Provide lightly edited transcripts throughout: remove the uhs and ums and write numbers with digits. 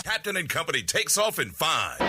Captain and Company takes off in 5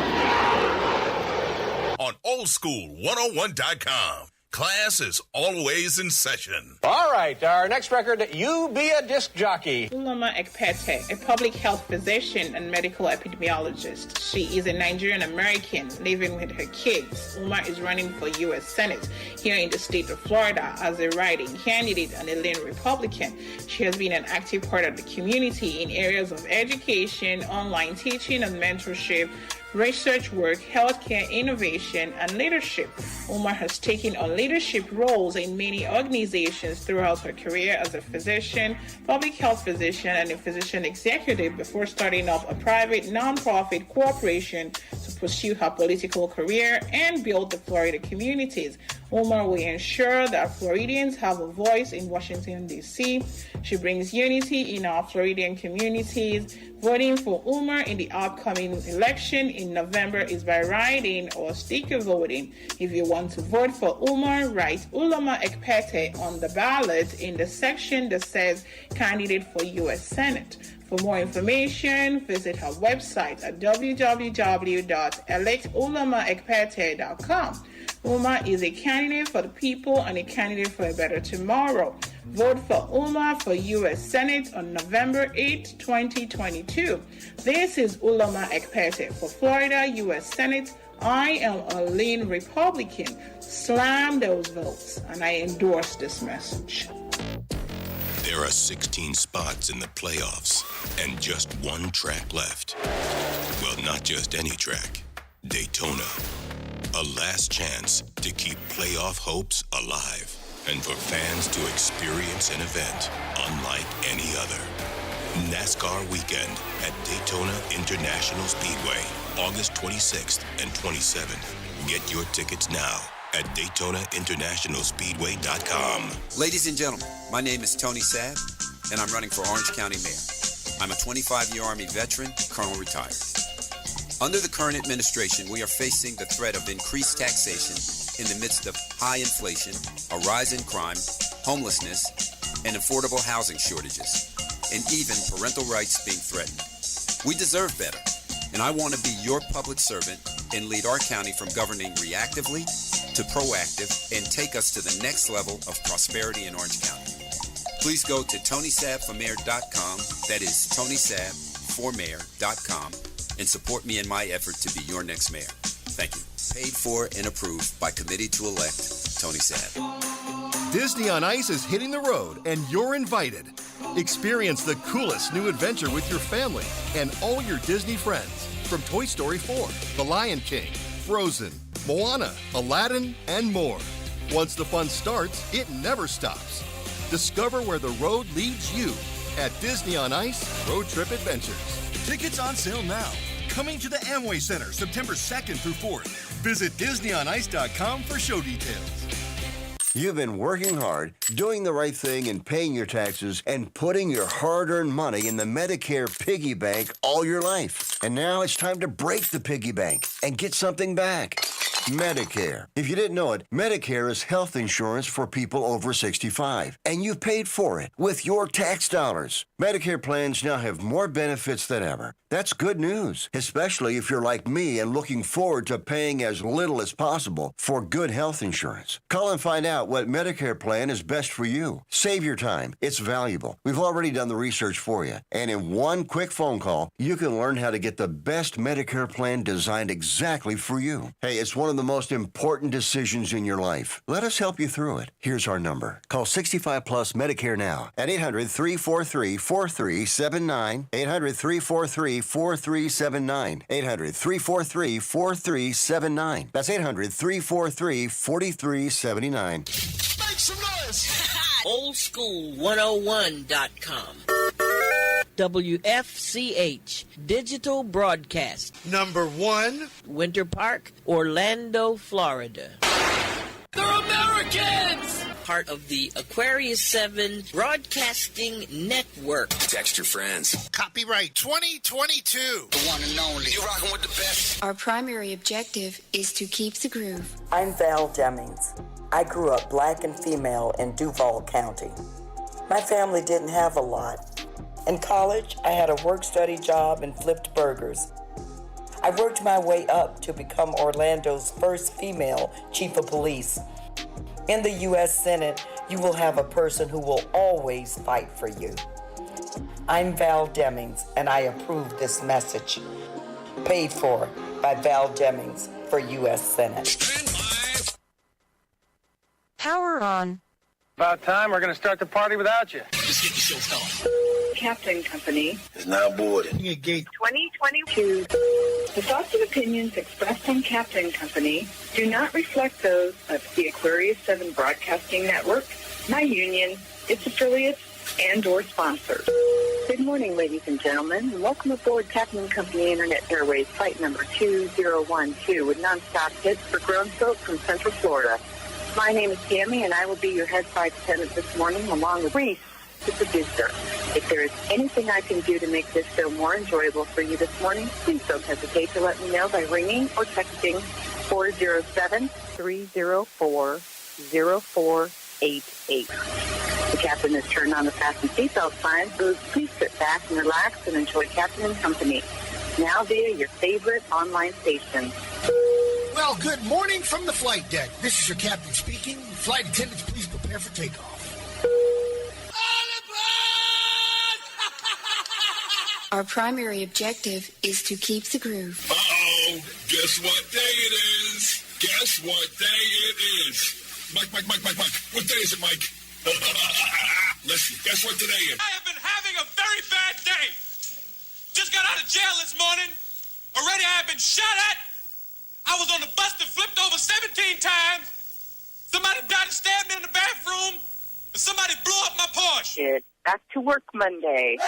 on oldschool101.com. Class is always in session. All right, our next record, You Be a Disc Jockey. Uloma Ekpete, a public health physician and medical epidemiologist. She is a Nigerian-American living with her kids. Uma is running for U.S. Senate here in the state of Florida as a writing candidate and a lean Republican. She has been an active part of the community in areas of education, online teaching and mentorship, research work, healthcare innovation, and leadership. Uma has taken on leadership roles in many organizations throughout her career as a physician, public health physician, and a physician executive before starting up a private nonprofit corporation to pursue her political career and build the Florida communities. Uma will ensure that Floridians have a voice in Washington, D.C. She brings unity in our Floridian communities. Voting for Uma in the upcoming election in November is by write-in or sticker voting. If you want to vote for Uma, write Uloma Ekpete on the ballot in the section that says Candidate for U.S. Senate. For more information, visit her website at www.electulomaekpete.com. Uma is a candidate for the people and a candidate for a better tomorrow. Vote for Uma for U.S. Senate on November 8, 2022. This is Uloma Ekpete for Florida U.S. Senate. I am a lean Republican. Slam those votes, and I endorse this message. There are 16 spots in the playoffs and just one track left. Well, not just any track. Daytona. A last chance to keep playoff hopes alive and for fans to experience an event unlike any other. NASCAR Weekend at Daytona International Speedway, August 26th and 27th. Get your tickets now at DaytonaInternationalSpeedway.com. Ladies and gentlemen, my name is Tony Sabb, and I'm running for Orange County Mayor. I'm a 25-year Army veteran, Colonel retired. Under the current administration, we are facing the threat of increased taxation in the midst of high inflation, a rise in crime, homelessness, and affordable housing shortages, and even parental rights being threatened. We deserve better, and I want to be your public servant and lead our county from governing reactively to proactive and take us to the next level of prosperity in Orange County. Please go to TonySabbForMayor.com, that is TonySabbForMayor.com, and support me in my effort to be your next mayor. Thank you. Paid for and approved by Committee to Elect Tony Sabb. Disney on Ice is hitting the road, and you're invited. Experience the coolest new adventure with your family and all your Disney friends. From Toy Story 4, The Lion King, Frozen, Moana, Aladdin, and more. Once the fun starts, it never stops. Discover where the road leads you at Disney on Ice Road Trip Adventures. Tickets on sale now. Coming to the Amway Center September 2nd through 4th. Visit DisneyOnIce.com for show details. You've been working hard, doing the right thing, and paying your taxes, and putting your hard-earned money in the Medicare piggy bank all your life. And now it's time to break the piggy bank and get something back. Medicare. If you didn't know it, Medicare is health insurance for people over 65, and you've paid for it with your tax dollars. Medicare plans now have more benefits than ever. That's good news, especially if you're like me and looking forward to paying as little as possible for good health insurance. Call and find out what Medicare plan is best for you. Save your time. It's valuable. We've already done the research for you, and in one quick phone call, you can learn how to get the best Medicare plan designed exactly for you. Hey, it's one of the most important decisions in your life. Let us help you through it. Here's our number. Call 65 Plus Medicare now at 800-343-4379, 800-343-4379, 800-343-4379. That's 800-343-4379. Make some noise! Oldschool101.com. WFCH Digital Broadcast. Number 1. Winter Park, Orlando, Florida. They're Americans! Part of the Aquarius 7 Broadcasting Network. Text your friends. Copyright 2022. The one and only. You rockin' with the best. Our primary objective is to keep the groove. I'm Val Demings. I grew up black and female in Duval County. My family didn't have a lot. In college, I had a work-study job and flipped burgers. I worked my way up to become Orlando's first female chief of police. In the U.S. Senate, you will have a person who will always fight for you. I'm Val Demings, and I approve this message. Paid for by Val Demings for U.S. Senate. Power on. About time. We're going to start the party without you. Let's get the show started. Captain Company is now boarding. Gate 2022. The thoughts and opinions expressed on Captain Company do not reflect those of the Aquarius 7 Broadcasting Network, my union, its affiliates, and or sponsors. Good morning, ladies and gentlemen, and welcome aboard Captain Company Internet Airways flight number 2012 with nonstop hits for grown folk from Central Florida. My name is Tammy, and I will be your head flight attendant this morning, along with Reese, the producer. If there is anything I can do to make this show more enjoyable for you this morning, please don't hesitate to let me know by ringing or texting 407-304-0488. The captain has turned on the fasten seatbelt sign, so please sit back and relax and enjoy Captain Company, now via your favorite online station. Well, good morning from the flight deck. This is your captain speaking. Flight attendants, please prepare for takeoff. Our primary objective is to keep the groove. Uh-oh. Guess what day it is? Guess what day it is? Mike. What day is it, Mike? Listen, guess what today is? I have been having a very bad day. Just got out of jail this morning. Already I have been shot at. I was on the bus that flipped over 17 times. Somebody tried to stab me in the bathroom. And somebody blew up my Porsche. Back to work Monday.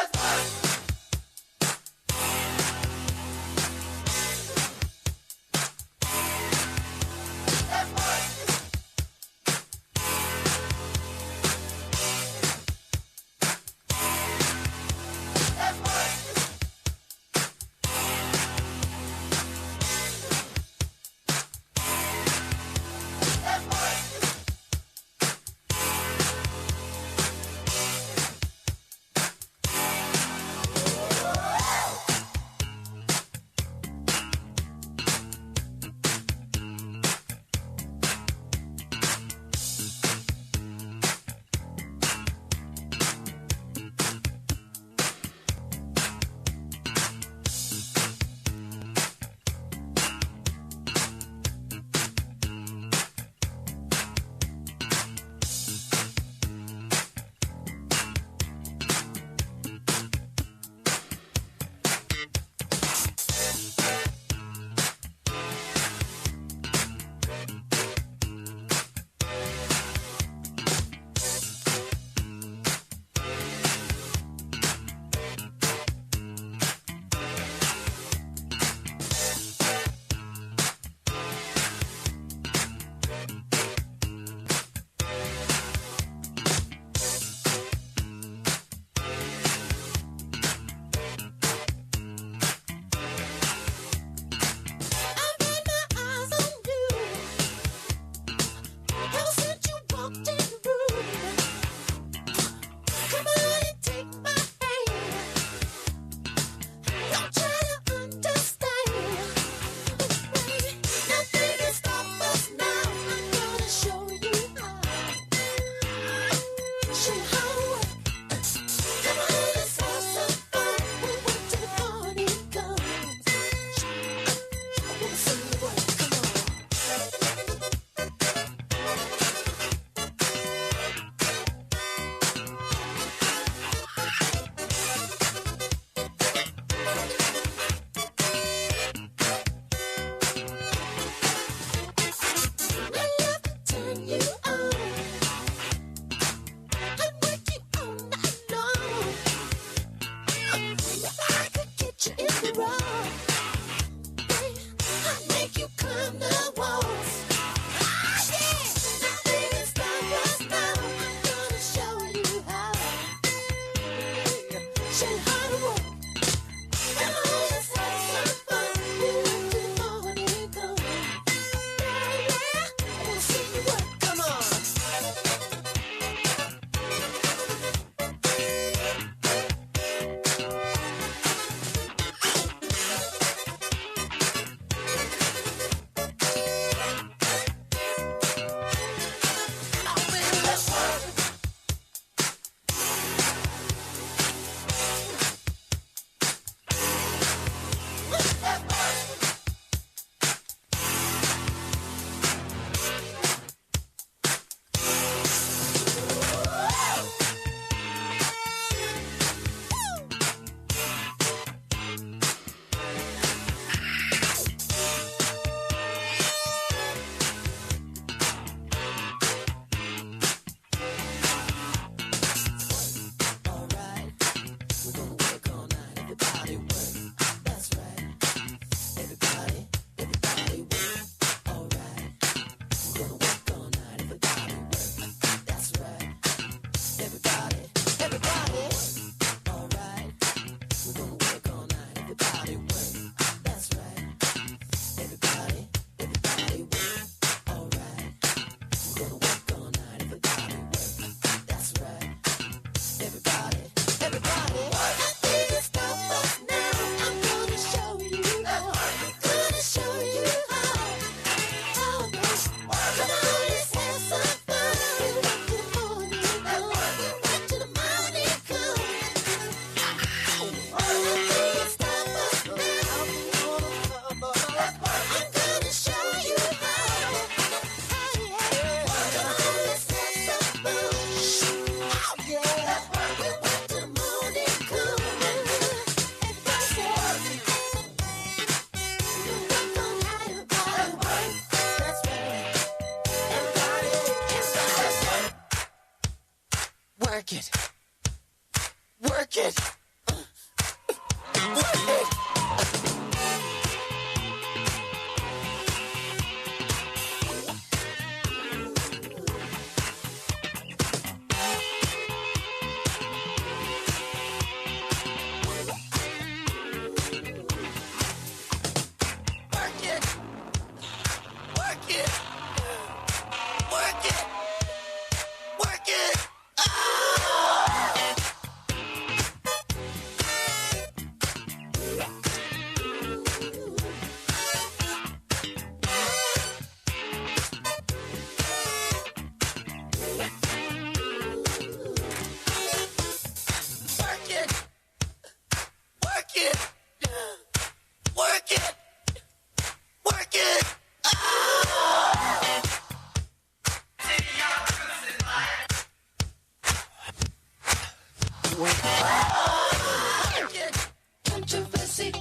pussy.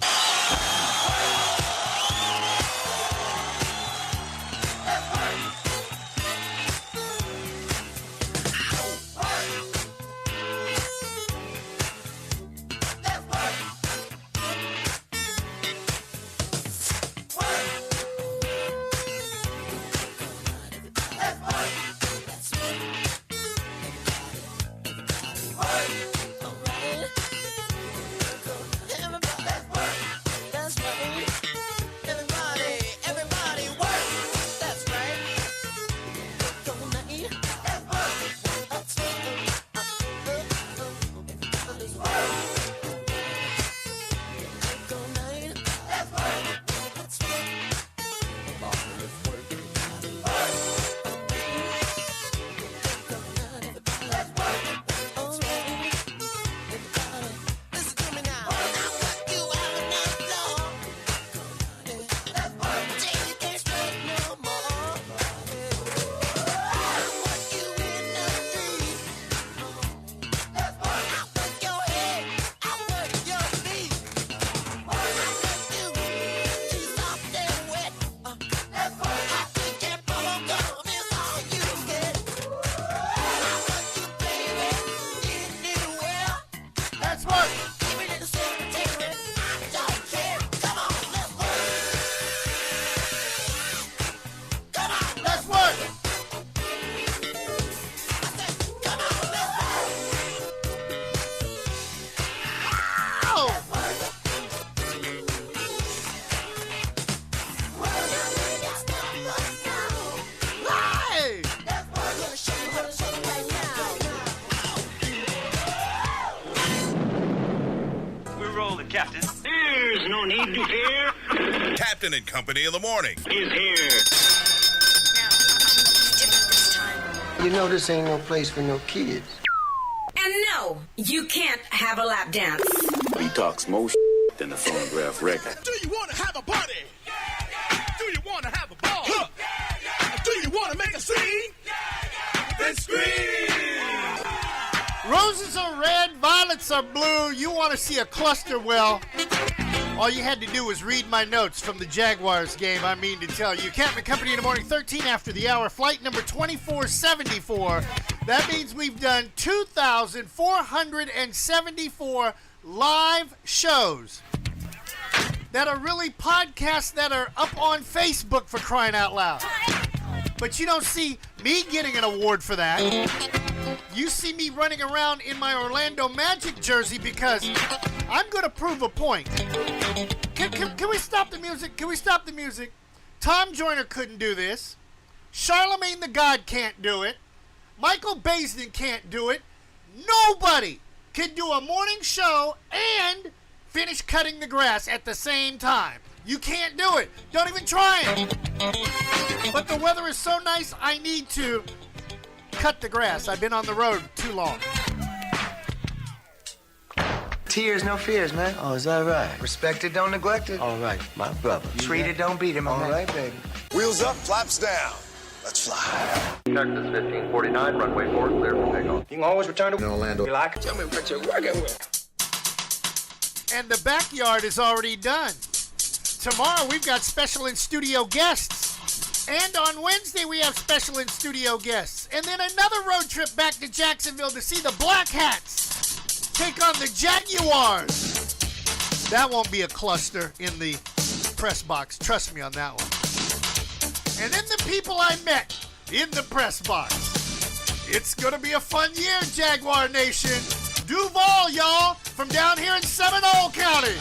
Captain. There's no need to fear. Captain and Company in the morning is here. You know this ain't no place for no kids. And no, you can't have a lap dance. He talks more than the phonograph record. Do you want to have a party? Do you want to have a ball? Do you want to make a scene? Then scream! Roses are red, violets are blue. You want to see a cluster? Well, all you had to do was read my notes from the Jaguars game. I mean to tell you. Captain Company in the morning, 13 after the hour, flight number 2474. That means we've done 2,474 live shows that are really podcasts that are up on Facebook, for crying out loud. But you don't see me getting an award for that. You see me running around in my Orlando Magic jersey because I'm going to prove a point. Can we stop the music? Can we stop the music? Tom Joyner couldn't do this. Charlemagne the God can't do it. Michael Baisden can't do it. Nobody can do a morning show and finish cutting the grass at the same time. You can't do it. Don't even try it. But the weather is so nice, I need to cut the grass. I've been on the road too long. Tears, no fears, man. Oh, is that right? Respected, don't neglect it. All right, my brother. Treat it, don't beat it, my man. All right, baby. Wheels up, flaps down. Let's fly. Texas 1549, runway 4, clear for takeoff. You can always return to Orlando. You like it? Tell me what you're working with. And the backyard is already done. Tomorrow we've got special in-studio guests. And on Wednesday we have special in-studio guests. And then another road trip back to Jacksonville to see the Black Hats take on the Jaguars. That won't be a cluster in the press box. Trust me on that one. And then the people I met in the press box. It's going to be a fun year, Jaguar Nation. Duval, y'all, from down here in Seminole County.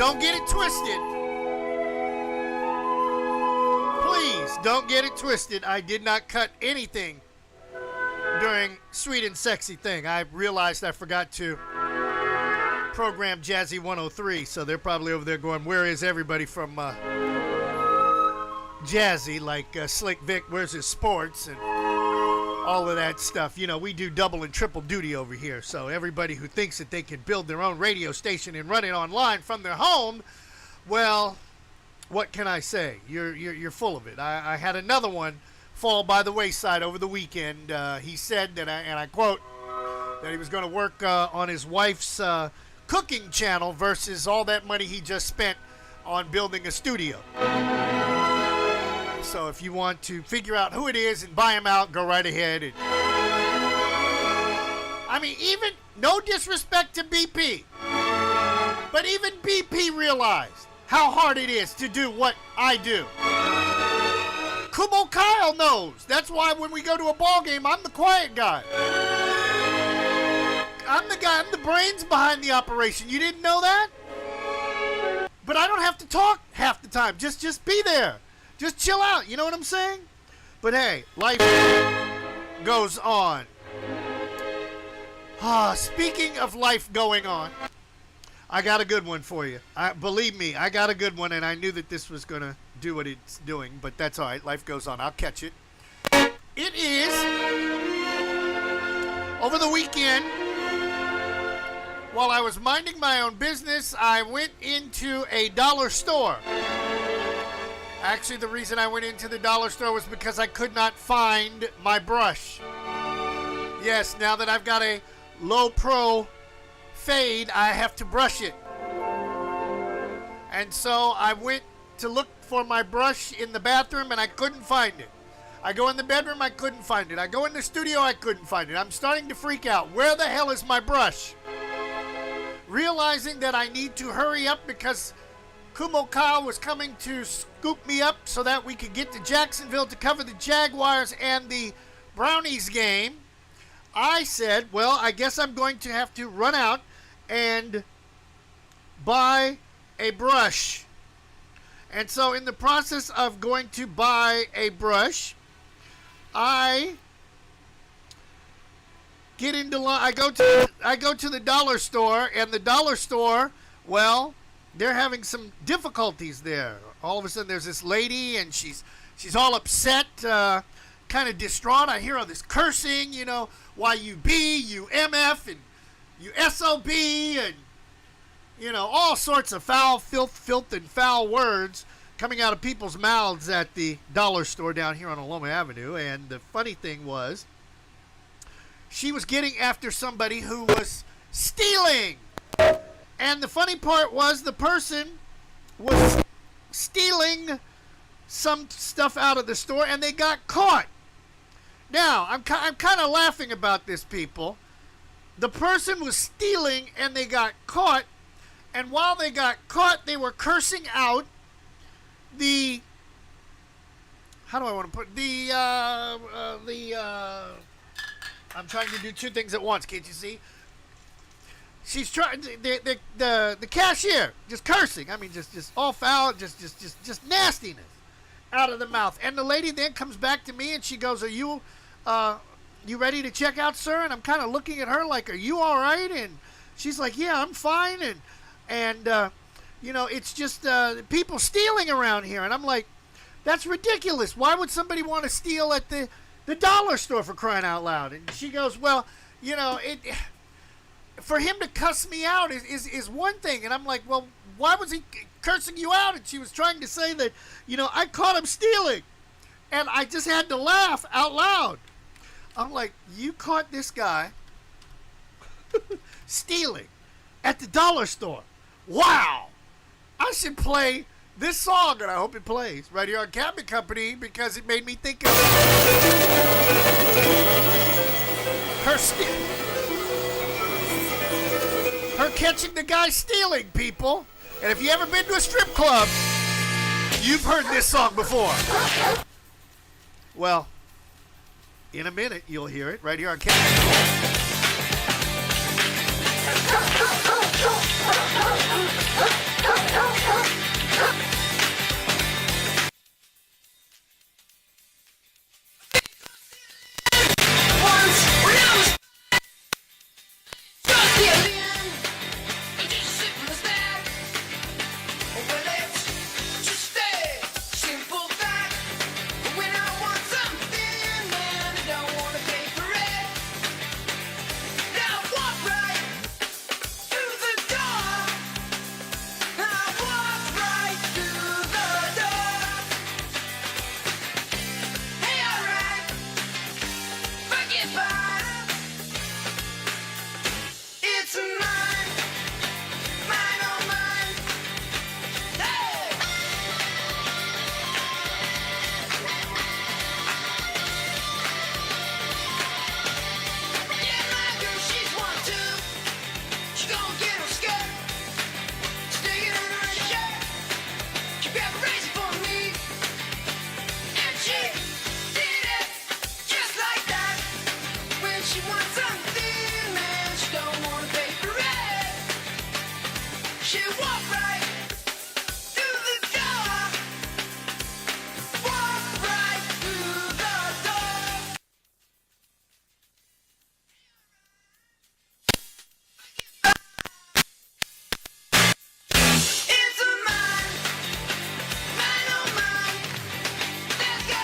don't get it twisted. Please don't get it twisted. I did not cut anything during Sweet and Sexy thing. I realized I forgot to program Jazzy 103, so they're probably over there going, where is everybody from Jazzy, like Slick Vic, where's his sports and all of that stuff. You know, we do double and triple duty over here, so everybody who thinks that they can build their own radio station and run it online from their home, well, what can I say? You're full of it. I had another one fall by the wayside over the weekend. He said that, and I quote, that he was going to work on his wife's cooking channel versus all that money he just spent on building a studio. So if you want to figure out who it is and buy him out, go right ahead. And I mean, even, no disrespect to BP, but even BP realized how hard it is to do what I do. Kumo Kyle knows. That's why when we go to a ball game, I'm the quiet guy. I'm the guy, I'm the brains behind the operation. You didn't know that? But I don't have to talk half the time. Just be there. Just chill out. You know what I'm saying? But hey, life goes on. Speaking of life going on, I got a good one for you. Believe me, I got a good one, and I knew that this was going to do what it's doing, but that's all right. Life goes on. I'll catch it. It is over the weekend. While I was minding my own business, I went into a dollar store. Actually, the reason I went into the dollar store was because I could not find my brush. Yes, now that I've got a low pro fade, I have to brush it. And so I went to look for my brush in the bathroom and I couldn't find it. I go in the bedroom, I couldn't find it. I go in the studio, I couldn't find it. I'm starting to freak out. Where the hell is my brush? Realizing that I need to hurry up because Kumo Kyle was coming to scoop me up so that we could get to Jacksonville to cover the Jaguars and the Brownies game, I said, well, I guess I'm going to have to run out and buy a brush. And so in the process of going to buy a brush, I get into I go to the dollar store, and the dollar store, well, they're having some difficulties there. All of a sudden there's this lady and she's all upset, kind of distraught. I hear all this cursing, you know, Y-U-B, U-M-F, and U-S-O-B, and you know, all sorts of foul, filth, and foul words coming out of people's mouths at the dollar store down here on Aloma Avenue. And the funny thing was, she was getting after somebody who was stealing. And the funny part was the person was stealing some stuff out of the store and they got caught. Now, I'm kind of laughing about this, people. The person was stealing and they got caught. And while they got caught, they were cursing out the, how do I want to put, I'm trying to do two things at once, can't you see? She's trying, the cashier, just cursing. I mean, just all foul, just nastiness out of the mouth. And the lady then comes back to me and she goes, are you ready to check out, sir? And I'm kind of looking at her like, are you all right? And she's like, yeah, I'm fine. And you know, it's just people stealing around here. And I'm like, that's ridiculous. Why would somebody want to steal at the dollar store, for crying out loud? And she goes, well, you know, for him to cuss me out is one thing. And I'm like, well, why was he cursing you out? And she was trying to say that, you know, I caught him stealing. And I just had to laugh out loud. I'm like, you caught this guy stealing at the dollar store. Wow. I should play this song, and I hope it plays right here on Cabinet Company, because it made me think of her catching the guy stealing, people. And if you ever been to a strip club, you've heard this song before. Well, in a minute, you'll hear it right here on Cabinet Company. She walked right through the door. Walked right through the door. It's a mine, mine oh mine. Let's go.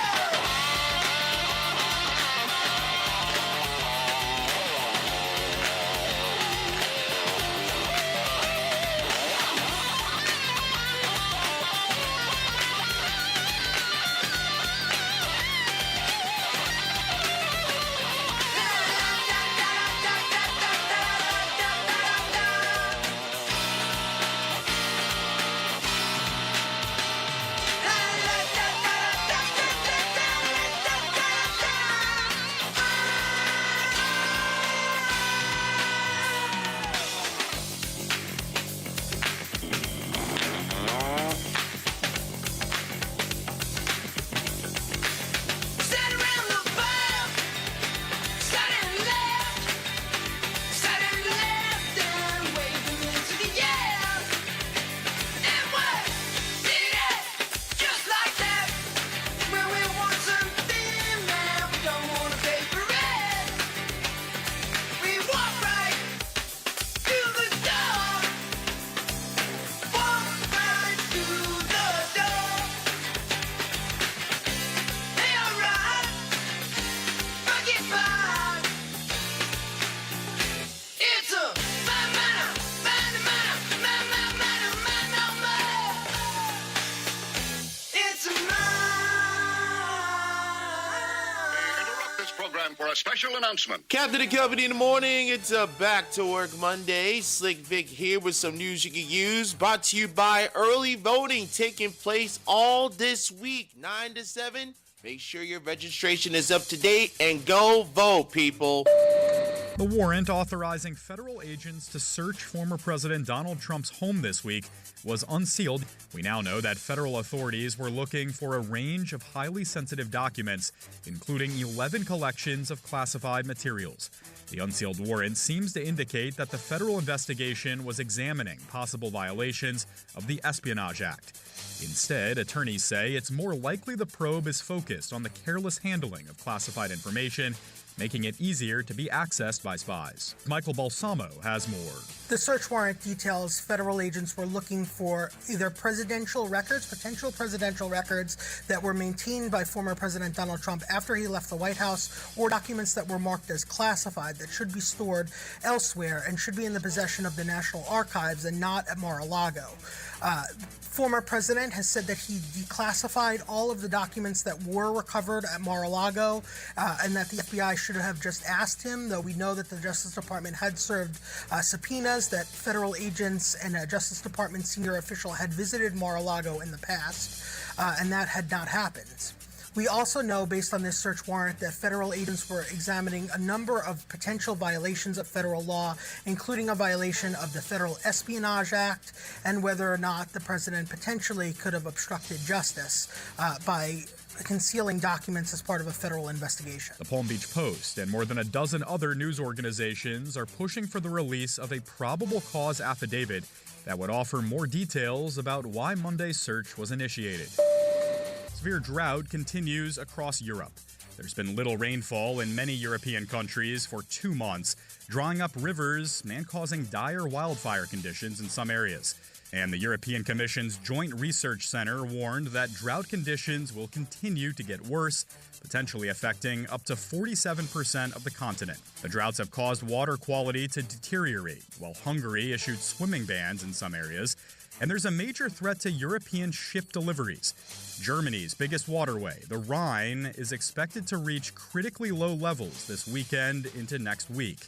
Stand around the fire, side and left, and waving into the air. And what? Did it? Just like that. When we want something, man, we don't want to pay for it. We walk right through the door. Walk right through the door. Hey, alright. Forget bye. It's a man. It's a Interrupt this program for a special announcement. Captain and Company in the morning. It's a Back to Work Monday. Slick Vic here with some news you can use. Brought to you by early voting taking place all this week, 9 to 7. Make sure your registration is up to date and go vote, people. The warrant authorizing federal agents to search former President Donald Trump's home this week was unsealed. We now know that federal authorities were looking for a range of highly sensitive documents, including 11 collections of classified materials. The unsealed warrant seems to indicate that the federal investigation was examining possible violations of the Espionage Act. Instead, attorneys say it's more likely the probe is focused on the careless handling of classified information, making it easier to be accessed by spies. Michael Balsamo has more. The search warrant details federal agents were looking for either presidential records, potential presidential records that were maintained by former President Donald Trump after he left the White House, or documents that were marked as classified that should be stored elsewhere and should be in the possession of the National Archives and not at Mar-a-Lago. Former president has said that he declassified all of the documents that were recovered at Mar-a-Lago and that the FBI should have just asked him, though we know that the Justice Department had served subpoenas, that federal agents and a Justice Department senior official had visited Mar-a-Lago in the past, and that had not happened. We also know, based on this search warrant, that federal agents were examining a number of potential violations of federal law, including a violation of the Federal Espionage Act, and whether or not the president potentially could have obstructed justice by concealing documents as part of a federal investigation. The Palm Beach Post and more than a dozen other news organizations are pushing for the release of a probable cause affidavit that would offer more details about why Monday's search was initiated. Severe drought continues across Europe. There's been little rainfall in many European countries for 2 months, drying up rivers and causing dire wildfire conditions in some areas. And the European Commission's Joint Research Center warned that drought conditions will continue to get worse, potentially affecting up to 47% of the continent. The droughts have caused water quality to deteriorate, while Hungary issued swimming bans in some areas. And there's a major threat to European ship deliveries. Germany's biggest waterway, the Rhine, is expected to reach critically low levels this weekend into next week.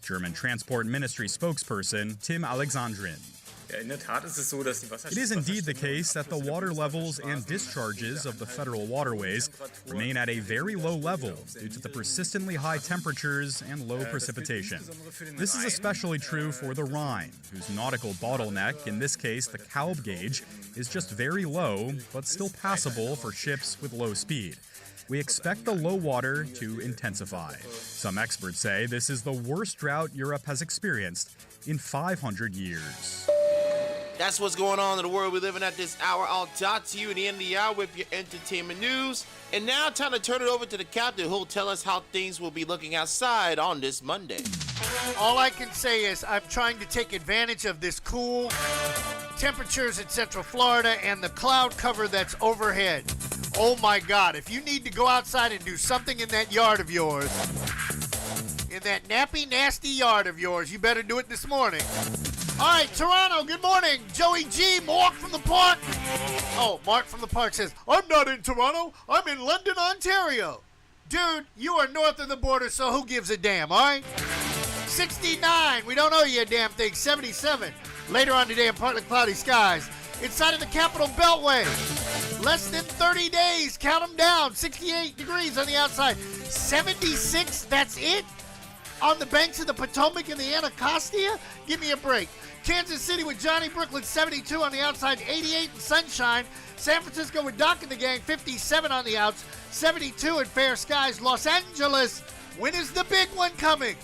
German Transport Ministry spokesperson Tim Alexandrin. It is indeed the case that the water levels and discharges of the federal waterways remain at a very low level due to the persistently high temperatures and low precipitation. This is especially true for the Rhine, whose nautical bottleneck, in this case the Kalb gauge, is just very low, but still passable for ships with low speed. We expect the low water to intensify. Some experts say this is the worst drought Europe has experienced in 500 years. That's what's going on in the world we live in at this hour. I'll talk to you at the end of the hour with your entertainment news. And now time to turn it over to the captain who'll tell us how things will be looking outside on this Monday. All I can say is I'm trying to take advantage of this cool temperatures in Central Florida and the cloud cover that's overhead. Oh my God, if you need to go outside and do something in that yard of yours, in that nappy, nasty yard of yours, you better do it this morning. All right, Toronto, good morning. Joey G, Mark from the Park. Oh, Mark from the Park says, I'm not in Toronto. I'm in London, Ontario. Dude, you are north of the border, so who gives a damn, all right? 69, we don't owe you a damn thing. 77, later on today in partly cloudy skies. Inside of the Capital Beltway, less than 30 days, count them down. 68 degrees on the outside. 76, that's it? On the banks of the Potomac and the Anacostia? Give me a break. Kansas City with Johnny Brooklyn, 72 on the outside, 88 in sunshine. San Francisco with Doc and the gang, 57 on the outs, 72 in fair skies. Los Angeles, when is the big one coming?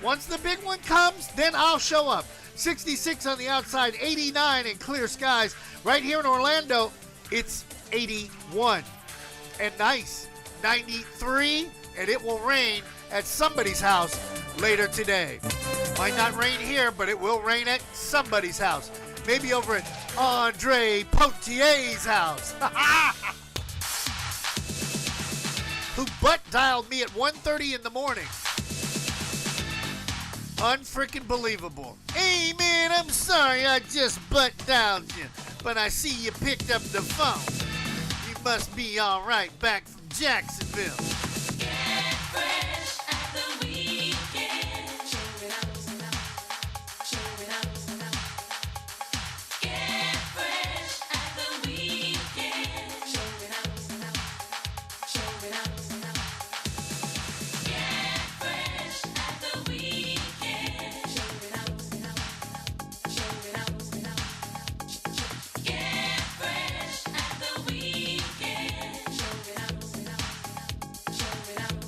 Once the big one comes, then I'll show up. 66 on the outside, 89 in clear skies. Right here in Orlando, it's 81 and nice. 93, and it will rain at somebody's house later today. Might not rain here, but it will rain at somebody's house. Maybe over at Andre Potier's house. Who butt dialed me at 1:30 in the morning. Unfreaking believable. Hey man, I'm sorry I just butt dialed you, but I see you picked up the phone. You must be all right back from Jacksonville. Get fresh at the weekend. Show it out. Show it out. Get fresh at the weekend. Show it out. Show it out. Get fresh at the weekend. Show it out. Show it out. Get fresh at the weekend. Show it out. Show it out.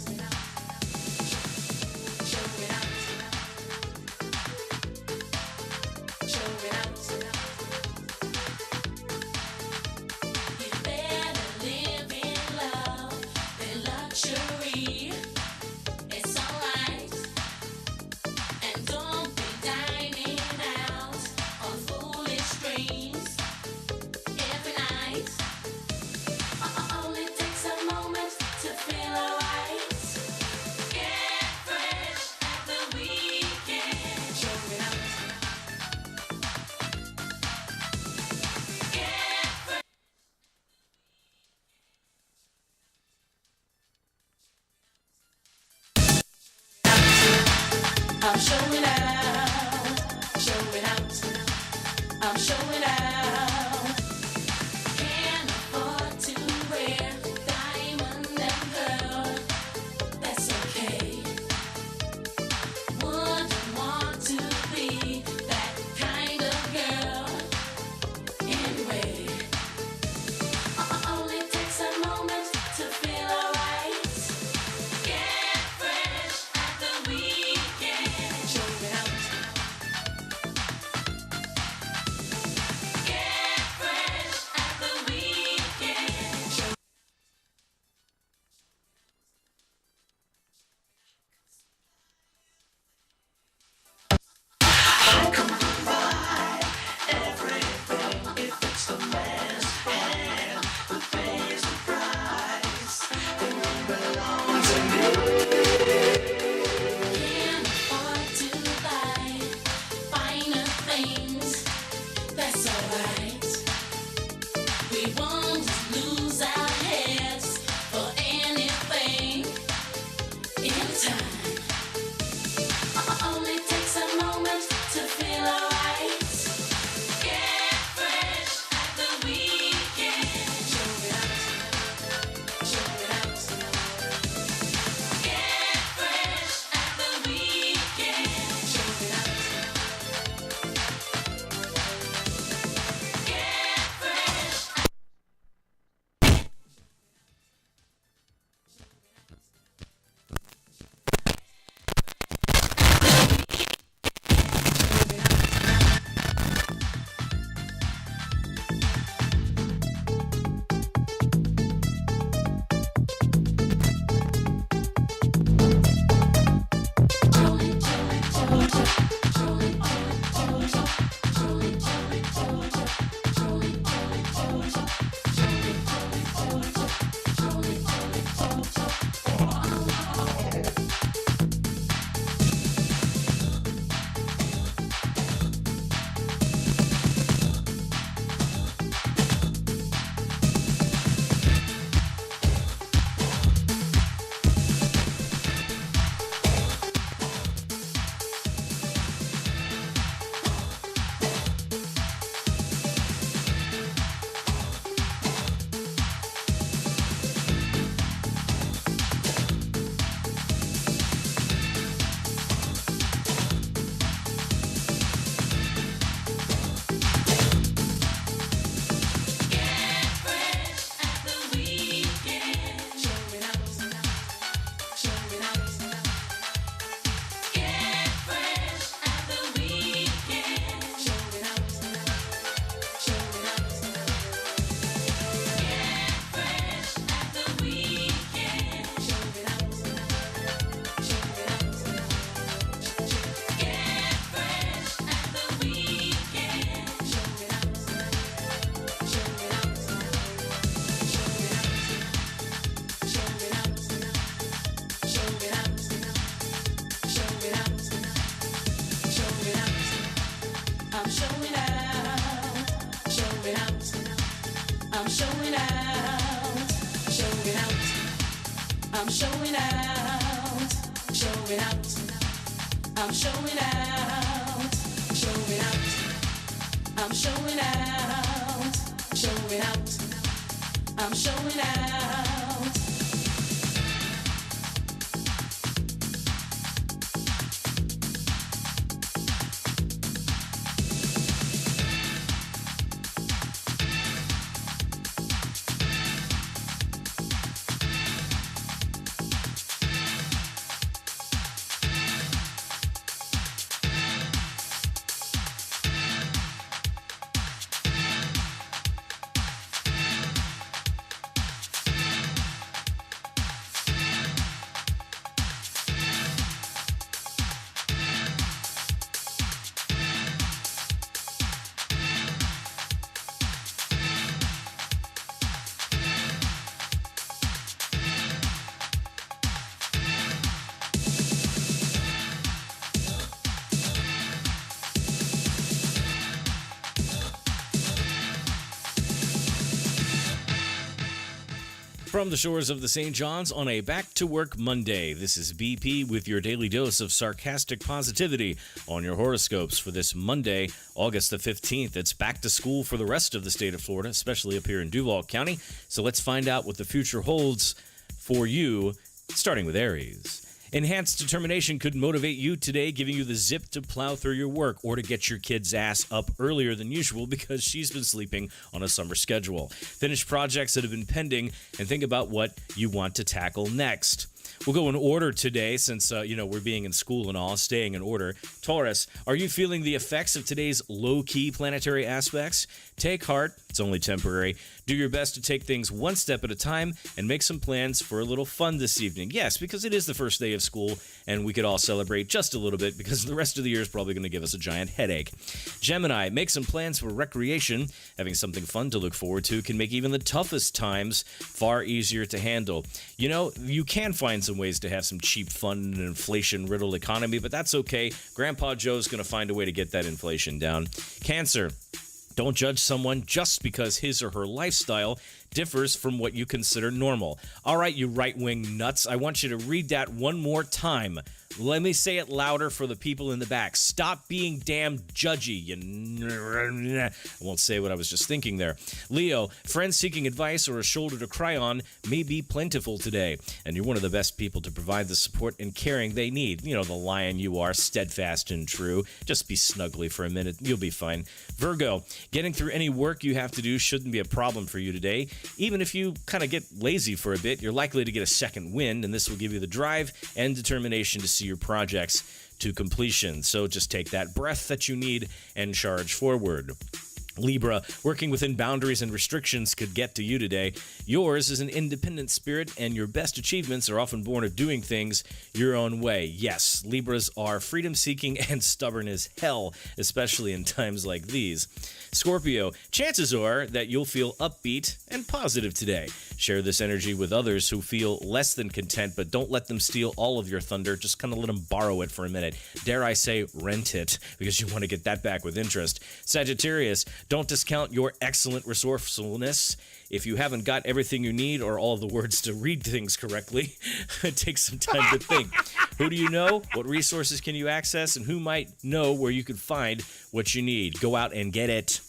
Show it out. Show it out. You better live in love and luxury. It's alright. And don't be dining out on foolish dreams every night. Only takes a moment to feel alright. Get fresh at the weekend. Show it out. Get fresh. I'm showing out. Show it out. I'm showing out. Can't afford to wear diamond and pearl. That's okay. Wouldn't want to be that kind of girl. Anyway, only takes a moment to feel alright. Get fresh at the weekend. Show it out. Get fresh at the weekend. Show Can't afford to buy finer things. That's alright. We won't lose our heads for anything, anytime. Only takes a moment to feel alright. Get fresh at the weekend. Show it out. Show it out. Get fresh at the weekend. Show it out. Get fresh. showing out. I'm showing out. Showing out. I'm showing out. Showing out. I'm showing out. Showing out. I'm showing out. Showing out. I'm showing out. From the shores of the St. John's on a back-to-work Monday, this is BP with your daily dose of sarcastic positivity on your horoscopes for this Monday, August the 15th. It's back to school for the rest of the state of Florida, especially up here in Duval County. So let's find out what the future holds for you, starting with Aries. Enhanced determination could motivate you today, giving you the zip to plow through your work or to get your kid's ass up earlier than usual because she's been sleeping on a summer schedule. Finish projects that have been pending and think about what you want to tackle next. We'll go in order today since, we're being in school and all, staying in order. Taurus, are you feeling the effects of today's low-key planetary aspects? Take heart. It's only temporary. Do your best to take things one step at a time and make some plans for a little fun this evening. Yes, because it is the first day of school and we could all celebrate just a little bit because the rest of the year is probably going to give us a giant headache. Gemini, make some plans for recreation. Having something fun to look forward to can make even the toughest times far easier to handle. You know, you can find some ways to have some cheap fun in an inflation-riddled economy, but that's okay. Grandpa Joe's going to find a way to get that inflation down. Cancer, don't judge someone just because his or her lifestyle differs from what you consider normal. All right, you right-wing nuts, I want you to read that one more time. Let me say it louder for the people in the back. Stop being damn judgy. I won't say what I was just thinking there. Leo, friends seeking advice or a shoulder to cry on may be plentiful today, and you're one of the best people to provide the support and caring they need. You know, the lion you are, steadfast and true. Just be snuggly for a minute. You'll be fine. Virgo, getting through any work you have to do shouldn't be a problem for you today. Even if you kind of get lazy for a bit, you're likely to get a second wind, and this will give you the drive and determination to see your projects to completion. So just take that breath that you need and charge forward. Libra, working within boundaries and restrictions could get to you today. Yours is an independent spirit, and your best achievements are often born of doing things your own way. Yes, Libras are freedom-seeking and stubborn as hell, especially in times like these. Scorpio, chances are that you'll feel upbeat and positive today. Share this energy with others who feel less than content, but don't let them steal all of your thunder. Just kind of let them borrow it for a minute. Dare I say, rent it, because you want to get that back with interest. Sagittarius, don't discount your excellent resourcefulness. If you haven't got everything you need or all of the words to read things correctly, take some time to think. Who do you know? What resources can you access? And who might know where you could find what you need? Go out and get it.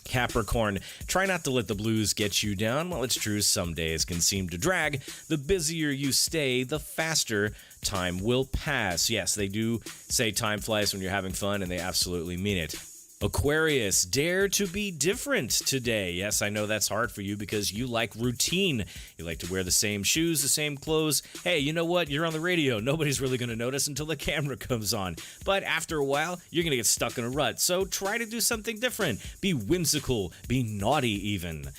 Capricorn, try not to let the blues get you down. Well, it's true, some days can seem to drag. The busier you stay, the faster time will pass. Yes, they do say time flies when you're having fun, and they absolutely mean it. Aquarius, dare to be different today. Yes, I know that's hard for you because you like routine. You like to wear the same shoes, the same clothes. Hey, you know what? You're on the radio. Nobody's really going to notice until the camera comes on. But after a while, you're going to get stuck in a rut. So try to do something different. Be whimsical. Be naughty even.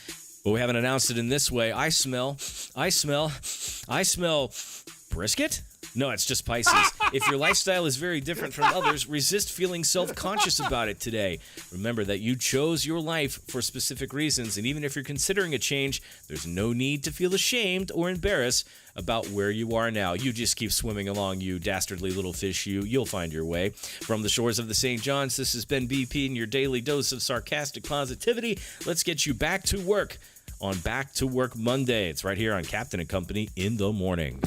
Well, we haven't announced it in this way. I smell brisket? No, it's just Pisces. If your lifestyle is very different from others, resist feeling self-conscious about it today. Remember that you chose your life for specific reasons, and even if you're considering a change, there's no need to feel ashamed or embarrassed about where you are now. You just keep swimming along, you dastardly little fish, you. You'll find your way. From the shores of the St. John's, this has been BP and your daily dose of sarcastic positivity. Let's get you back to work on Back to Work Monday. It's right here on Captain and Company in the morning.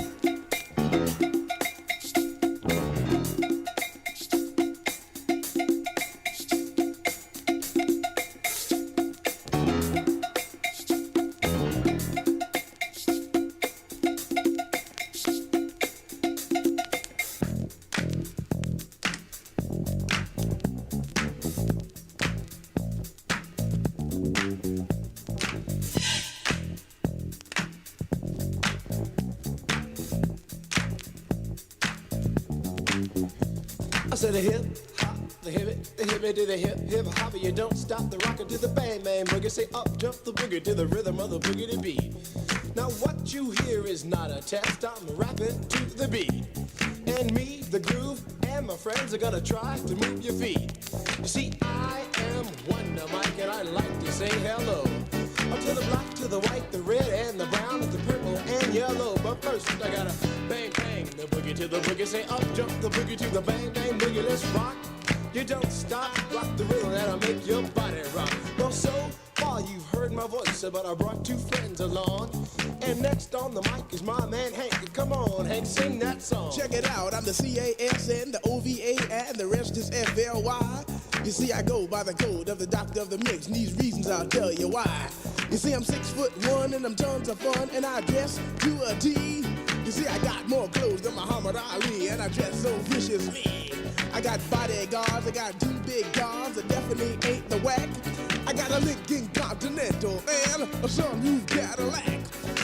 I said the hip hop, the hip it to the hip hop, you don't stop the rocker to the bang bang boogie. Say up jump the boogie to the rhythm of the boogie to beat. Now what you hear is not a test. I'm rapping to the beat, and me, the groove, and my friends are gonna try to move your feet. You see, I am Wonder Mike, and I like to say hello. Up to the black, to the white, the red, and the brown, and the purple and yellow. But first, I gotta bang, bang, the boogie to the boogie. Say up, jump the boogie to the bang, bang, boogie. Let's rock. You don't stop, rock the rhythm that'll make your body rock. Well, so far you've heard my voice, but I brought two friends along. And next on the mic is my man Hank. Come on, Hank, sing that song. Check it out, I'm the CASN, the OVA, and the rest is FLY. You see, I go by the code of the doctor of the mix, and these reasons I'll tell you why. You see, I'm 6'1" and I'm tons of fun, and I dress to a T. You see, I got more clothes than Muhammad Ali, and I dress so viciously. I got bodyguards, I got two big guns, I definitely ain't the whack. I got a Lincoln Continental and a some new Cadillac.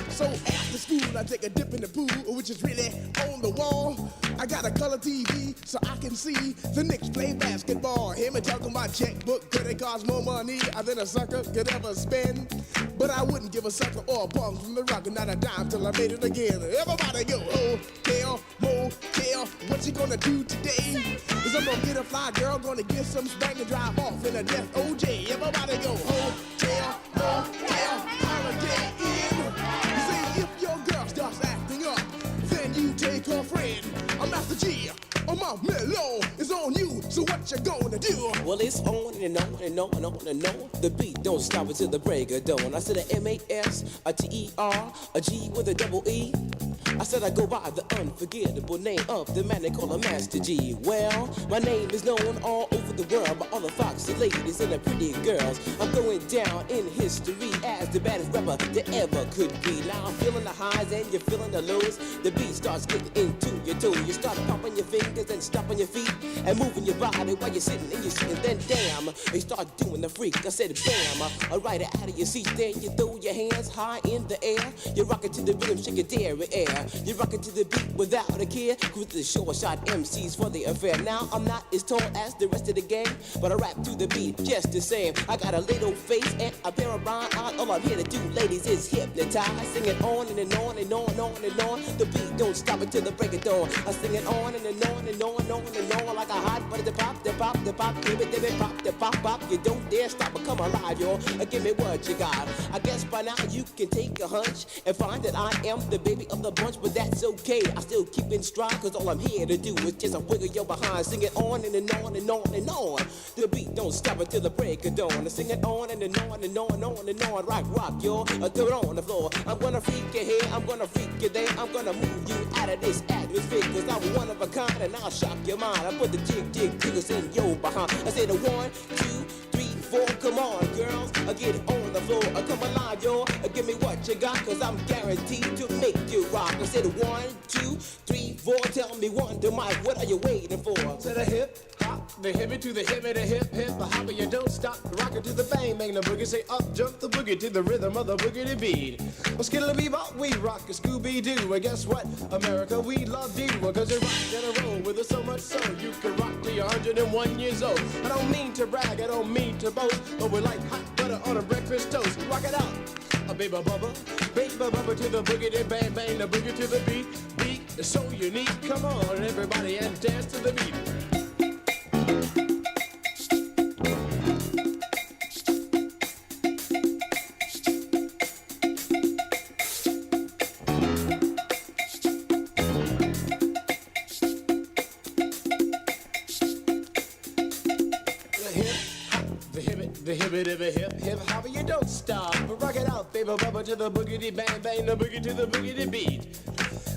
So after school, I take a dip in the pool, which is really on the wall. I got a color TV so I can see the Knicks play basketball. Hear me talking about checkbook, could it cost more money than a sucker could ever spend? But I wouldn't give a sucker or a bum from the rock, not a dime till I made it again. Everybody go, hotel, motel, what you gonna do today? Is I'm gonna get a fly girl, gonna get some spank and drive off in a death OJ. Everybody go, hotel, motel, holiday inn. You see, if your girl starts acting up, then you take her friend. I'm Master G, my mellow is on you, so what you gonna do? Well, it's on and on and on and on and on. The beat don't stop until the break of dawn. I said a M-A-S, a T-E-R, a G with a double E. I said I go by the unforgettable name of the man they call a Master G. Well, my name is known all over the world by all the foxy ladies and the pretty girls. I'm going down in history as the baddest rapper that ever could be. Now I'm feeling the highs and you're feeling the lows. The beat starts getting into your toe. You start popping your fingers and stomping your feet and moving your body while you're sitting and you're sitting. Then damn, they start doing the freak. I said bam, right out of your seat. Then you throw your hands high in the air. You rock it to the rhythm, shake your dairy air. You rock it to the beat without a care. Cruise the short shot MCs for the affair. Now I'm not as tall as the rest of the gang, but I rap to the beat just the same. I got a little face and a pair of rhyme eyes. All I'm here to do, ladies, is hypnotize. Sing it on and on and on and on and on. The beat don't stop until the break of dawn. I sing it on and on and on and on and on like a hot butter. The pop, the pop, the pop, give it, pop, the pop, pop. You don't dare stop or come alive, y'all. Give me what you got. I guess by now you can take a hunch and find that I am the baby of the bunch, but that's okay. I still keep in stride, cause all I'm here to do is just a wiggle your behind. Sing it on and on and on and on. The beat don't stop until the break of dawn. I sing it on and on and on and on and on. Rock, y'all. Throw it on the floor. I'm gonna freak you here, I'm gonna freak you there. I'm gonna move you out of this atmosphere, cause I'm one of a kind and I'll shock your mind. I put the jiggles in your behind. I say the 1, 2, 3, 4. Come on, girls. Get on the floor. Come alive, y'all. Give me what you got, cause I'm guaranteed to make you rock. I said 1, 2, 3, 4. Tell me Wonder Mike, what are you waiting for? To the hip hop, the hippie to the hippie, the hip hip, the hopper, you don't stop. Rock it to the bang bang, the boogie. Say up, jump the boogie to the rhythm of the boogie to beat. Well, skittle bebop, we rock a Scooby Doo. And guess what? America, we love you. Cause you rock and roll with us so much so you can rock till you're 101 years old. I don't mean to brag, I don't mean to boast, but we're like hot butter on a breakfast toast. Rock it out, a baby bubba to the boogie, to bang bang, the boogie to the beat. It's so unique. Come on, everybody, and dance to the beat. Hip hop, you don't stop. Rock it out, baby, bubba to the boogity bang bang, the boogie to the boogity beat.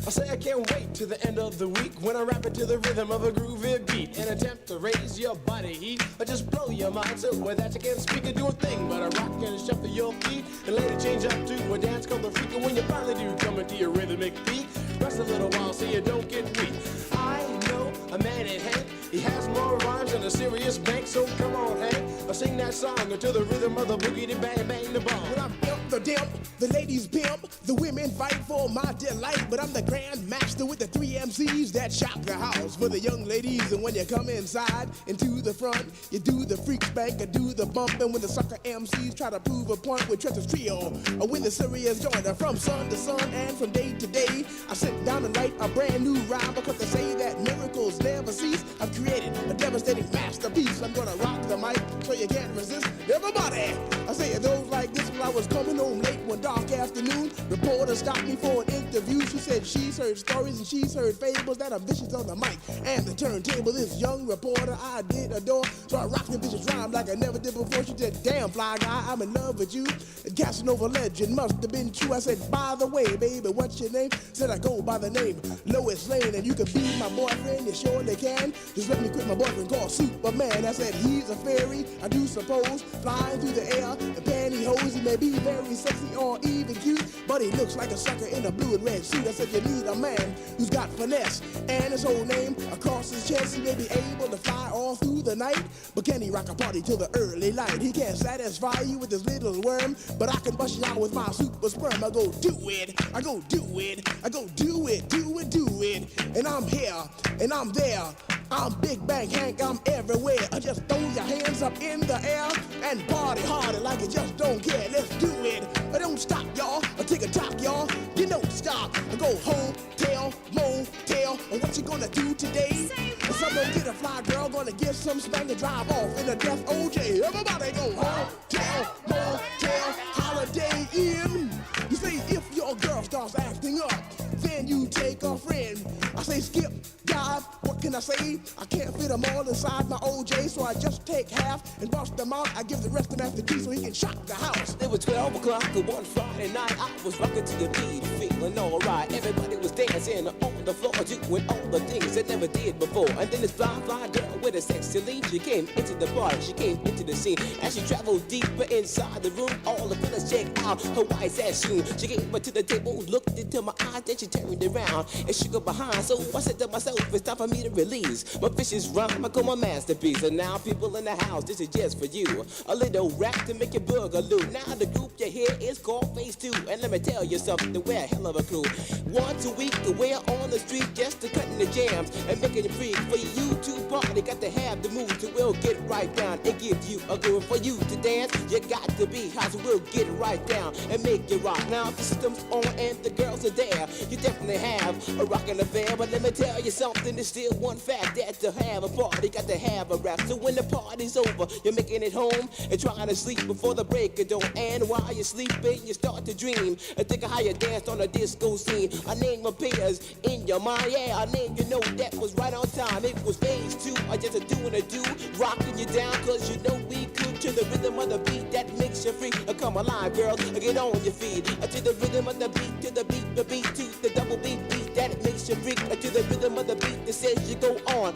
I say I can't wait to the end of the week when I rap it to the rhythm of a groovy beat and attempt to raise your body heat or just blow your mind so that you can't speak or do a thing but a rock and shuffle your feet and later change up to a dance called the freak. And when you finally do come into your rhythmic beat, rest a little while so you don't get weak. I know a man in Hank, he has more rhymes than a serious bank, so come on, Hank, I'll sing that song to the rhythm of the boogity bang bang the bomb. When I'm imp, the dimp, the ladies pimp, the women fight for my delight, but I'm the grand master with the 3 MCs that shock the house for the young ladies. And when you come inside into the front, you do the freak spank or do the bump, and when the sucker MCs try to prove a point with Trevor's trio, or when the serious joiner from sun to sun and from day to day, I sit down and write a brand new rhyme because they say that miracles never cease. I've created a devastating masterpiece. I'm gonna rock the mic so you can't resist. Everybody, I say it goes like this. When I was coming home late one dark afternoon, reporter stopped me for an interview. She said she's heard stories and she's heard fables that are vicious on the mic and the turntable. This young reporter I did adore, so I rocked the vicious rhyme like I never did before. She said, damn fly guy, I'm in love with you. And Casanova legend must have been true. I said, by the way, baby, what's your name? Said I go by the name Lois Lane, and you can be my boyfriend, you surely can. Just let me quit my boyfriend called Superman. I said, he's a fairy, I do suppose, flying through the air in pantyhose. He may be very sexy or even cute, but he looks like a sucker in a blue and red suit. I said, you need a man who's got finesse and his whole name across his chest. He may be able to fly all through the night, but can he rock a party till the early light? He can't satisfy you with his little worm, but I can bust you out with my super sperm. I go do it, I go do it, I go do it, do it, do it. And I'm here, and I'm there. I'm Big Bang Hank, I'm everywhere. I just throw your hands up in the air and party harder like you just don't care. Let's do it. I don't stop, y'all. I take a talk, y'all. You don't stop. I go home, tail, motel. And what you gonna do today? Someone get a fly girl, gonna get some spank and drive off in a death OJ. Everybody go home, tail, motel, Holiday Inn. You see, if your girl starts acting up, then you take a friend. I say skip, dive, what can I say? I can't fit them all inside my OJ, so I just take half and bust them out. I give the rest of them after tea so he can shock the house. It was 12 o'clock on one Friday night. I was rocking to the beat, feeling alright. Everybody was dancing on the floor, doing all the things they never did before. And then this fly girl with a sexy lean, she came into the party, she came into the scene. As she traveled deeper inside the room, all the fellas checked out her white ass shoe. She came up to the table, looked into my eyes, then she turned around and shook her behind. So I said to myself, it's time for me to release my vicious rhyme. I call my masterpiece. And now people in the house, this is just for you. A little rap to make you boogaloo. Now the group you hear is called Phase 2. And let me tell you something, we're a hell of a crew. Once a week we're on the street just to cutting the jams and making it free for you to party. Got to have the mood, so we'll get right down and give you a groove. For you to dance, you got to be hot, so we'll get right down and make it rock. Now the system's on and the girls are there, you definitely have a rockin' affair. But let me tell you something, there's still one fact, that to have a party, got to have a rap. So when the party's over, you're making it home and trying to sleep before the break of dawn. And while you're sleeping, you start to dream and think of how you danced on a disco scene. A name appears in your mind, yeah, a name you know that was right on time. It was Phase 2, or just a doing a do, rocking you down, cause you know we could. To the rhythm of the beat that makes you free. Come alive, girl, get on your feet. To the rhythm of the beat, to the beat, to the double beat that makes you freak. To the rhythm of the beat that says you go on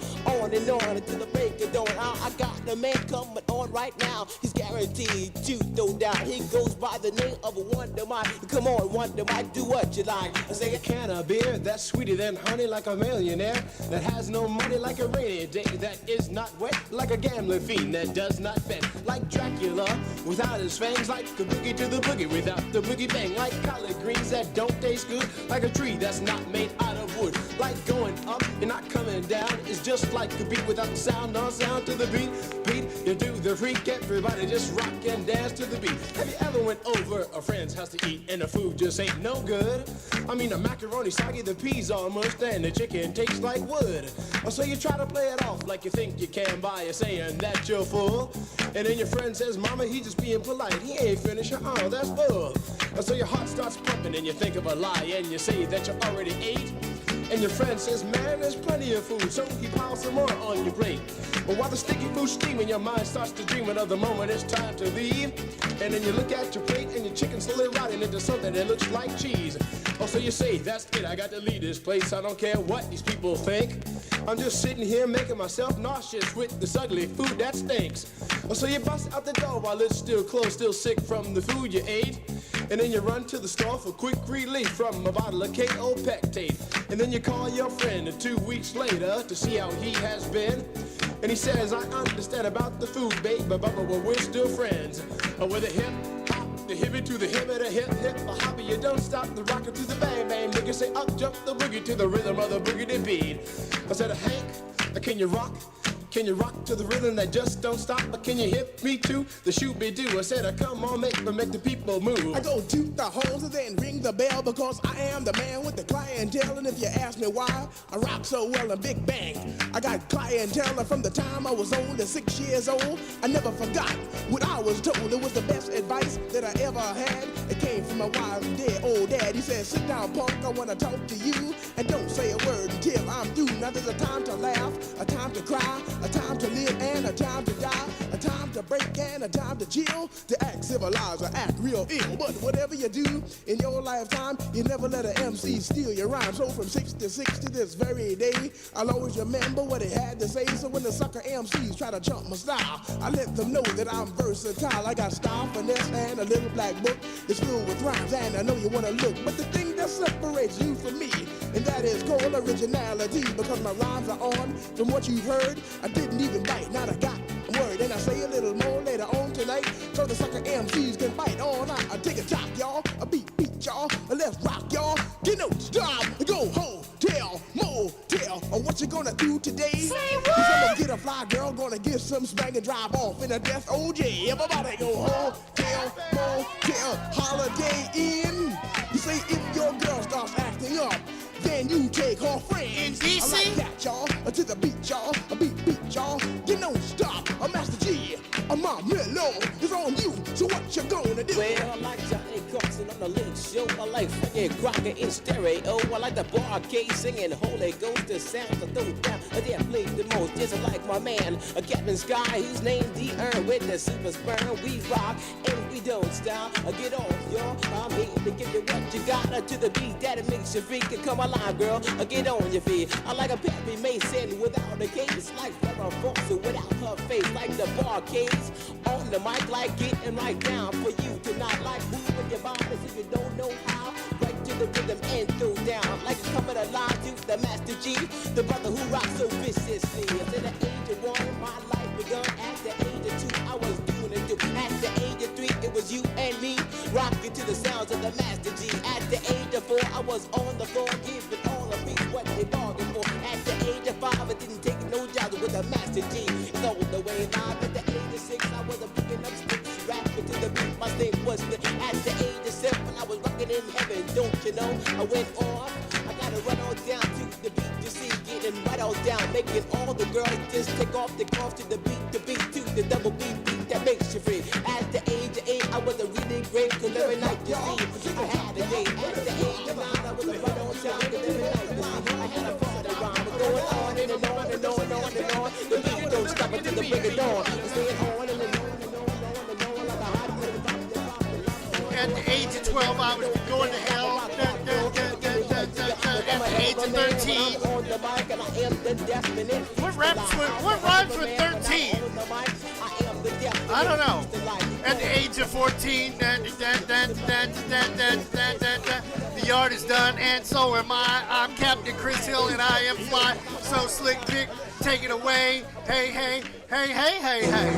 and on until the break of dawn. I got the man coming on right now. He's guaranteed to throw down. He goes by the name of Wonder Mike. Come on, Wonder Mike, do what you like. I say a can of beer that's sweeter than honey, like a millionaire that has no money, like a rainy day that is not wet, like a gambling fiend that does not bet, like Dracula without his fangs, like a boogie to the boogie without the boogie bang, like collard greens that don't taste good, like a tree that's not made out of wood, like going up and not coming down. It's just like a beat without the sound, no sound to the beat. You do the freak, everybody just rock and dance to the beat. Have you ever going over a friend's house to eat, and the food just ain't no good. I mean, the macaroni soggy, the peas all mushed, and the chicken tastes like wood. So you try to play it off like you think you can by saying that you're full. And then your friend says, Mama, he just being polite. He ain't finished. Oh, that's full. So your heart starts pumping, and you think of a lie, and you say that you already ate. And your friend says, man, there's plenty of food, so he piles some more on your plate. But while the sticky food's steaming, your mind starts to dream of the moment it's time to leave. And then you look at your plate, and your chicken's slowly rotting into something that looks like cheese. Oh, so you say, that's it, I got to leave this place. I don't care what these people think. I'm just sitting here making myself nauseous with this ugly food that stinks. Oh, so you bust out the door while it's still closed, still sick from the food you ate. And then you run to the store for quick relief from a bottle of KO Pectate. And then you call your friend 2 weeks later to see how he has been. And he says, I understand about the food, babe, but we're still friends. With a hip hop, the hippie to the hip of the hip hip, a hobby, you don't stop the rocker to the bang bang. Niggas say up jump the boogie to the rhythm of the boogie beat. I said, Hank, can you rock? Can you rock to the rhythm that just don't stop? But can you hit me to the shoot-be-doo? I said, come on, make the people move. I go toot the horns and then ring the bell because I am the man with the clientele. And if you ask me why I rock so well in Big Bang, I got clientele from the time I was only 6 years old. I never forgot what I was told. It was the best advice that I ever had. It came from my wise and dead old dad. He said, sit down, punk, I want to talk to you. And don't say a word until I'm through. Now there's a time to laugh, a time to cry, a time to live and a time to die, a time to break and a time to chill, to act civilized or act real ill. But whatever you do in your lifetime, you never let an MC steal your rhyme. So from 66 to this very day, I'll always remember what he had to say. So when the sucker MCs try to jump my style, I let them know that I'm versatile. I got style, finesse, and a little black book that's filled with rhymes, and I know you wanna look. But the thing that separates you from me, and that is called originality, because my rhymes are on from what you've heard. I didn't even bite, not I got a word, and I say a little more later on tonight, so the sucker MCs can bite on. I take a chop, y'all, a beat, y'all, let's rock, y'all. Get no stop, go hotel, motel, or what you gonna do today? Say what? 'Cause I'm gonna get a fly girl, gonna get some spank and drive off in a death OJ. Everybody go hotel, motel, Holiday Inn. You say if your girl starts acting up, then you take her friend. In DC? I like that, y'all. To the beat, y'all. A beat, y'all. You don't stop. A Master G. A Mom Mellow is on you. So what you gonna do? Well, I like Johnny Carson on the late show. I like Frankie Crocker in stereo. I like the barcade singing Holy Ghost. The sounds of those down. They play the most. Just like my man, a Captain Sky, who's named the Earn with the super sperm. We rock and we don't stop. Get off, y'all. I'm here to give you what you got. To the beat that it makes you freak. Come alive, girl. Get on your feet. I like a Perry Mason without a case. Like Farrah Fawcett without her face. Like the barcades on the mic. Like getting right down for you to not like moving your body if you don't know how. Right to the rhythm and throw down. Like it's coming alive to the Master G. The brother who rocks so viciously. At the age of 1, my life begun. At the age of 2, I was doing it too. At the age of 3, it was you and me. Rocking to the sounds of the Master G. At the age of 4, I was on the floor giving all the beats what they bargained for. At the age of 5, I didn't take no jobs with the Master G. It's all the way live. At the age of 6, I was picking up sticks, rapping to the beat. My thing was the. At the age of 7, I was rocking in heaven. Don't you know? I went off. I gotta run on down to the beat. You see, getting right on down, making all the girls just take off the cuffs to the beat to the double beat that makes you free. At the age of 8, I was a really great, cause every night you see, I had a day. At the age of 9, I was a right on time, cause every night you see, I had a party rhyme. We're going on and on and on and on and on. The beat don't stop until the break of dawn. We're staying on and on and on and on like a hot coal. At the age of 12, I was going to hell. At the age of 13, what rhymes with 13? I don't know. At the age of 14, the yard is done, and so am I. I'm Captain Chris Hill, and I am fly. So Slick Vic, take it away. Hey, hey, hey, hey, hey, hey.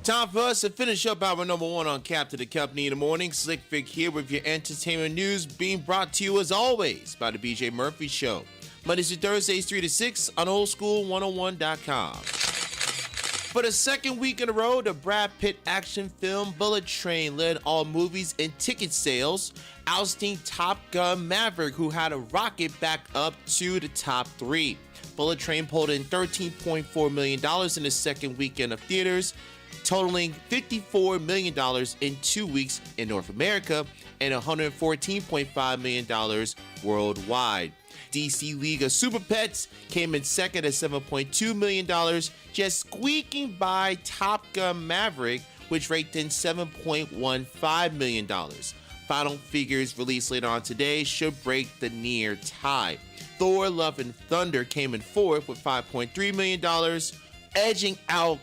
Time for us to finish up our number 1 on Captain the Company in the morning. Slick Vic here with your entertainment news, being brought to you as always by the BJ Murphy Show. Mondays to Thursdays, 3 to 6 on oldschool101.com. For the second week in a row, the Brad Pitt action film Bullet Train led all movies and ticket sales, ousting Top Gun Maverick, who had to rocket back up to the top 3. Bullet Train pulled in $13.4 million in the second weekend of theaters, totaling $54 million in 2 weeks in North America and $114.5 million worldwide. DC League of Super Pets came in second at $7.2 million, just squeaking by Top Gun Maverick, which raked in $7.15 million. Final figures released later on today should break the near tie. Thor: Love and Thunder came in fourth with $5.3 million, edging out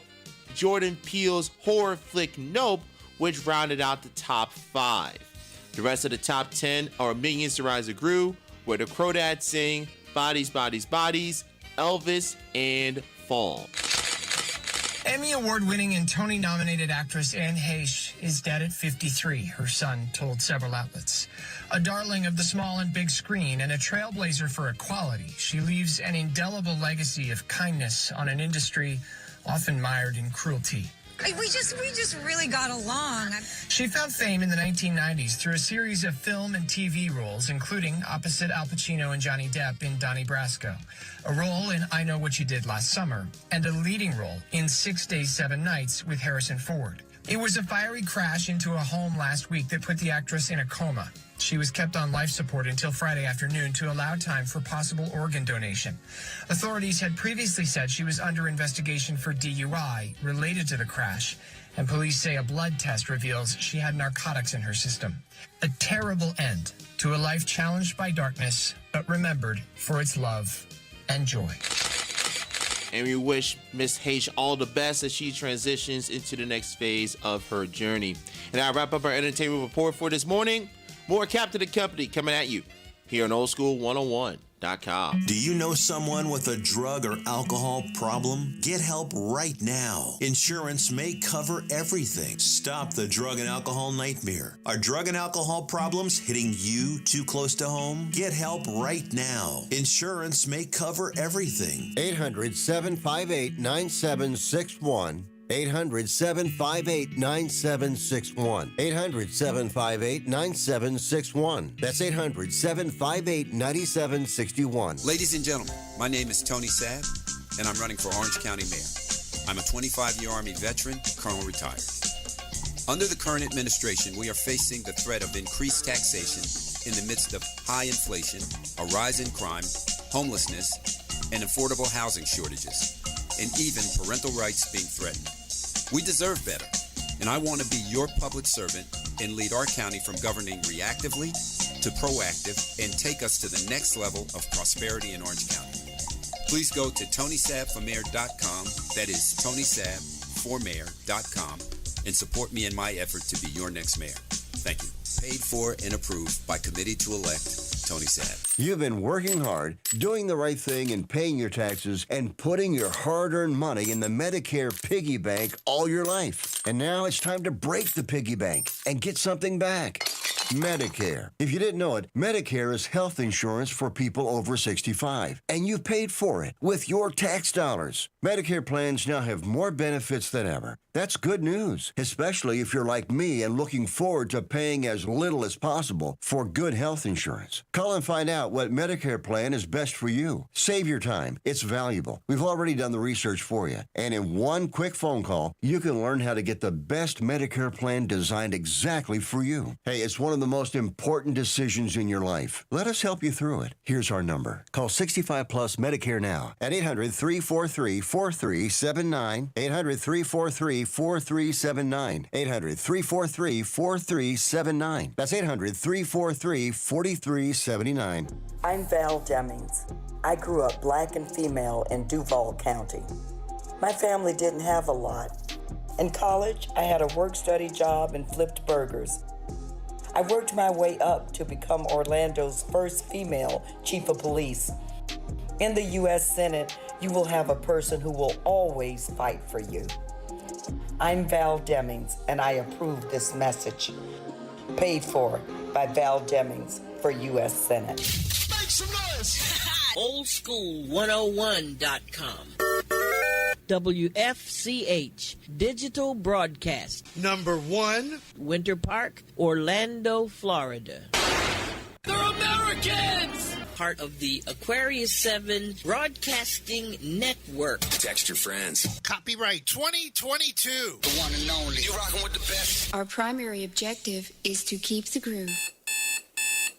Jordan Peele's horror flick Nope, which rounded out the top 5. The rest of the top 10 are Minions: The Rise of Gru, Where the Crawdads Sing, Bodies, Bodies, Bodies, Elvis, and Fall. Emmy Award-winning and Tony-nominated actress Anne Heche is dead at 53, her son told several outlets. A darling of the small and big screen and a trailblazer for equality, she leaves an indelible legacy of kindness on an industry often mired in cruelty. We just really got along. She found fame in the 1990s through a series of film and TV roles, including opposite Al Pacino and Johnny Depp in Donnie Brasco, a role in I Know What You Did Last Summer, and a leading role in 6 Days, 7 Nights with Harrison Ford. It was a fiery crash into a home last week that put the actress in a coma. She was kept on life support until Friday afternoon to allow time for possible organ donation. Authorities had previously said she was under investigation for DUI related to the crash, and police say a blood test reveals she had narcotics in her system. A terrible end to a life challenged by darkness, but remembered for its love and joy. And we wish Miss Heche all the best as she transitions into the next phase of her journey. And I wrap up our entertainment report for this morning. More Captain and Company coming at you here on oldschool101.com. Do you know someone with a drug or alcohol problem? Get help right now. Insurance may cover everything. Stop the drug and alcohol nightmare. Are drug and alcohol problems hitting you too close to home? Get help right now. Insurance may cover everything. 800-758-9761. 800-758-9761. 800-758-9761. That's 800-758-9761. Ladies and gentlemen, my name is Tony Saab, and I'm running for Orange County Mayor. I'm a 25-year Army veteran, Colonel retired. Under the current administration, we are facing the threat of increased taxation in the midst of high inflation, a rise in crime, homelessness, and affordable housing shortages, and even parental rights being threatened. We deserve better, and I want to be your public servant and lead our county from governing reactively to proactive and take us to the next level of prosperity in Orange County. Please go to TonySaabForMayor.com, that is TonySaabForMayor.com, and support me in my effort to be your next mayor. Thank you. Paid for and approved by Committee to Elect Tony Saab. You've been working hard, doing the right thing and paying your taxes and putting your hard-earned money in the Medicare piggy bank all your life. And now it's time to break the piggy bank and get something back. Medicare. If you didn't know it, Medicare is health insurance for people over 65, and you paid for it with your tax dollars. Medicare plans now have more benefits than ever. That's good news, especially if you're like me and looking forward to paying as little as possible for good health insurance. Call and find out what Medicare plan is best for you. Save your time. It's valuable. We've already done the research for you, and in one quick phone call, you can learn how to get the best Medicare plan designed exactly for you. Hey, it's one of the most important decisions in your life. Let us help you through it. Here's our number. Call 65 Plus Medicare now at 800-343-4379, 800-343-4379, 800-343-4379. That's 800-343-4379. I'm Val Demings. I grew up black and female in Duval County. My family didn't have a lot. In college, I had a work-study job and flipped burgers. I worked my way up to become Orlando's first female chief of police. In the U.S. Senate, you will have a person who will always fight for you. I'm Val Demings, and I approve this message. Paid for by Val Demings for U.S. Senate. Make some noise! Oldschool101.com. WFCH Digital Broadcast. Number 1, Winter Park, Orlando, Florida. They're Americans! Part of the Aquarius 7 Broadcasting Network. Text your friends. copyright 2022. The one and only. You rocking with the best. Our primary objective is to keep the groove.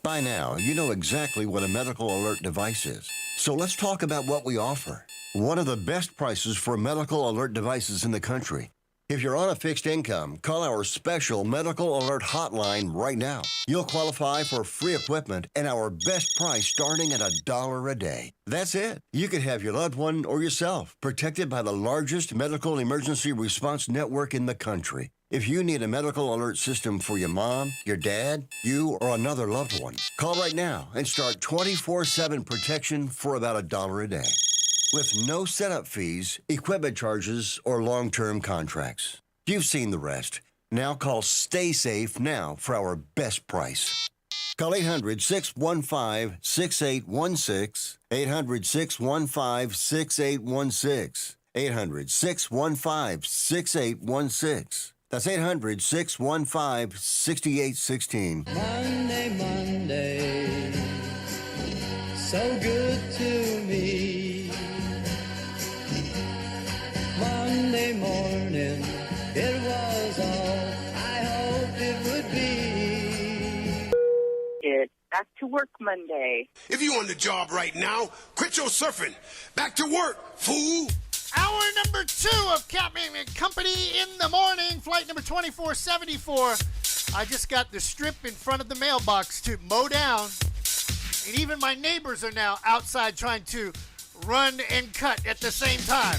By now, you know exactly what a medical alert device is. So let's talk about what we offer. One of the best prices for medical alert devices in the country. If you're on a fixed income, call our special medical alert hotline right now. You'll qualify for free equipment and our best price starting at $1 a day. That's it. You could have your loved one or yourself protected by the largest medical emergency response network in the country. If you need a medical alert system for your mom, your dad, you, or another loved one, call right now and start 24/7 protection for about $1 a day. With no setup fees, equipment charges, or long-term contracts. You've seen the rest. Now call Stay Safe now for our best price. Call 800-615-6816, 800-615-6816, 800-615-6816. That's 800-615-6816. Monday, so good to me. Monday morning, it was all I hoped it would be. It's Back to Work Monday. If you on the job right now, quit your surfing. Back to work, fool. Hour number 2 of Captain and Company in the morning, flight number 2474. I just got the strip in front of the mailbox to mow down, and even my neighbors are now outside trying to run and cut at the same time.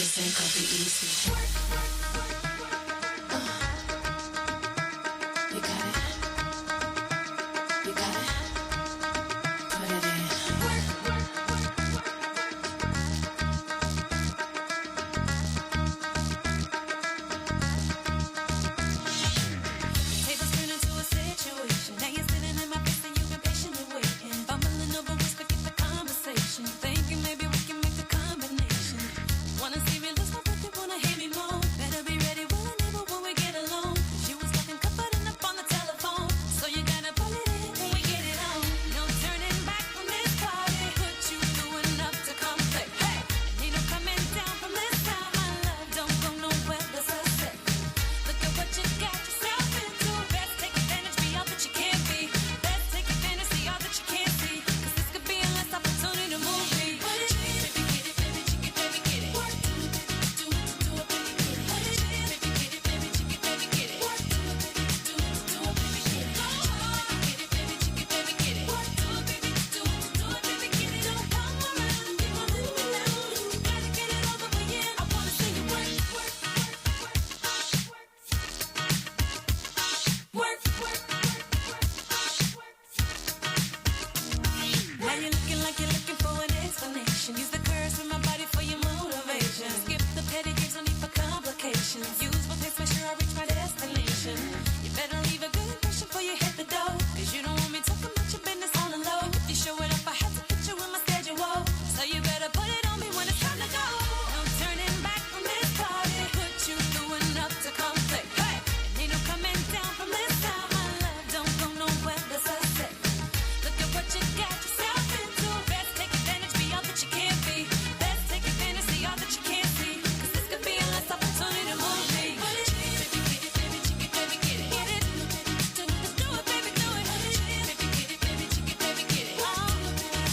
This ain't gonna be easy. You got it. You got it. Put it in. Tables turn into a situation. Now you're sitting in my face and you've been patiently waiting. Bumbling over words, forget the conversation. Thinking maybe we can make a combination. Wanna see me lose my breath, you wanna hear me moan. Better be ready, will I never when we get alone. She was talking comforting up on the telephone. So you gotta pull it in when we get it on. No turning back from this party. Put you through enough to come play. Hey, ain't no coming down from this time. My love don't go nowhere, that's a set. Look at what you got yourself into. Best take advantage, be all that you can be. Best take advantage, see all that you can't see. 'Cause this could be a last opportunity to move me. Baby, get it, baby, chicken, baby, get it. Do it, baby, get it. Baby, get it, baby, chicken, baby, get it. Do it, baby, get it. Get it, baby, chicken, baby, get it. Do it, baby, get it. Don't come around, keep on letting me down. You gotta get it over with, yeah. I wanna see you work. Now you're looking like you're looking for an explanation. Use the curves with my body for your motivation. Skip the petty games, no need for complications. Use my pace, make sure I reach my destination. You better leave a good impression before you hit the door. 'Cause you don't want me talking about your business on the low. You show it up, I have to put you in my schedule. So you better put it on me when it's time to go. No turning back from this party. Put you through enough to come play. Hey, ain't no coming down from this time. My love don't go nowhere, that's a set. Look at what you got yourself into. Best take advantage, be all that you can be. Best take advantage, see all that you can't see. 'Cause this could be a last opportunity to move me. Baby, get it, baby, chicken, baby, get it. Get it, do it, baby, do it. Baby, get it, baby, chicken, baby, get it.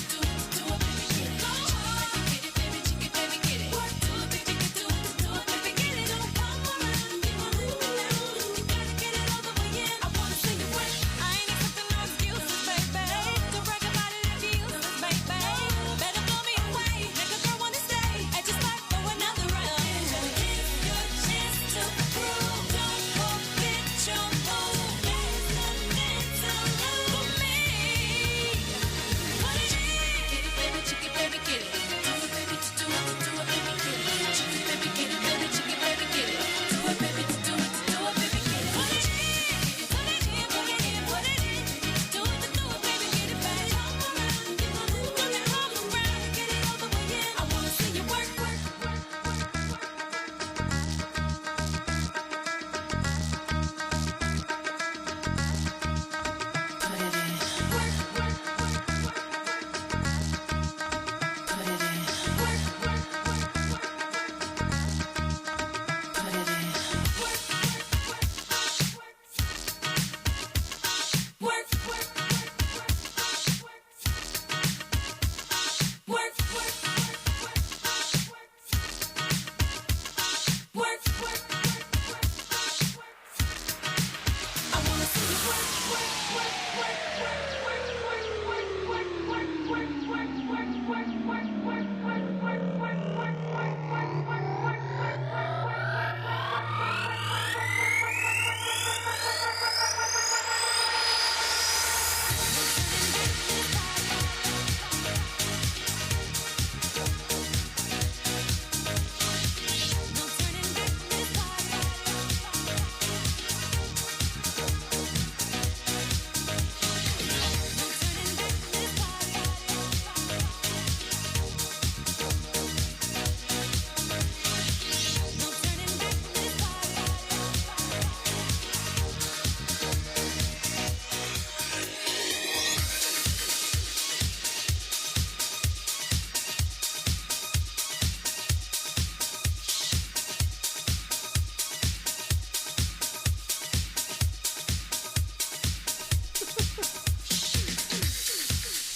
Do it, baby, get it. Get it, baby, chicken, baby, get it. Do it, baby, do it, baby, get it. Don't come around, keep on letting me down. You gotta get it over with, yeah. I wanna see you work. I ain't accepting no excuses, baby. Don't brag about it if you use this, baby. Better blow me away, make a girl wanna stay. I just might go another round. It's your chance to prove. Don't forget your move. There's nothing to lose for me. What is it? Get it, baby, chicken, baby, get it. Do it, baby, do it, baby, get it. Chicken, baby, get it, baby, chicken, baby, get it. Do it, baby, do it, baby, get it. What is it? Put it in, put it in, put it in. Do it, baby, get it back. Come around, keep on moving, all around. Get it over with, yeah. I wanna see you work. Put it in. Put it in. Put it in. Work. I wanna see you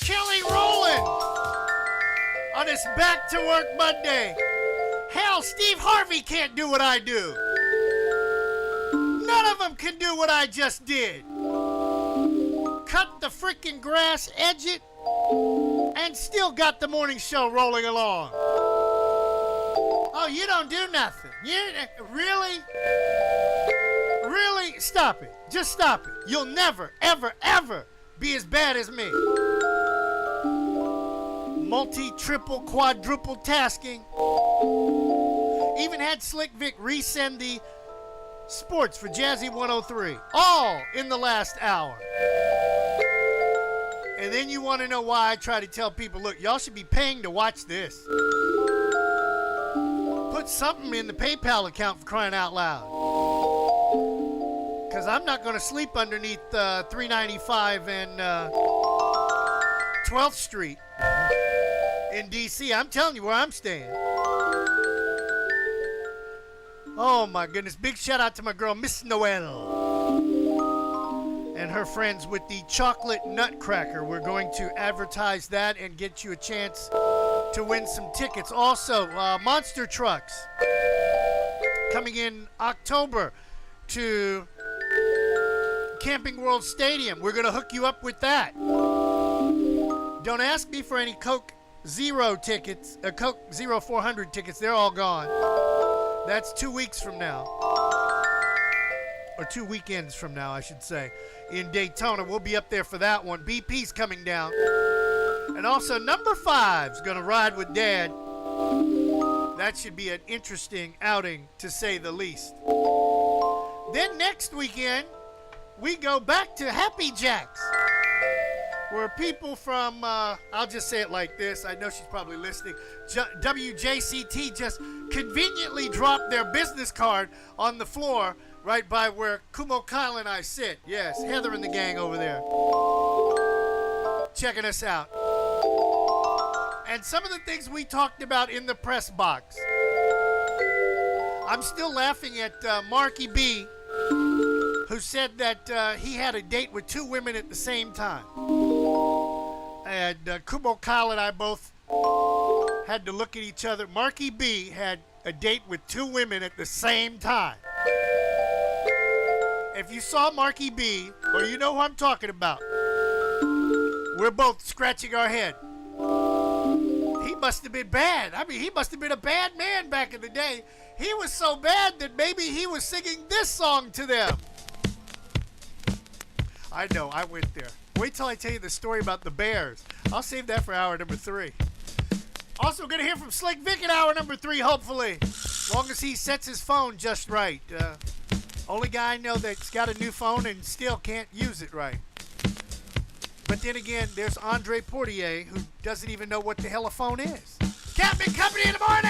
Kelly Rowland on this Back to Work Monday. Hell, Steve Harvey can't do what I do. None of them can do what I just did. Cut the freaking grass, edge it, and still got the morning show rolling along. Oh, you don't do nothing. You really? Really? Stop it. Just stop it. You'll never, ever, ever be as bad as me. Multi, triple, quadruple tasking. Even had Slick Vic resend the sports for Jazzy 103. All in the last hour. And then you want to know why I try to tell people, look, y'all should be paying to watch this. Put something in the PayPal account for crying out loud. Because I'm not going to sleep underneath 395 and 12th Street in D.C. I'm telling you where I'm staying. Oh, my goodness. Big shout out to my girl, Miss Noel. And her friends with the chocolate nutcracker. We're going to advertise that and get you a chance to win some tickets. Also, monster trucks coming in October to Camping World Stadium. We're going to hook you up with that. Don't ask me for any Coke Zero tickets, Coke Zero 400 tickets. They're all gone. That's 2 weeks from now. Or 2 weekends from now, I should say, in Daytona. We'll be up there for that one. BP's coming down. And also, number 5's going to ride with Dad. That should be an interesting outing, to say the least. Then next weekend, we go back to Happy Jack's, where people from, I'll just say it like this. I know she's probably listening. WJCT just conveniently dropped their business card on the floor right by where Kumo Kyle and I sit. Yes, Heather and the gang over there checking us out. And some of the things we talked about in the press box. I'm still laughing at Marky B, who said that he had a date with 2 women at the same time. And Kumo Kyle and I both had to look at each other. Marky B had a date with 2 women at the same time. If you saw Marky B, or you know who I'm talking about, we're both scratching our head. He must have been bad. I mean, he must have been a bad man back in the day. He was so bad that maybe he was singing this song to them. I know, I went there. Wait till I tell you the story about the Bears. I'll save that for hour number 3. Also, going to hear from Slick Vic in hour number 3, hopefully. As long as he sets his phone just right. Only guy I know that's got a new phone and still can't use it right. But then again, there's Andre Portier, who doesn't even know what the hell a phone is. Captain Company in the morning!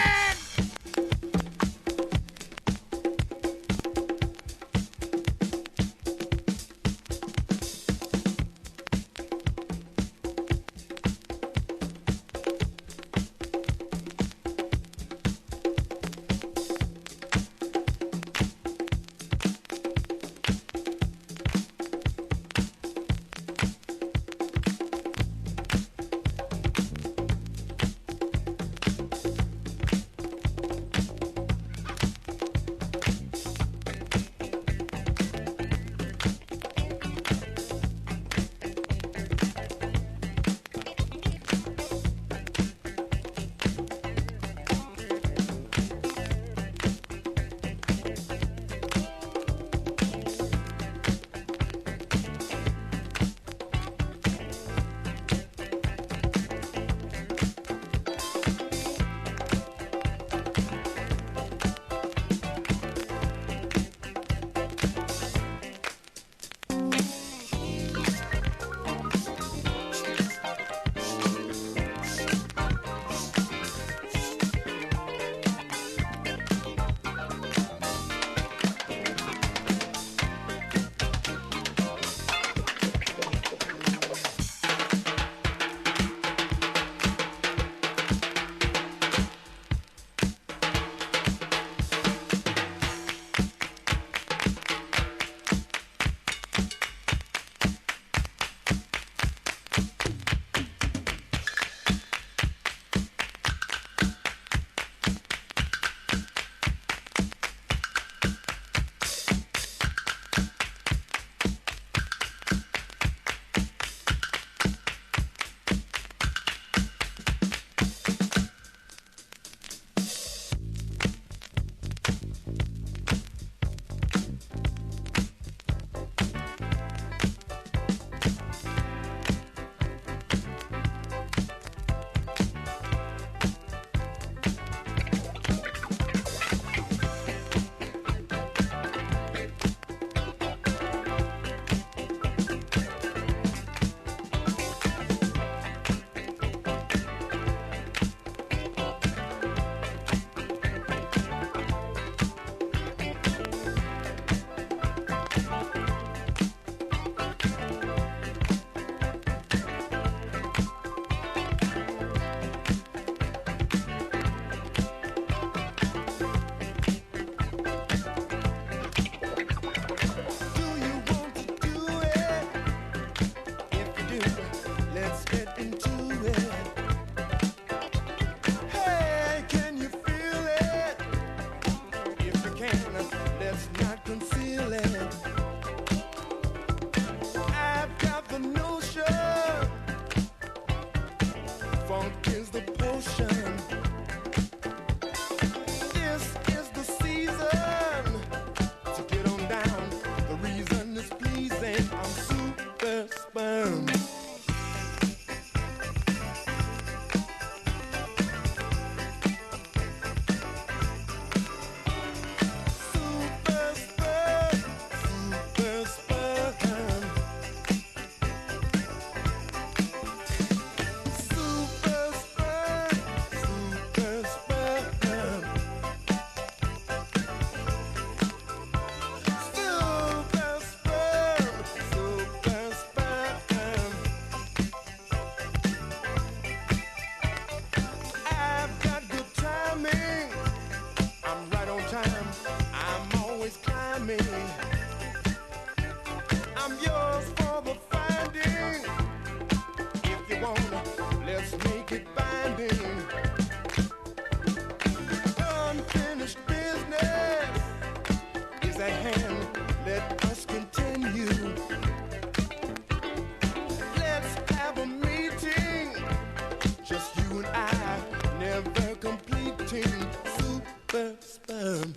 completing super sperm.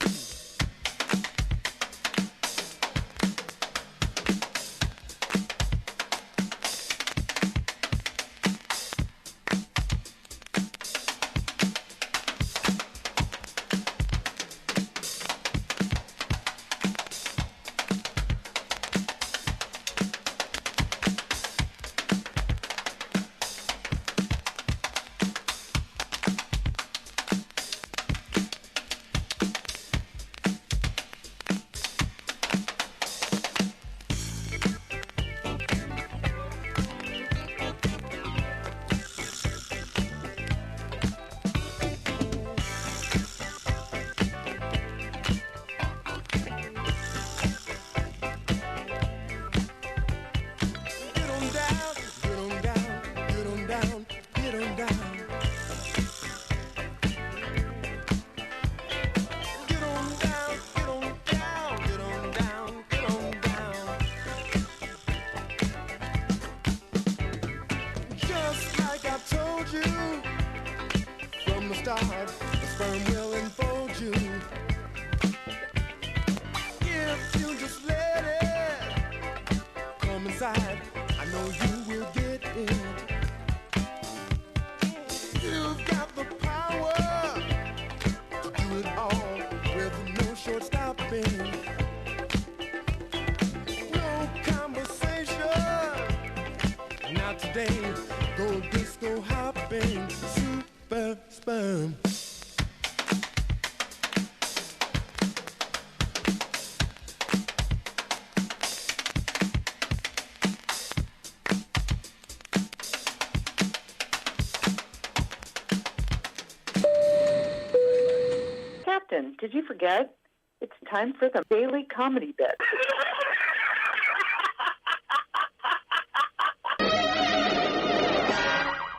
Captain, did you forget? It's time for the daily comedy bit.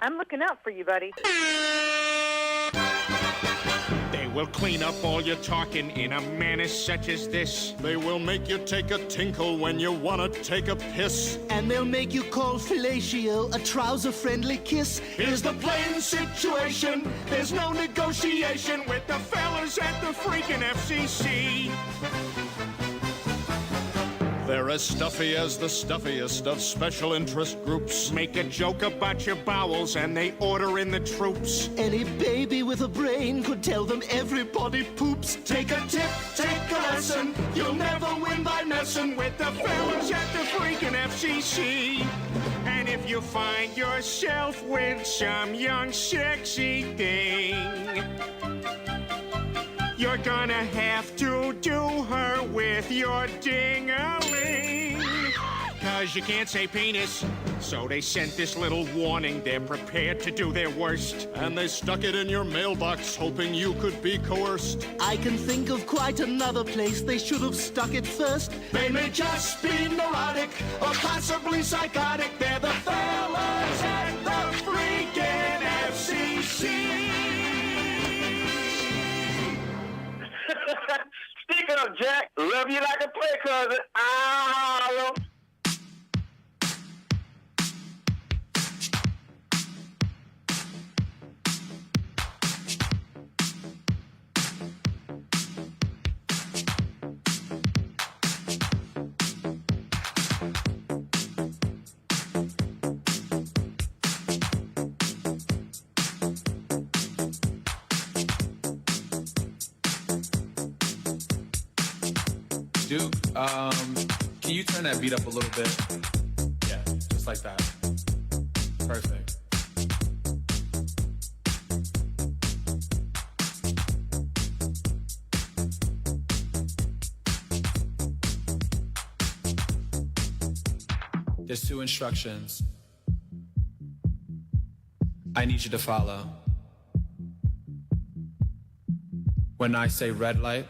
I'm looking out for you, buddy. They will clean up all your talking in a manner such as this. They will make you take a tinkle when you want to take a piss. And they'll make you call fellatio a trouser-friendly kiss. Here's the plain situation. There's no negotiation with the fellas at the freaking FCC. They're as stuffy as the stuffiest of special interest groups. Make a joke about your bowels and they order in the troops. Any baby with a brain could tell them everybody poops. Take a tip, take a lesson. You'll never win by messing with the fellas at the freaking FCC. And if you find yourself with some young sexy thing, you're gonna have to do her with your ding-a-ling. 'Cause you can't say penis, so they sent this little warning. They're prepared to do their worst. And they stuck it in your mailbox, hoping you could be coerced. I can think of quite another place they should have stuck it first. They may just be neurotic or possibly psychotic. They're the fellas at the freaking FCC. Speak up, Jack. Love you like a play cousin. Ah, Duke, can you turn that beat up a little bit? Yeah, just like that. Perfect. There's 2 instructions I need you to follow. When I say red light,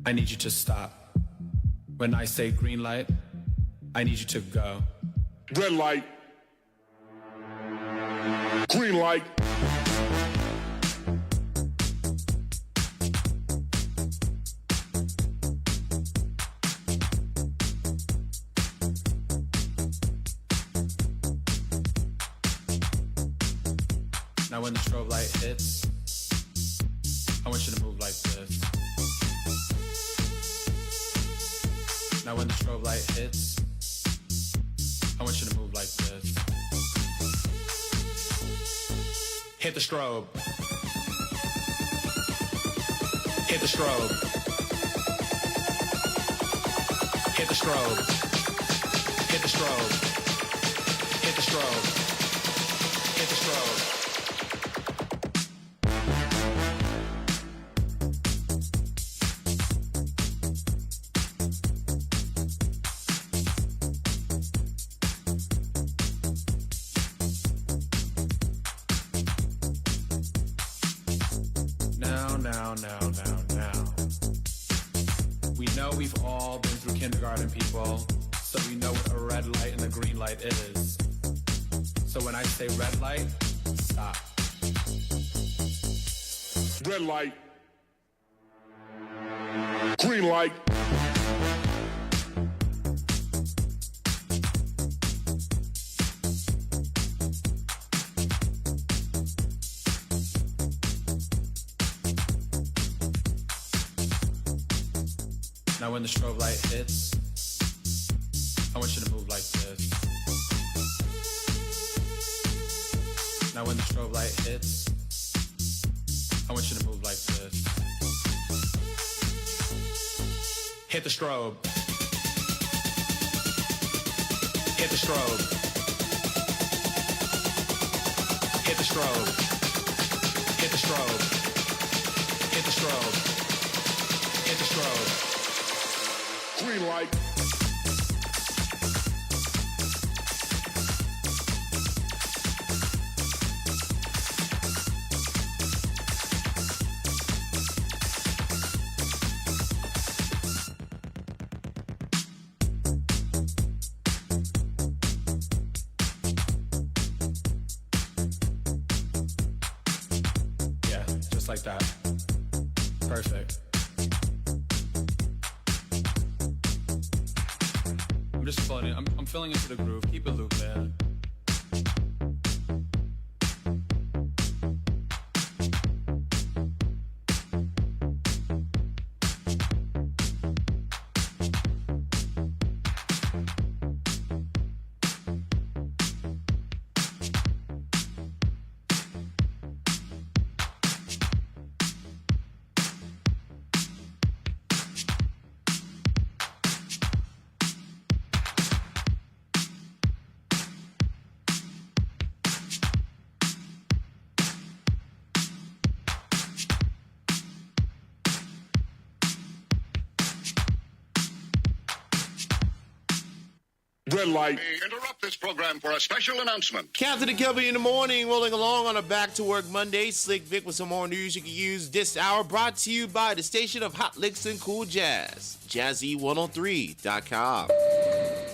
I need you to stop. When I say green light, I need you to go. Red light. Green light. Now when the strobe light hits, Now when the strobe light hits, I want you to move like this. Hit the strobe. Hit the strobe. Hit the strobe. Hit the strobe. Hit the strobe. Hit the strobe. Now. We know we've all been through kindergarten, people, so we know what a red light and a green light is. So when I say red light, stop. Red light. Green light. Now when the strobe light hits, I want you to move like this. Now when the strobe light hits, I want you to move like this. Hit the strobe. Hit the strobe. Hit the strobe. Hit the strobe. Hit the strobe. Hit the strobe. Green light. Yeah, just like that. Perfect. I'm just floating. I'm filling into the groove. Keep it looped, man. Red light. We interrupt this program for a special announcement. Captain and Kelby in the morning, rolling along on a Back to Work Monday. Slick Vic with some more news you can use this hour. Brought to you by the station of Hot Licks and Cool Jazz, Jazzy103.com.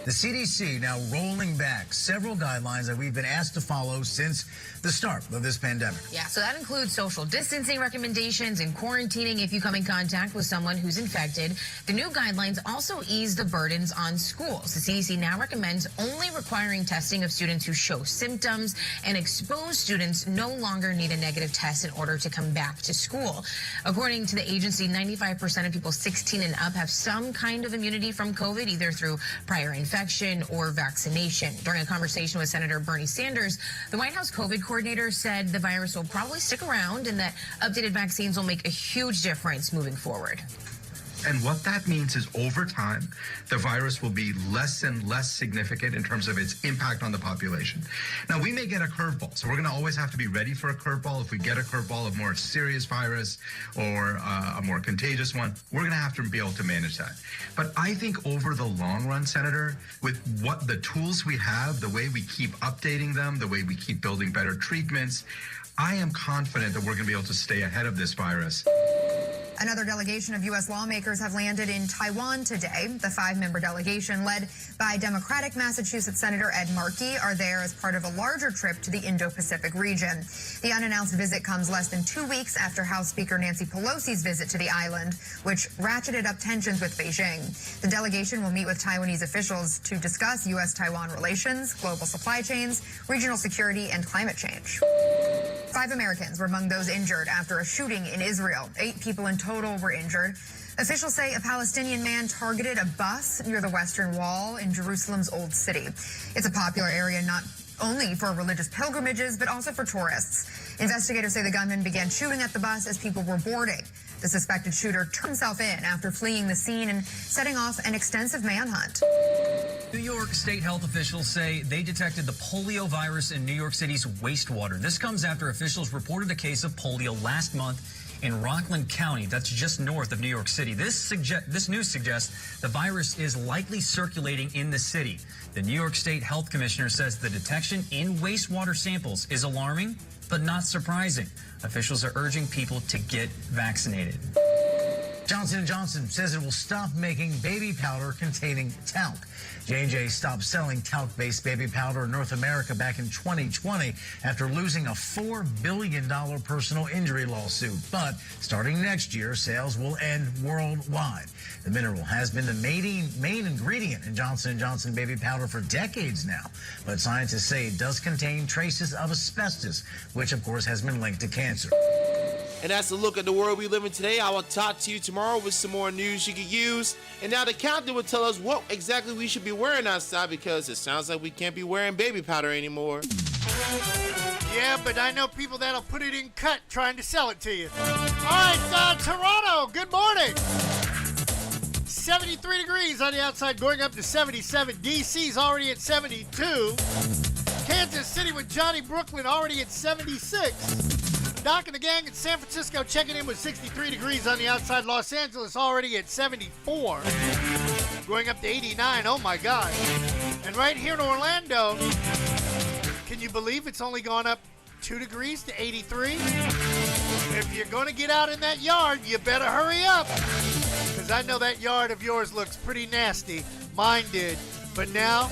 The CDC now rolling back several guidelines that we've been asked to follow since the start of this pandemic. Yeah, so that includes social distancing recommendations and quarantining if you come in contact with someone who's infected. The new guidelines also ease the burdens on schools. The CDC now recommends only requiring testing of students who show symptoms, and exposed students no longer need a negative test in order to come back to school. According to the agency, 95% of people 16 and up have some kind of immunity from COVID, either through prior infection or vaccination. During a conversation with Senator Bernie Sanders, the White House COVID coordinator said the virus will probably stick around and that updated vaccines will make a huge difference moving forward. And what that means is over time, the virus will be less and less significant in terms of its impact on the population. Now, we may get a curveball, so we're going to always have to be ready for a curveball. If we get a curveball of more serious virus or a more contagious one, we're going to have to be able to manage that. But I think over the long run, Senator, with what the tools we have, the way we keep updating them, the way we keep building better treatments, I am confident that we're going to be able to stay ahead of this virus. Another delegation of U.S. lawmakers have landed in Taiwan today. The 5-member delegation, led by Democratic Massachusetts Senator Ed Markey, are there as part of a larger trip to the Indo-Pacific region. The unannounced visit comes less than 2 weeks after House Speaker Nancy Pelosi's visit to the island, which ratcheted up tensions with Beijing. The delegation will meet with Taiwanese officials to discuss U.S.-Taiwan relations, global supply chains, regional security, and climate change. 5 Americans were among those injured after a shooting in Israel. 8 people in total were injured. Officials say a Palestinian man targeted a bus near the Western Wall in Jerusalem's Old City. It's a popular area not only for religious pilgrimages, but also for tourists. Investigators say the gunman began shooting at the bus as people were boarding. The suspected shooter turned himself in after fleeing the scene and setting off an extensive manhunt. New York state health officials say they detected the polio virus in New York City's wastewater. This comes after officials reported a case of polio last month in Rockland County. That's just north of New York City. This news suggests the virus is likely circulating in the city. The New York State Health Commissioner says the detection in wastewater samples is alarming, but not surprising. Officials are urging people to get vaccinated. Johnson & Johnson says it will stop making baby powder containing talc. J&J stopped selling talc-based baby powder in North America back in 2020 after losing a $4 billion personal injury lawsuit. But starting next year, sales will end worldwide. The mineral has been the main ingredient in Johnson & Johnson baby powder for decades now. But scientists say it does contain traces of asbestos, which of course has been linked to cancer. And that's a look at the world we live in today. I will talk to you tomorrow with some more news you can use. And now the captain will tell us what exactly we should be wearing outside, because it sounds like we can't be wearing baby powder anymore. Yeah, but I know people that'll put it in cut trying to sell it to you. All right, Toronto, good morning. 73 degrees on the outside, going up to 77. DC's already at 72. Kansas City with Johnny Brooklyn already at 76. Doc and the gang in San Francisco checking in with 63 degrees on the outside. Los Angeles already at 74. Going up to 89. Oh, my God. And right here in Orlando, can you believe it's only gone up 2 degrees to 83? If you're going to get out in that yard, you better hurry up. Because I know that yard of yours looks pretty nasty. Mine did. But now,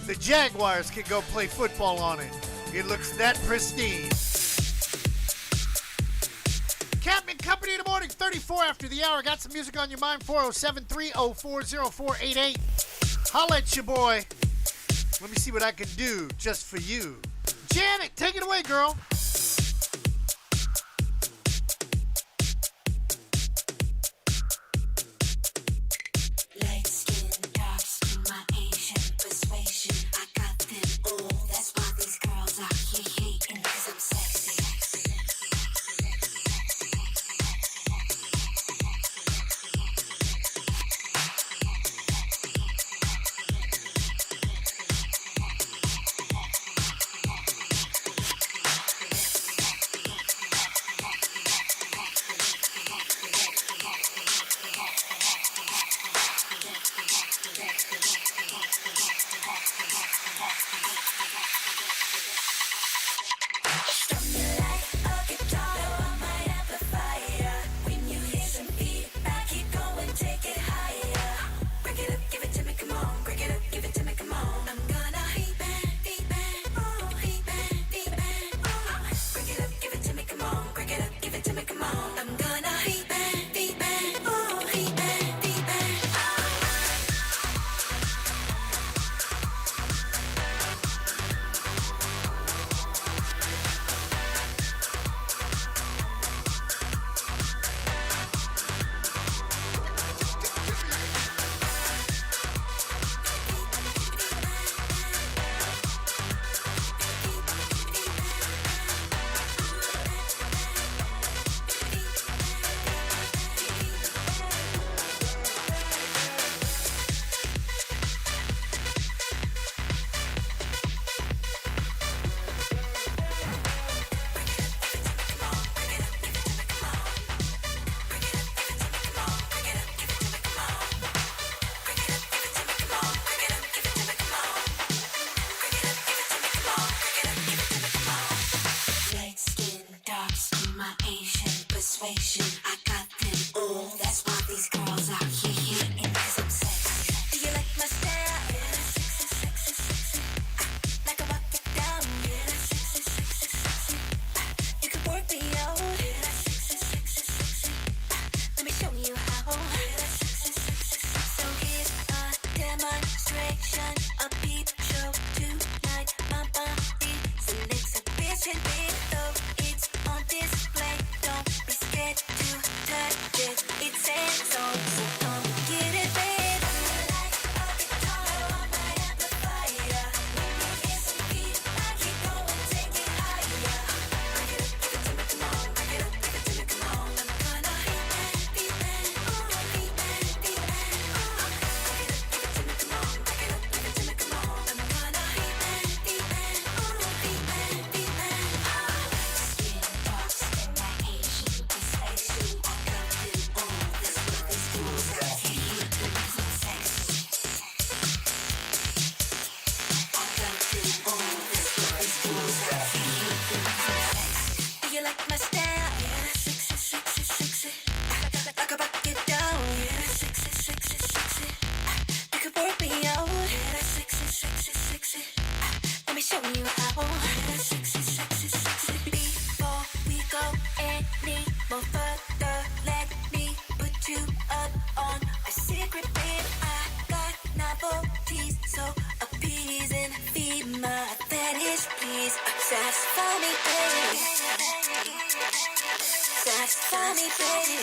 the Jaguars can go play football on it. It looks that pristine. Captain Company in the morning, 34 after the hour. Got some music on your mind, 407-304-0488. Holla at your boy. Let me see what I can do just for you. Janet, take it away, girl. Light skin, dark skin, my Asian persuasion. I got them all. That's why these girls out here hating, 'cause I'm sexy. persuasion. I got them all. That's why these girls out here hating, 'cause I'm sexy. Do you like my style? Yeah, sexy, sexy, sexy. Like I walk it down. Yeah, sexy, sexy, sexy. You can work me out. Yeah, sexy, sexy, sexy. Let me show you how. Yeah, sexy, sexy, sexy. So here's a demonstration, a peep show tonight. My body's an exhibition, though it's on display. Don't be scared to fetish, please. Satisfy me, baby. Satisfy me, baby.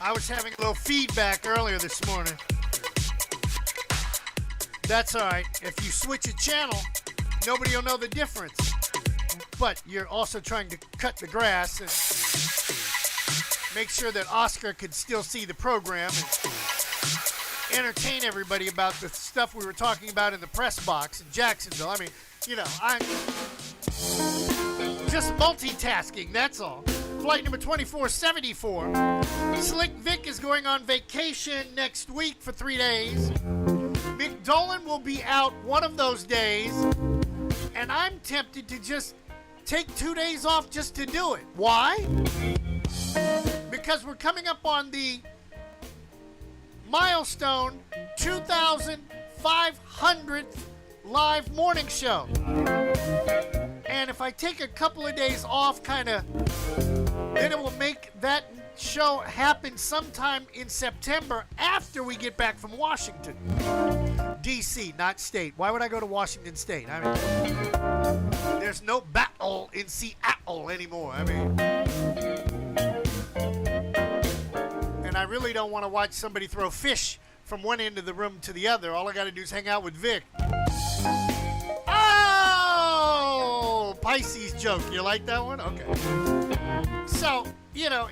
I was having a little feedback earlier this morning. That's all right. If you switch a channel, nobody will know the difference. But you're also trying to cut the grass and make sure that Oscar could still see the program and entertain everybody about the stuff we were talking about in the press box in Jacksonville. I mean, you know, I'm just multitasking, that's all. Flight number 2474. Slick Vic is going on vacation next week for 3 days. Mick Dolan will be out one of those days. And I'm tempted to just take 2 days off just to do it. Why? Because we're coming up on the milestone 2,500th live morning show. And if I take a couple of days off, then it will make that show happen sometime in September after we get back from Washington. D.C., not state. Why would I go to Washington State? I mean, there's no battle in Seattle anymore. I mean, and I really don't want to watch somebody throw fish from one end of the room to the other. All I got to do is hang out with Vic. Oh, Pisces joke. You like that one? Okay. So, you know,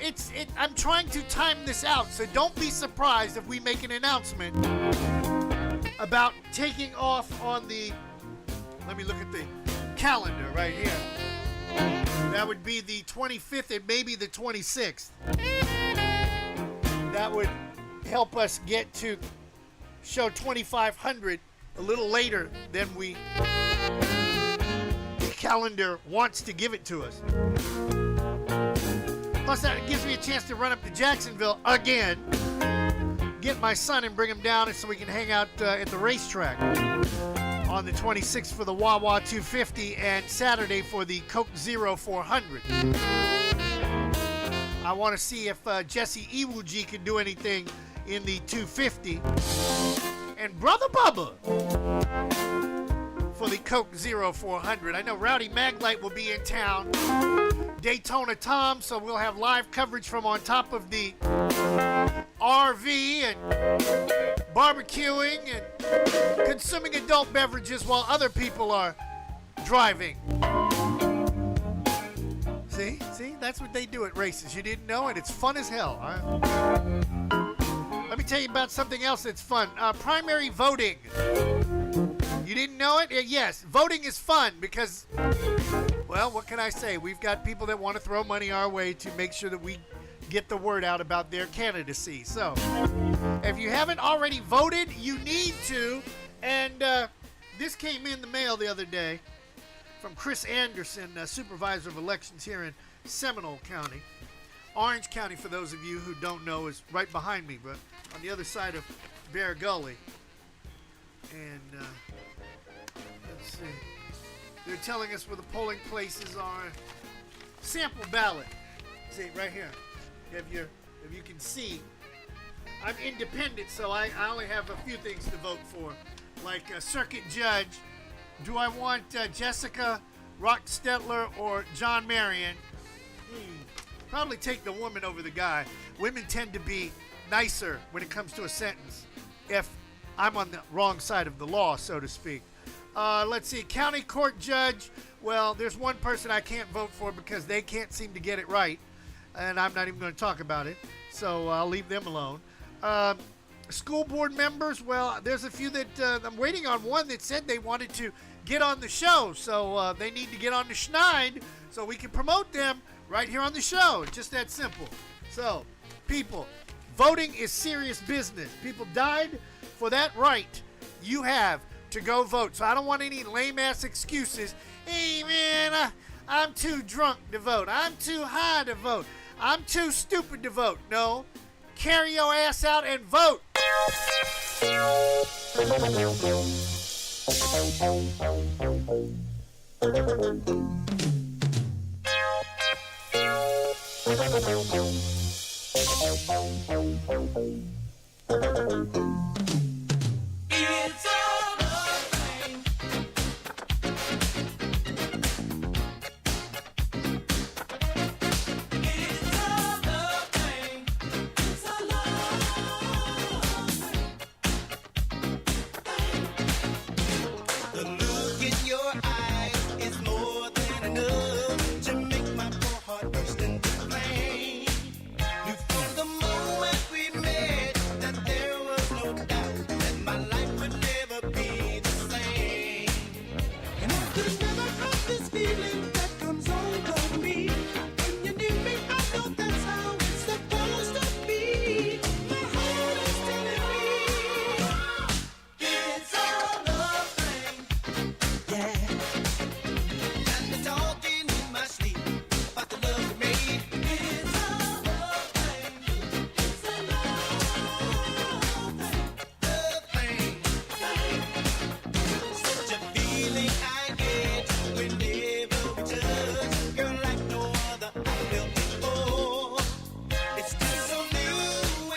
I'm trying to time this out, so don't be surprised if we make an announcement about taking off on the, let me look at the calendar right here. That would be the 25th and maybe the 26th. That would help us get to show 2,500 a little later than the calendar wants to give it to us. Plus, that gives me a chance to run up to Jacksonville again, get my son and bring him down so we can hang out at the racetrack. on the 26th for the Wawa 250 and Saturday for the Coke Zero 400. I want to see if Jesse Iwuji can do anything in the 250. And Brother Bubba for the Coke Zero 400. I know Rowdy Maglite will be in town. Daytona Tom, so we'll have live coverage from on top of the RV and barbecuing and consuming adult beverages while other people are driving. See, that's what they do at races. You didn't know it? It's fun as hell. Let me tell you about something else that's fun. Primary voting. You didn't know it? Yes, voting is fun because, well, what can I say? We've got people that want to throw money our way to make sure that we get the word out about their candidacy. So, if you haven't already voted, you need to. And this came in the mail the other day from Chris Anderson, Supervisor of Elections here in Seminole County. Orange County, for those of you who don't know, is right behind me, but on the other side of Bear Gully. And let's see. They're telling us where the polling places are. Sample ballot. See, right here. If you can see, I'm independent, so I only have a few things to vote for. Like circuit judge. Do I want Jessica Rockstetler or John Marion? Probably take the woman over the guy. Women tend to be nicer when it comes to a sentence if I'm on the wrong side of the law, so to speak. Let's see. County court judge. Well, there's one person I can't vote for because they can't seem to get it right. And I'm not even going to talk about it. So I'll leave them alone. School board members. Well, there's a few that I'm waiting on one that said they wanted to get on the show. So they need to get on the schneid so we can promote them right here on the show. It's just that simple. So, people, voting is serious business. People died for that right. You have to go vote. So I don't want any lame-ass excuses. Hey, man, I'm too drunk to vote. I'm too high to vote. I'm too stupid to vote. No. Carry your ass out and vote. It's all the thing. It's all the thing. It's a love thing. The look in your eyes is more than enough to make my poor heart burst into flame. You from the moment we met that there was no doubt that my life would never be the same. And I could never have this feeling that comes over me. When you need me, I know that's how it's supposed to be. My heart is telling me it's all the thing. Yeah. And the talking in my sleep about the love we made. It's all the thing. It's a love thing. Such a feeling I get whenever we touch. Girl, like no other I felt before. It's still so new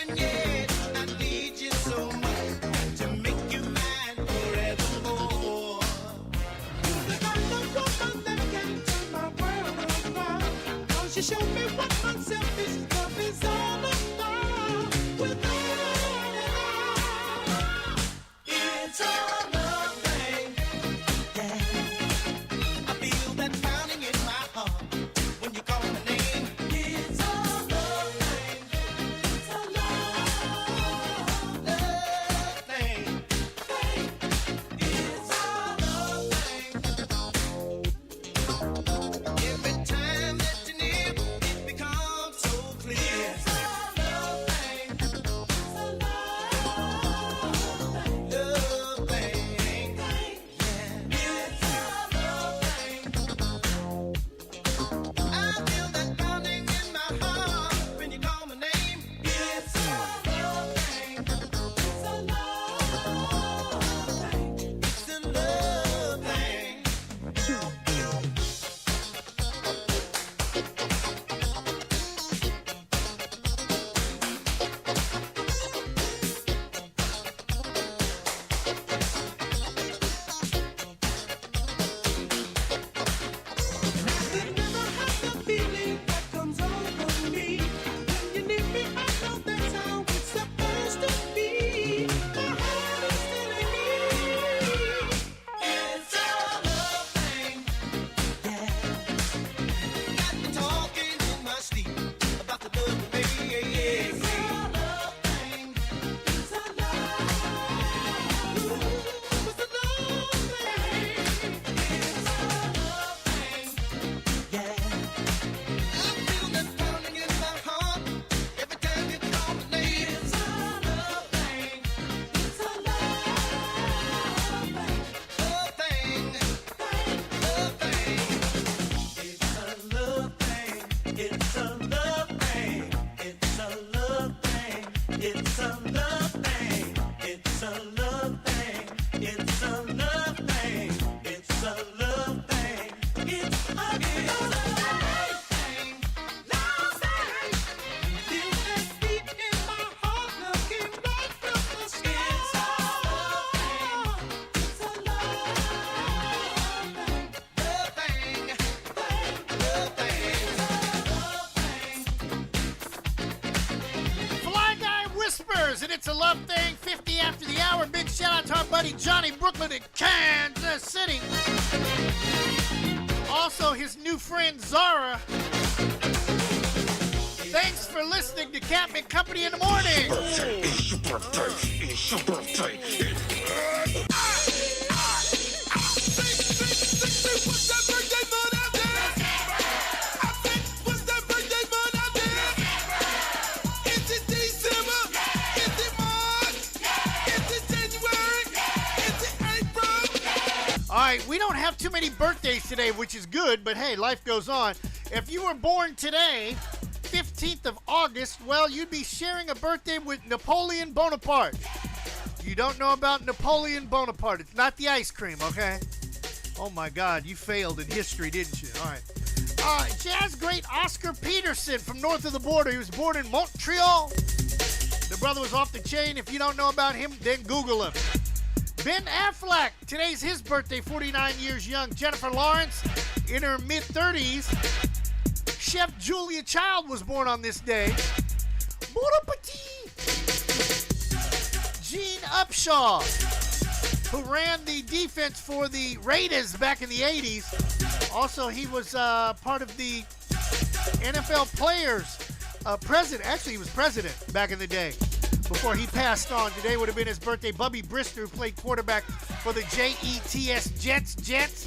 and yet I need you so much to make you mine forevermore. You're the kind of woman that can turn my world around. 'Cause you show me what unselfish love is all about. Without it all, it's all the thing. Yeah. I feel that pounding in my heart when you call my name. It's all the thing. It's a love thing. It's all the thing. Every time that you're near, it becomes It's a love thing. It's a love thing. It's a love thing. It's a love thing. It's a love thing. Love thing. Feel that beat in my heart looking right from the sky. It's a love thing. It's a love thing. Love thing. Fly Guy Whispers, and it's a love thing. 50 after the hour. Big shout out to our buddy Johnny Brooklyn in Kansas City. Also, his new friend Zara. Thanks for listening to Captain Company in the morning. It's your birthday. It's your birthday. All right, we don't have too many birthdays today, which is good, but hey, life goes on. If you were born today, 15th of August, well, you'd be sharing a birthday with Napoleon Bonaparte. You don't know about Napoleon Bonaparte. It's not the ice cream, okay? Oh my God, you failed in history, didn't you? All right. Jazz great Oscar Peterson from north of the border. He was born in Montreal. The brother was off the chain. If you don't know about him, then Google him. Ben Affleck, today's his birthday, 49 years young. Jennifer Lawrence, in her mid-30s. Chef Julia Child was born on this day. Bon appetit! Gene Upshaw, who ran the defense for the Raiders back in the 80s. Also, he was part of the NFL players president. Actually, he was president back in the day before he passed on. Today would have been his birthday. Bubby Brister, who played quarterback for the Jets,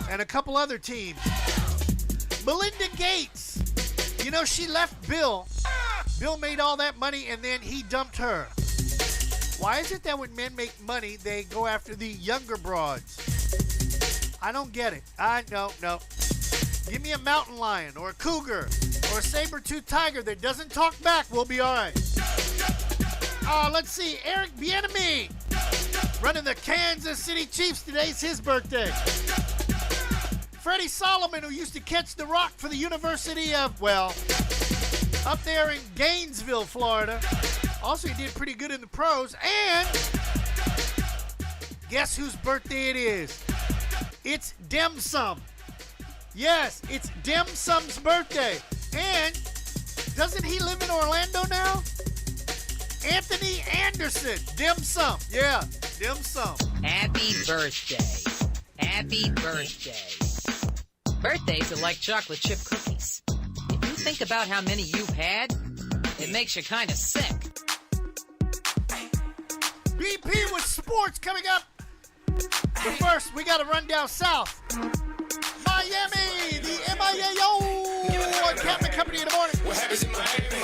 and a couple other teams. Melinda Gates. You know, she left Bill. Bill made all that money, and then he dumped her. Why is it that when men make money, they go after the younger broads? I don't get it. No. Give me a mountain lion or a cougar or a saber-toothed tiger that doesn't talk back. We'll be all right. Let's see. Eric Bieniemy running the Kansas City Chiefs. Today's his birthday. Freddie Solomon, who used to catch the rock for the University of, well, up there in Gainesville, Florida. Also, he did pretty good in the pros. And guess whose birthday it is? It's Dim Sum. Yes, it's Dim Sum's birthday. And doesn't he live in Orlando now? Anthony Anderson. Dim Sum. Yeah, Dim Sum. Happy birthday. Happy birthday. Birthdays are like chocolate chip cookies. If you think about how many you've had, it makes you kind of sick. BP with sports coming up. But first, we got to run down south. Miami, the MIAO on Captain Company in the morning. What happens in Miami?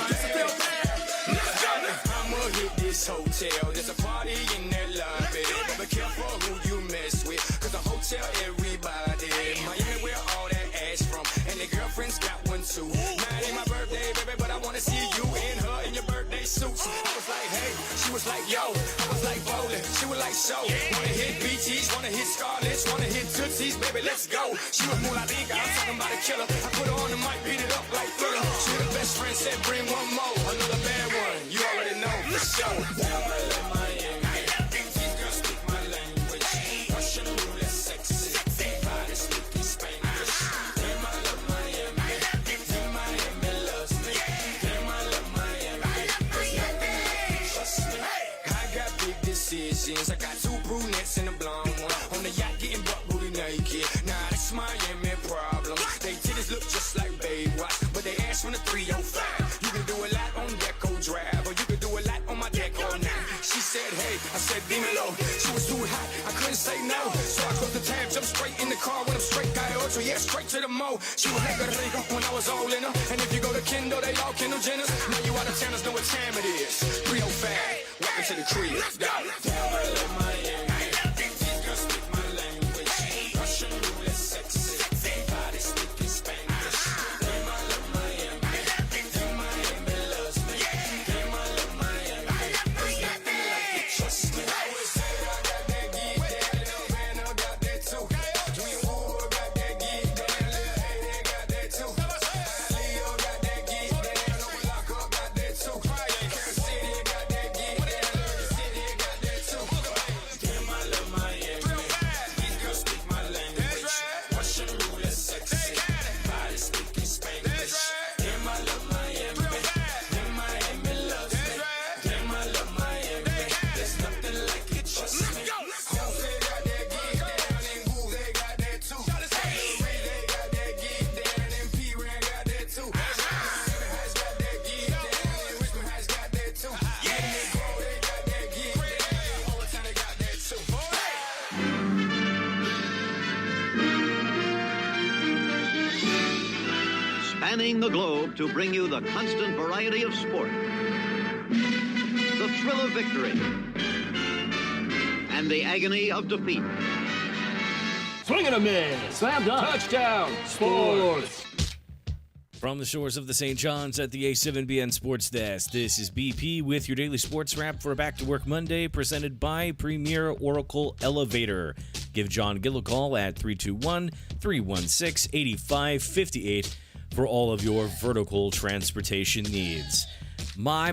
I'ma hit this hotel. There's a party in that lobby. But be careful who you mess with, cause the hotel everybody. Miami where all that ass from, and the girlfriend's got one too. Now it ain't my birthday, baby, but I wanna see you in her in your birthday suits. I was like, hey, she was like, yo. I was like, bowling, she was like, so. Wanna hit BTs, wanna hit Scarlets, wanna hit Tootsies, baby, let's go. She was more like Liga, I'm talking about a killer. I put her on the mic, beat it up like Thriller. She the best friend, said bring one more. Another bad one, you already know, for sure. I got two brunettes and a blonde one on the yacht getting butt booty naked. Nah, that's Miami problem. They titties look just like Baywatch, but they ass from the 305. You can do a lot on Deco Drive, or you can do a lot on my Deco now. She said, hey, I said, dímelo. She was too hot, I couldn't say no. So I closed the tab, jumped straight in the car when I'm straight got ocho, yeah, straight to the mo. She was like a rico when I was all in her. And if you go to Kendall, they all Kendall Jenners. Now you out of towners know what time it is. 305, welcome to the crib. spanning the globe to bring you the constant variety of sport, the thrill of victory, and the agony of defeat. Swing and a miss. Slam dunk. Touchdown. Sports. From the shores of the St. John's at the A7BN Sports Desk, this is BP with your daily sports wrap for a Back to Work Monday, presented by Premier Oracle Elevator. Give John Gill a call at 321-316-8558 for all of your vertical transportation needs. My,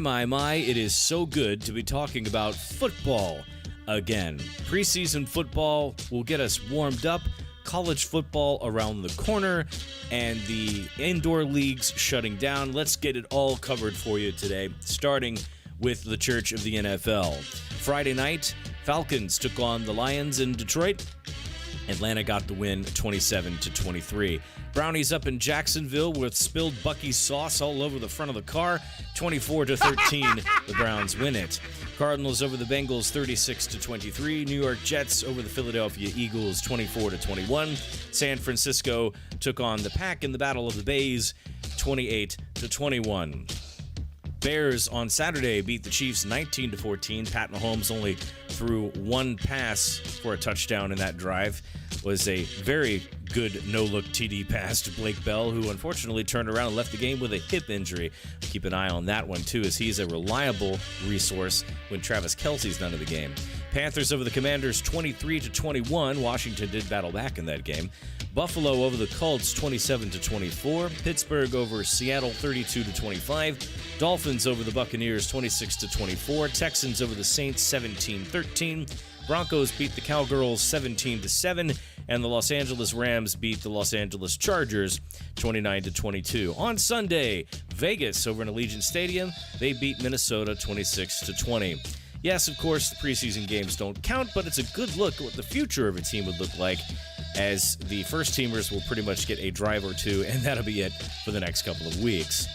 it is so good to be talking about football again. Preseason football will get us warmed up, college football around the corner, and the indoor leagues shutting down. Let's get it all covered for you today, starting with the Church of the NFL. Friday night, Falcons took on the Lions in Detroit. Atlanta got the win 27-23. Brownies up in Jacksonville with spilled Buc-ee's sauce all over the front of the car. 24-13, the Browns win it. Cardinals over the Bengals 36-23. New York Jets over the Philadelphia Eagles 24-21. San Francisco took on the Pack in the Battle of the Bays 28-21. Bears on Saturday beat the Chiefs 19-14. Pat Mahomes only threw one pass for a touchdown in that drive. Was a very good no-look TD pass to Blake Bell, who unfortunately turned around and left the game with a hip injury. Keep an eye on that one, too, as he's a reliable resource when Travis Kelce's none of the game. Panthers over the Commanders 23-21. Washington did battle back in that game. Buffalo over the Colts 27-24. Pittsburgh over Seattle 32-25. Dolphins over the Buccaneers 26-24. Texans over the Saints 17-13. Broncos beat the Cowgirls 17-7, and the Los Angeles Rams beat the Los Angeles Chargers 29-22. On Sunday, Vegas over in Allegiant Stadium, they beat Minnesota 26-20. Yes, of course, the preseason games don't count, but it's a good look at what the future of a team would look like, as the first-teamers will pretty much get a drive or two, and that'll be it for the next couple of weeks.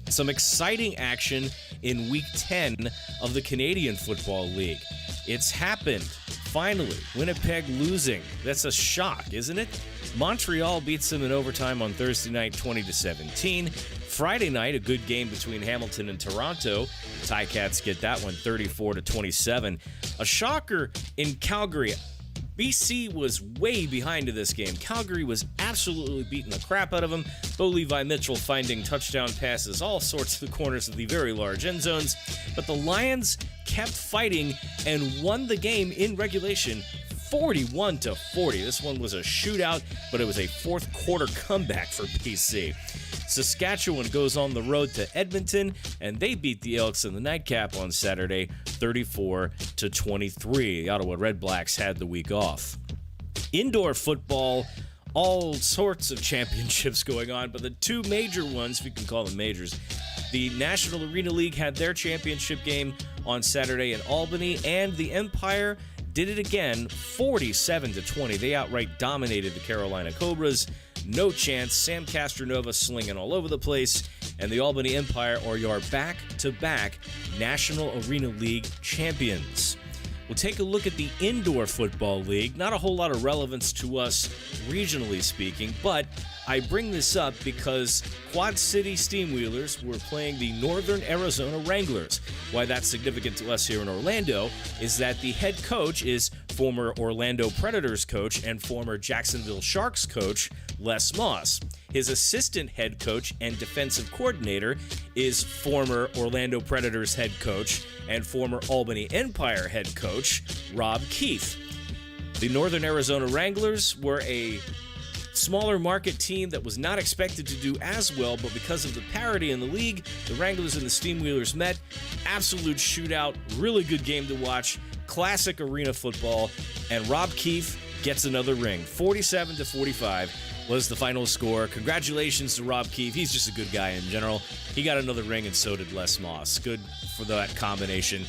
Some exciting action in Week 10 of the Canadian Football League. It's happened. Finally, Winnipeg losing. That's a shock, isn't it? Montreal beats them in overtime on Thursday night, 20-17. Friday night, a good game between Hamilton and Toronto. The Ticats get that one 34-27. A shocker in Calgary. BC was way behind in this game. Calgary was absolutely beating the crap out of them. Bo Levi Mitchell finding touchdown passes all sorts of the corners of the very large end zones. But the Lions kept fighting and won the game in regulation 41-40. This one was a shootout, but it was a fourth quarter comeback for BC. Saskatchewan goes on the road to Edmonton, and they beat the Elks in the nightcap on Saturday, 34-23. The Ottawa Redblacks had the week off. Indoor football, all sorts of championships going on, but the two major ones, if you can call them majors, the National Arena League had their championship game on Saturday in Albany, and the Empire did it again, 47-20. They outright dominated the Carolina Cobras. No chance. Sam Castronova slinging all over the place. And the Albany Empire are your back-to-back National Arena League champions. We'll take a look at the Indoor Football League. Not a whole lot of relevance to us regionally speaking, but I bring this up because Quad City Steamwheelers were playing the Northern Arizona Wranglers. Why that's significant to us here in Orlando is that the head coach is former Orlando Predators coach and former Jacksonville Sharks coach Les Moss. His assistant head coach and defensive coordinator is former Orlando Predators head coach and former Albany Empire head coach Rob Keefe. The Northern Arizona Wranglers were a smaller market team that was not expected to do as well, but because of the parity in the league, the Wranglers and the Steamwheelers met. Absolute shootout, really good game to watch, classic arena football, and Rob Keefe gets another ring. 47-45 was the final score. Congratulations to Rob Keefe. He's just a good guy in general. He got another ring, and so did Les Moss. Good for that combination.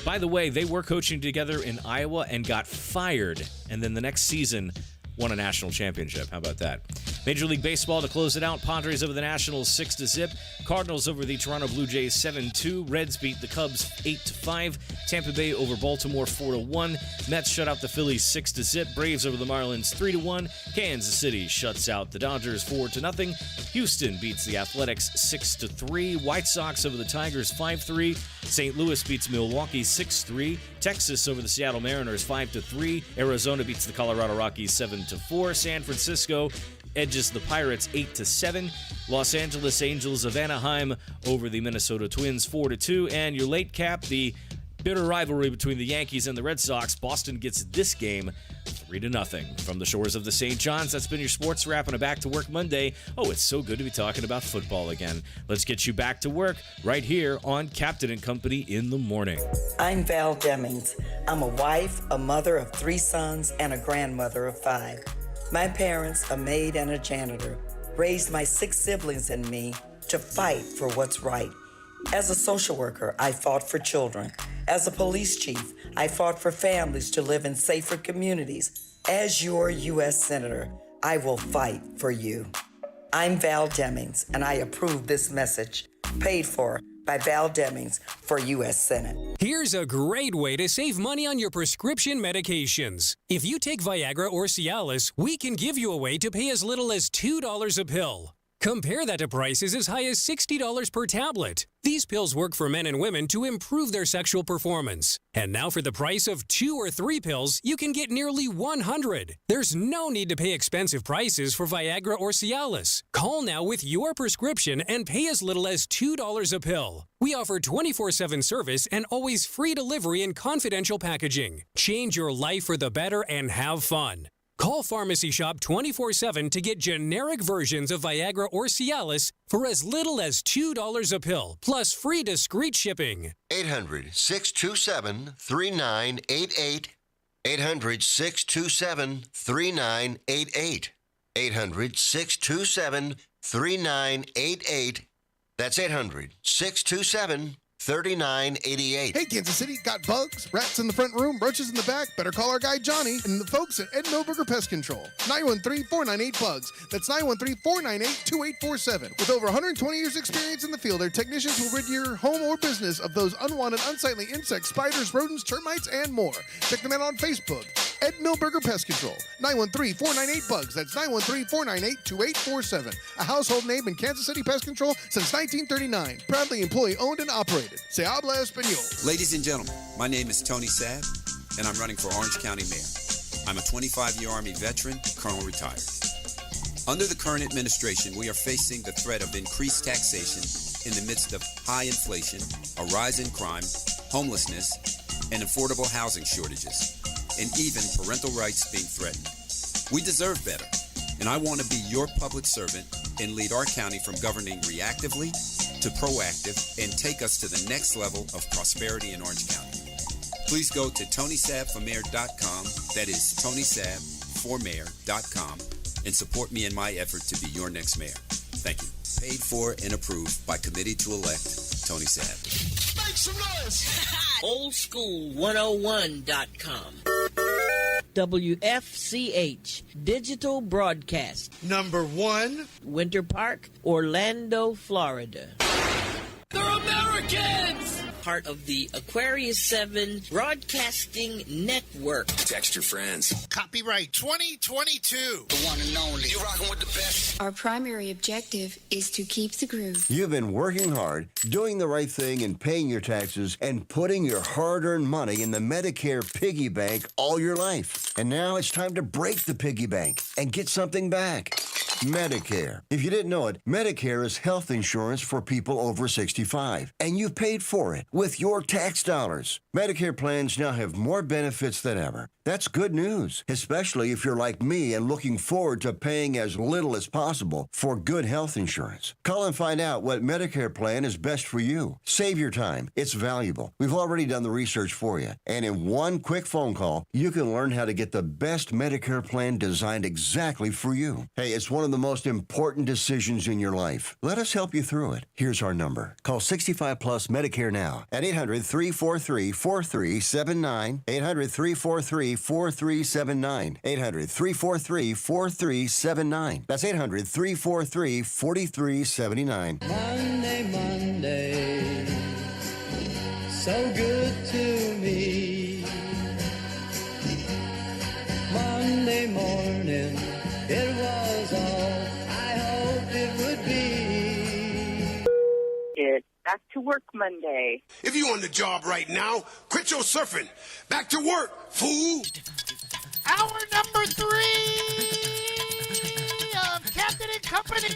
By the way, they were coaching together in Iowa and got fired, and then the next season won a national championship. How about that? Major League Baseball to close it out. Padres over the Nationals 6-0. Cardinals over the Toronto Blue Jays 7-2. Reds beat the Cubs 8-5. Tampa Bay over Baltimore 4-1. Mets shut out the Phillies 6-0. Braves over the Marlins 3-1. Kansas City shuts out the Dodgers 4-0. Houston beats the Athletics 6-3. White Sox over the Tigers 5-3. St. Louis beats Milwaukee 6-3. Texas over the Seattle Mariners 5-3. Arizona beats the Colorado Rockies 7-4. San Francisco edges the Pirates 8-7. Los Angeles Angels of Anaheim over the Minnesota Twins 4-2. And your late cap, the bitter rivalry between the Yankees and the Red Sox. Boston gets this game 3-0. From the shores of the St. John's, that's been your Sports Wrap on a Back to Work Monday. Oh, it's so good to be talking about football again. Let's get you back to work right here on Captain and Company in the Morning. I'm Val Demings. I'm a wife, a mother of 3 sons, and a grandmother of 5. My parents, a maid and a janitor, raised my 6 siblings and me to fight for what's right. As a social worker, I fought for children. As a police chief, I fought for families to live in safer communities. As your U.S. Senator, I will fight for you. I'm Val Demings, and I approve this message. Paid for by Val Demings for U.S. Senate. Here's a great way to save money on your prescription medications. If you take Viagra or Cialis, we can give you a way to pay as little as $2 a pill. Compare that to prices as high as $60 per tablet. These pills work for men and women to improve their sexual performance. And now for the price of 2 or 3 pills, you can get nearly 100. There's no need to pay expensive prices for Viagra or Cialis. Call now with your prescription and pay as little as $2 a pill. We offer 24/7 service and always free delivery and confidential packaging. Change your life for the better and have fun. Call Pharmacy Shop 24/7 to get generic versions of Viagra or Cialis for as little as $2 a pill, plus free discreet shipping. 800-627-3988. 800-627-3988. 800-627-3988. That's 800-627-3988. Hey, Kansas City, got bugs, rats in the front room, roaches in the back? Better call our guy Johnny and the folks at Ed Milberger Pest Control. 913-498-BUGS. That's 913-498-2847. With over 120 years experience in the field, their technicians will rid your home or business of those unwanted, unsightly insects, spiders, rodents, termites, and more. Check them out on Facebook. Ed Milberger Pest Control. 913-498-BUGS. That's 913-498-2847. A household name in Kansas City Pest Control since 1939. Proudly employee-owned and operated. Se habla español. Ladies and gentlemen, my name is Tony Sabb, and I'm running for Orange County Mayor. I'm a 25-year Army veteran, Colonel retired. Under the current administration, we are facing the threat of increased taxation in the midst of high inflation, a rise in crime, homelessness, and affordable housing shortages, and even parental rights being threatened. We deserve better, and I want to be your public servant and lead our county from governing reactively to proactive and take us to the next level of prosperity in Orange County. Please go to TonySabbForMayor.com, that is TonySabbForMayor.com, and support me in my effort to be your next mayor. Thank you. Paid for and approved by Committee to Elect Tony Sabb. Make some noise! Oldschool101.com. WFCH Digital Broadcast. Number 1, Winter Park, Orlando, Florida. They're Americans! Part of the Aquarius 7 Broadcasting Network. Text your friends. Copyright 2022. The one and only. You rocking with the best. Our primary objective is to keep the groove. You've been working hard, doing the right thing, and paying your taxes, and putting your hard-earned money in the Medicare piggy bank all your life. And now it's time to break the piggy bank and get something back. Medicare. If you didn't know it, Medicare is health insurance for people over 65, and you've paid for it with your tax dollars. Medicare plans now have more benefits than ever. That's good news, especially if you're like me and looking forward to paying as little as possible for good health insurance. Call and find out what Medicare plan is best for you. Save your time. It's valuable. We've already done the research for you. And in one quick phone call, you can learn how to get the best Medicare plan designed exactly for you. Hey, it's one of of the most important decisions in your life. Let us help you through it. Here's our number. Call 65 Plus Medicare now at 800-343-4379. 800-343-4379. 800-343-4379. That's 800-343-4379. Monday, so good to me. Monday morning, it was all I hoped it would be. It's Back to Work Monday. If you on the job right now, quit your surfing. Back to work, fool. Hour number 3 of Captain and Company.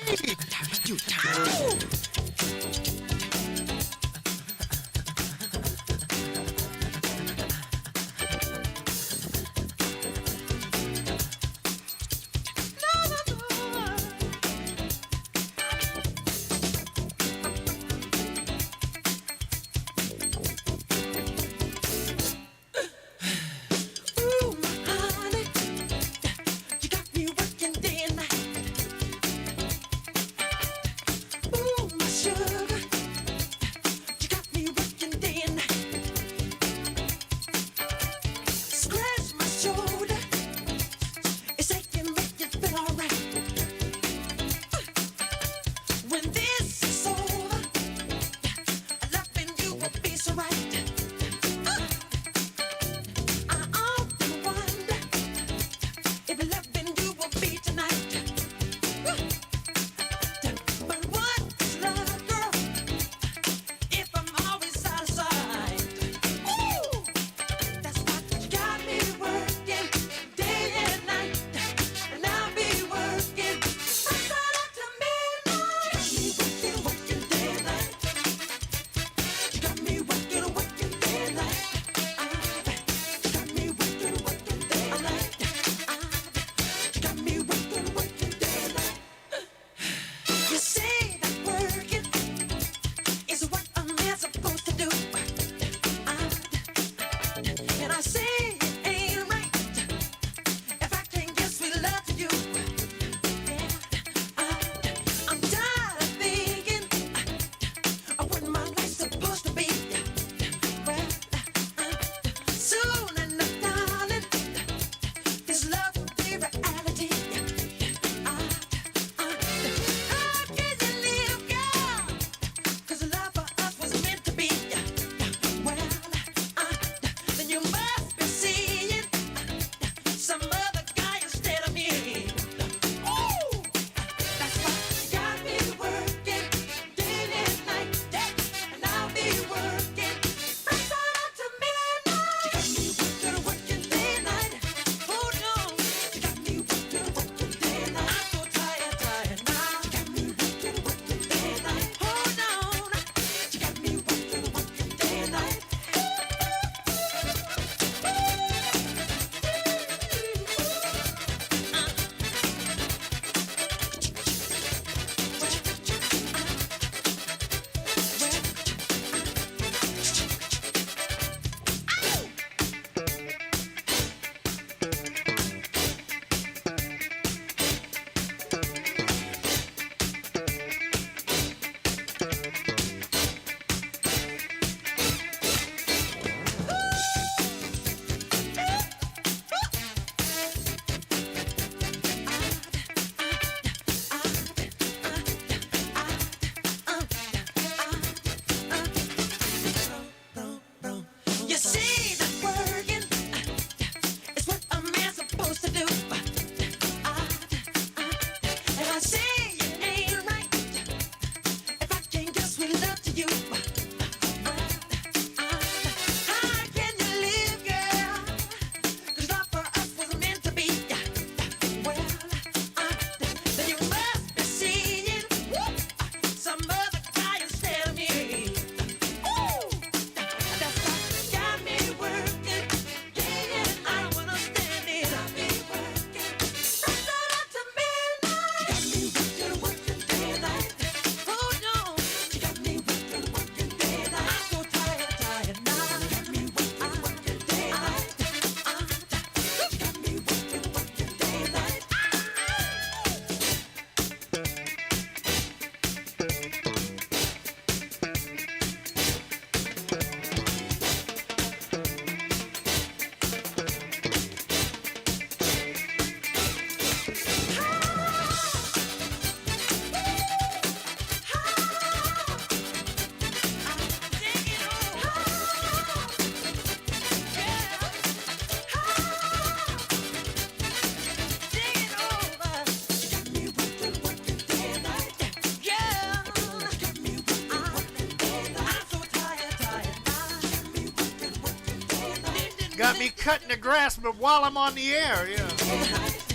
got me cutting the grass, but while I'm on the air, yeah.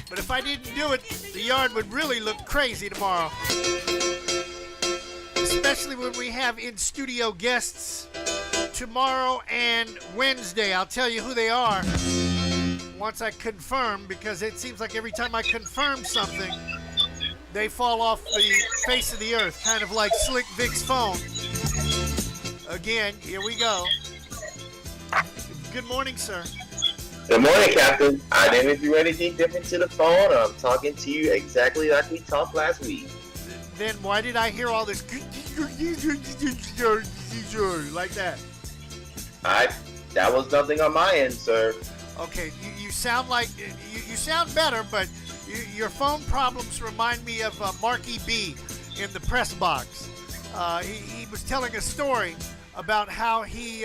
But if I didn't do it, the yard would really look crazy tomorrow. Especially when we have in-studio guests tomorrow and Wednesday. I'll tell you who they are once I confirm, because it seems like every time I confirm something, they fall off the face of the earth, kind of like Slick Vic's phone. Again, here we go. Good morning, sir. Good morning, Captain. I didn't do anything different to the phone. I'm talking to you exactly like we talked last week. Then why did I hear all this like that? That was nothing on my end, sir. Okay, you sound like you sound better, but your phone problems remind me of Marky B in the press box. He was telling a story about how he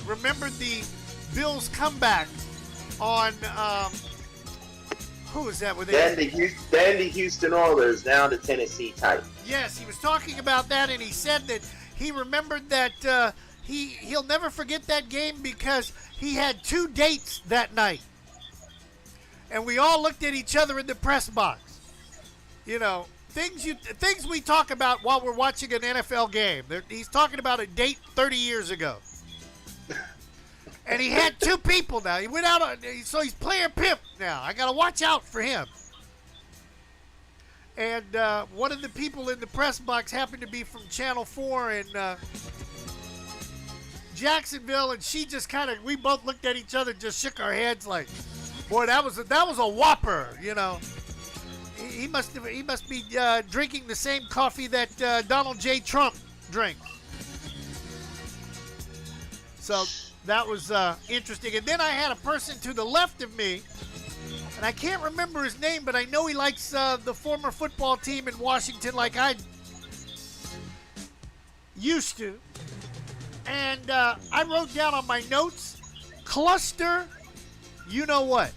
remembered the Bills' comeback on who was that? Then the Houston Oilers, now the Tennessee Titans. Yes, he was talking about that, and he said that he remembered that he'll never forget that game because he had 2 dates that night. And we all looked at each other in the press box. You know, things we talk about while we're watching an NFL game. He's talking about a date 30 years ago. And he had 2 people now. He went out, so he's player pimp now. I got to watch out for him. And one of the people in the press box happened to be from Channel 4 in Jacksonville, and she just we both looked at each other and just shook our heads like, boy, that was a whopper, you know. He must be drinking the same coffee that Donald J. Trump drinks. So that was interesting. And then I had a person to the left of me, and I can't remember his name, but I know he likes the former football team in Washington like I used to. And I wrote down on my notes, cluster, you know what?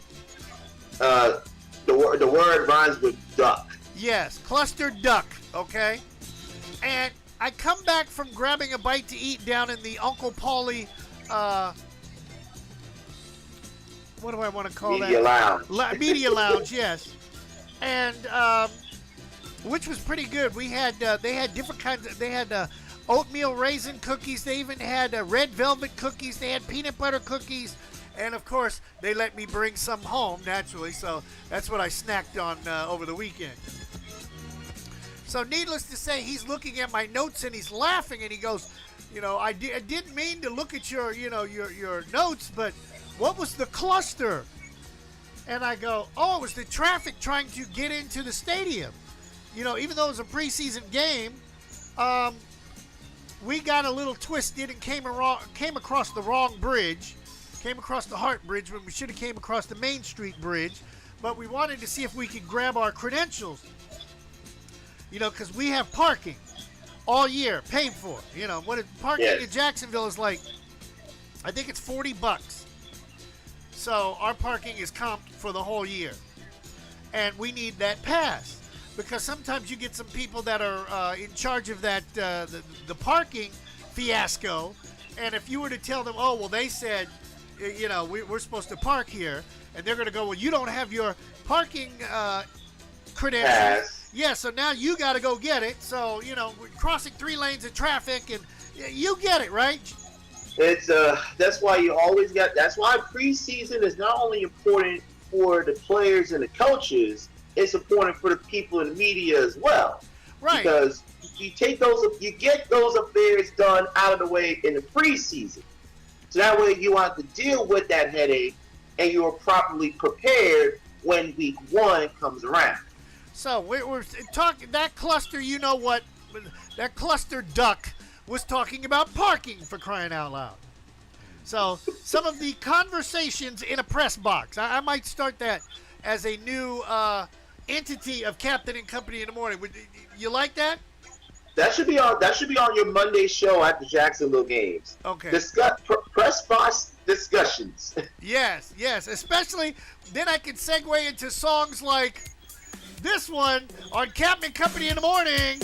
The word rhymes with duck. Yes, cluster duck, okay? And I come back from grabbing a bite to eat down in the Uncle Paulie, what do I want to call Media that? Lounge. Media Lounge, yes. And, which was pretty good. We had, they had different kinds they had oatmeal raisin cookies. They even had red velvet cookies. They had peanut butter cookies. And, of course, they let me bring some home, naturally. So that's what I snacked on over the weekend. So needless to say, he's looking at my notes and he's laughing. And he goes, you know, I didn't mean to look at your notes, but what was the cluster? And I go, oh, it was the traffic trying to get into the stadium. You know, even though it was a preseason game, we got a little twisted and came across the wrong bridge. Came across the Hart Bridge when we should have came across the Main Street Bridge. But we wanted to see if we could grab our credentials. You know, because we have parking all year, paid for. You know, parking in Jacksonville is like, I think it's $40. So our parking is comped for the whole year. And we need that pass. Because sometimes you get some people that are in charge of that, the parking fiasco. And if you were to tell them, oh, well, they said, you know, we're supposed to park here, and they're going to go, well, you don't have your parking credentials. Yeah, so now you got to go get it. So, you know, we're crossing 3 lanes of traffic, and you get it, right? It's that's why you always got. That's why preseason is not only important for the players and the coaches. It's important for the people in the media as well. Right. Because you get those affairs done out of the way in the preseason. So that way you want to deal with that headache and you are properly prepared when week 1 comes around. So we're talking that cluster, you know what? That cluster duck was talking about parking, for crying out loud. So some of the conversations in a press box. I might start that as a new entity of Captain and Company in the Morning. You like that? That should be on your Monday show at the Jacksonville games. Okay. Press box discussions. Yes. Especially then I can segue into songs like this one on Captain and Company in the Morning.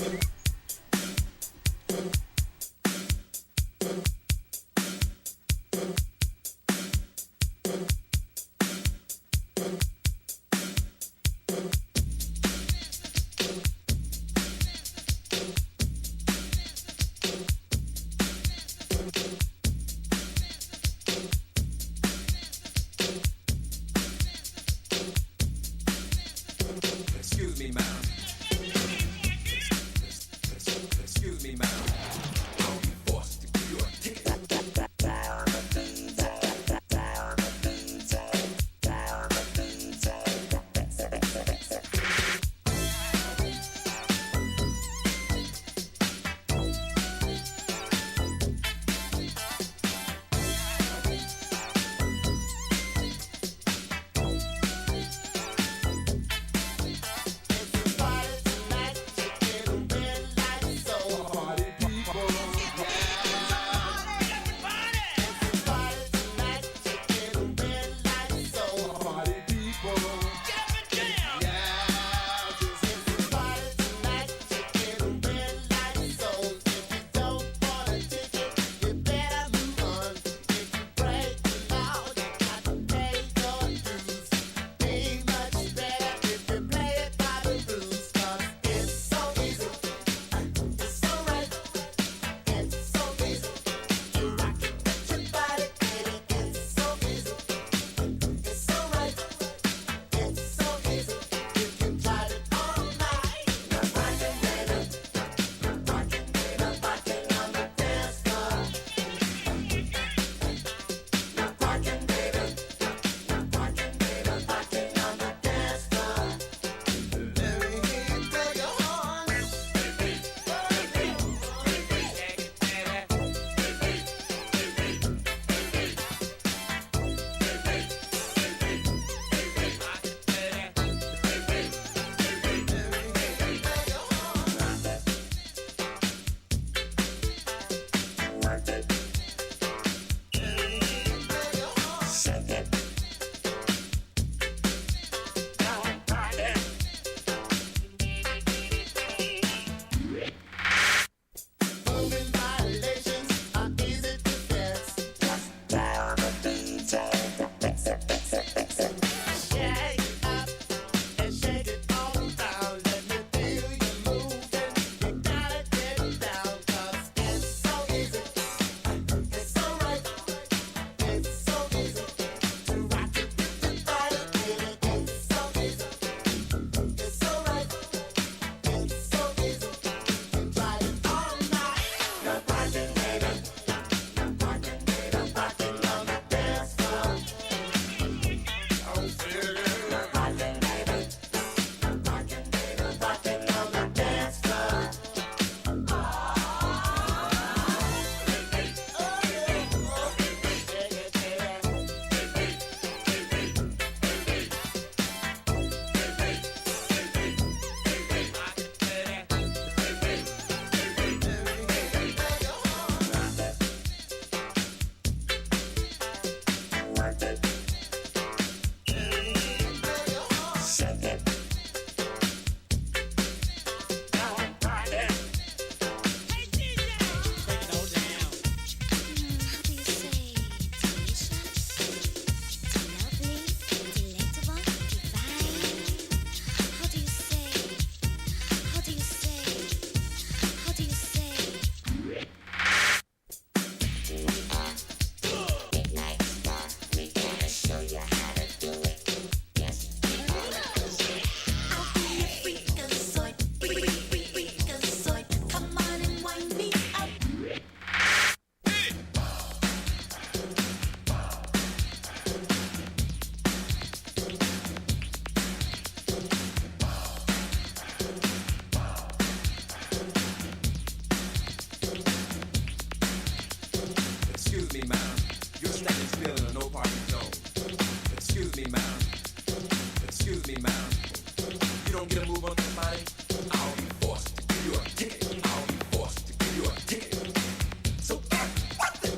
that is feeling a no parking zone. Excuse me, ma'am. Excuse me, ma'am. You don't get a move on somebody, I'll be forced to give you a ticket. I'll be forced to give you a ticket. So what the?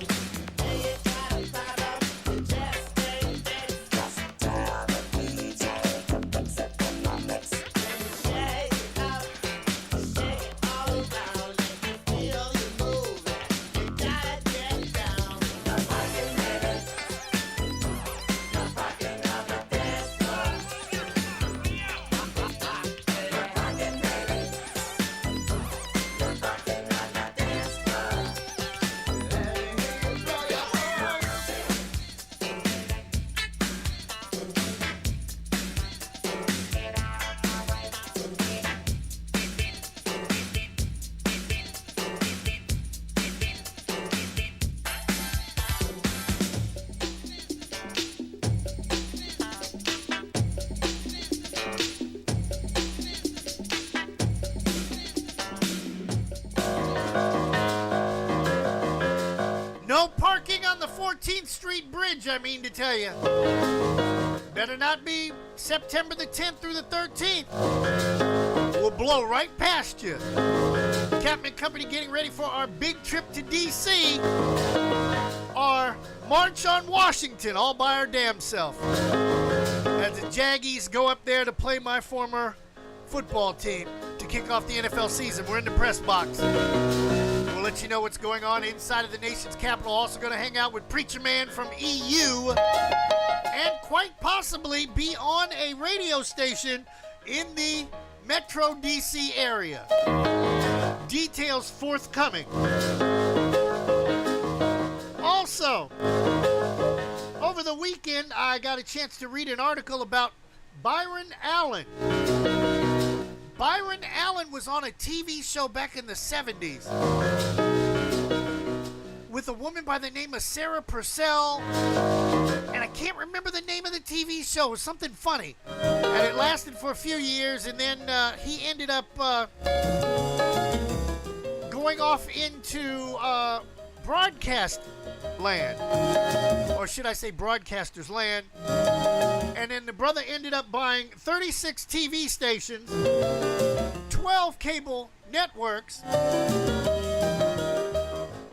No parking on the 14th Street Bridge, I mean to tell you. Better not be September the 10th through the 13th. We'll blow right past you. Captain Company getting ready for our big trip to D.C. Our March on Washington, all by our damn self. As the Jaggies go up there to play my former football team to kick off the NFL season. We're in the press box. We'll let you know what's going on inside of the nation's capital. Also going to hang out with Preacher Man from EU and quite possibly be on a radio station in the Metro DC area. Details forthcoming. Also, over the weekend, I got a chance to read an article about Byron Allen. Byron Allen was on a TV show back in the 70s with a woman by the name of Sarah Purcell, and I can't remember the name of the TV show. It was something funny, and it lasted for a few years, and then he ended up going off into broadcast land, or should I say broadcaster's land. And then the brother ended up buying 36 TV stations, 12 cable networks,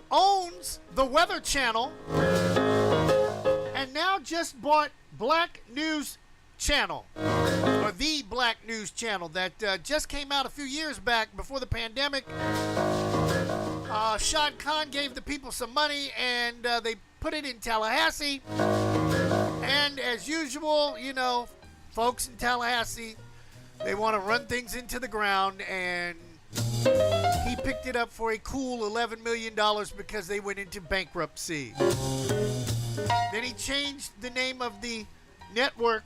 owns the Weather Channel, and now just bought Black News Channel, or the Black News Channel that just came out a few years back before the pandemic. Shad Khan gave the people some money, and they put it in Tallahassee. And as usual, you know, folks in Tallahassee, they want to run things into the ground, and he picked it up for a cool $11 million because they went into bankruptcy. Then he changed the name of the network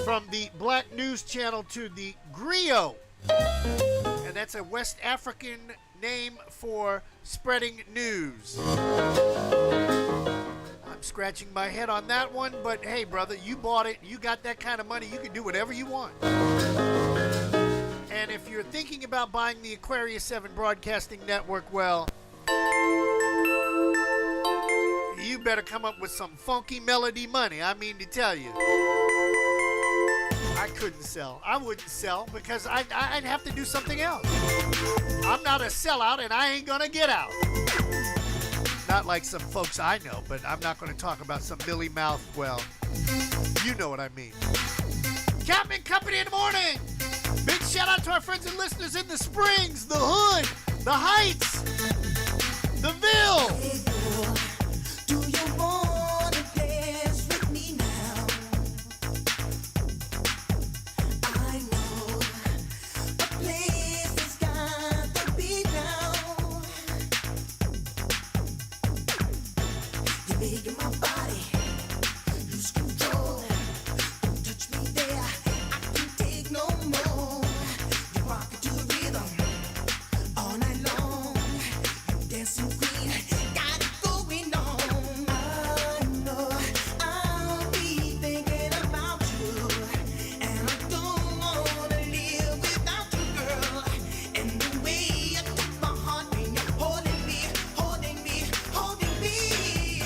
from the Black News Channel to the Griot. And that's a West African name for spreading news. I'm scratching my head on that one, but hey, brother, you bought it. You got that kind of money. You can do whatever you want. And if you're thinking about buying the Aquarius 7 Broadcasting Network, well, you better come up with some funky melody money. I mean to tell you. I couldn't sell. I wouldn't sell because I'd have to do something else. I'm not a sellout, and I ain't gonna get out. Not like some folks I know, but I'm not gonna talk about some Billy Mouth. Well, you know what I mean. Captain Company in the morning. Big shout out to our friends and listeners in the Springs, the Hood, the Heights, the Ville. Do you want to dance with me now? I know a place that's got the beat now. You're making my body lose control. Don't touch me there, I can't take no more. You rock it to the rhythm all night long. You dancing queen, got it going on. I know I'll be thinking about you, and I don't wanna live without you, girl. And the way you took my heart when you're holding me, holding me, holding me.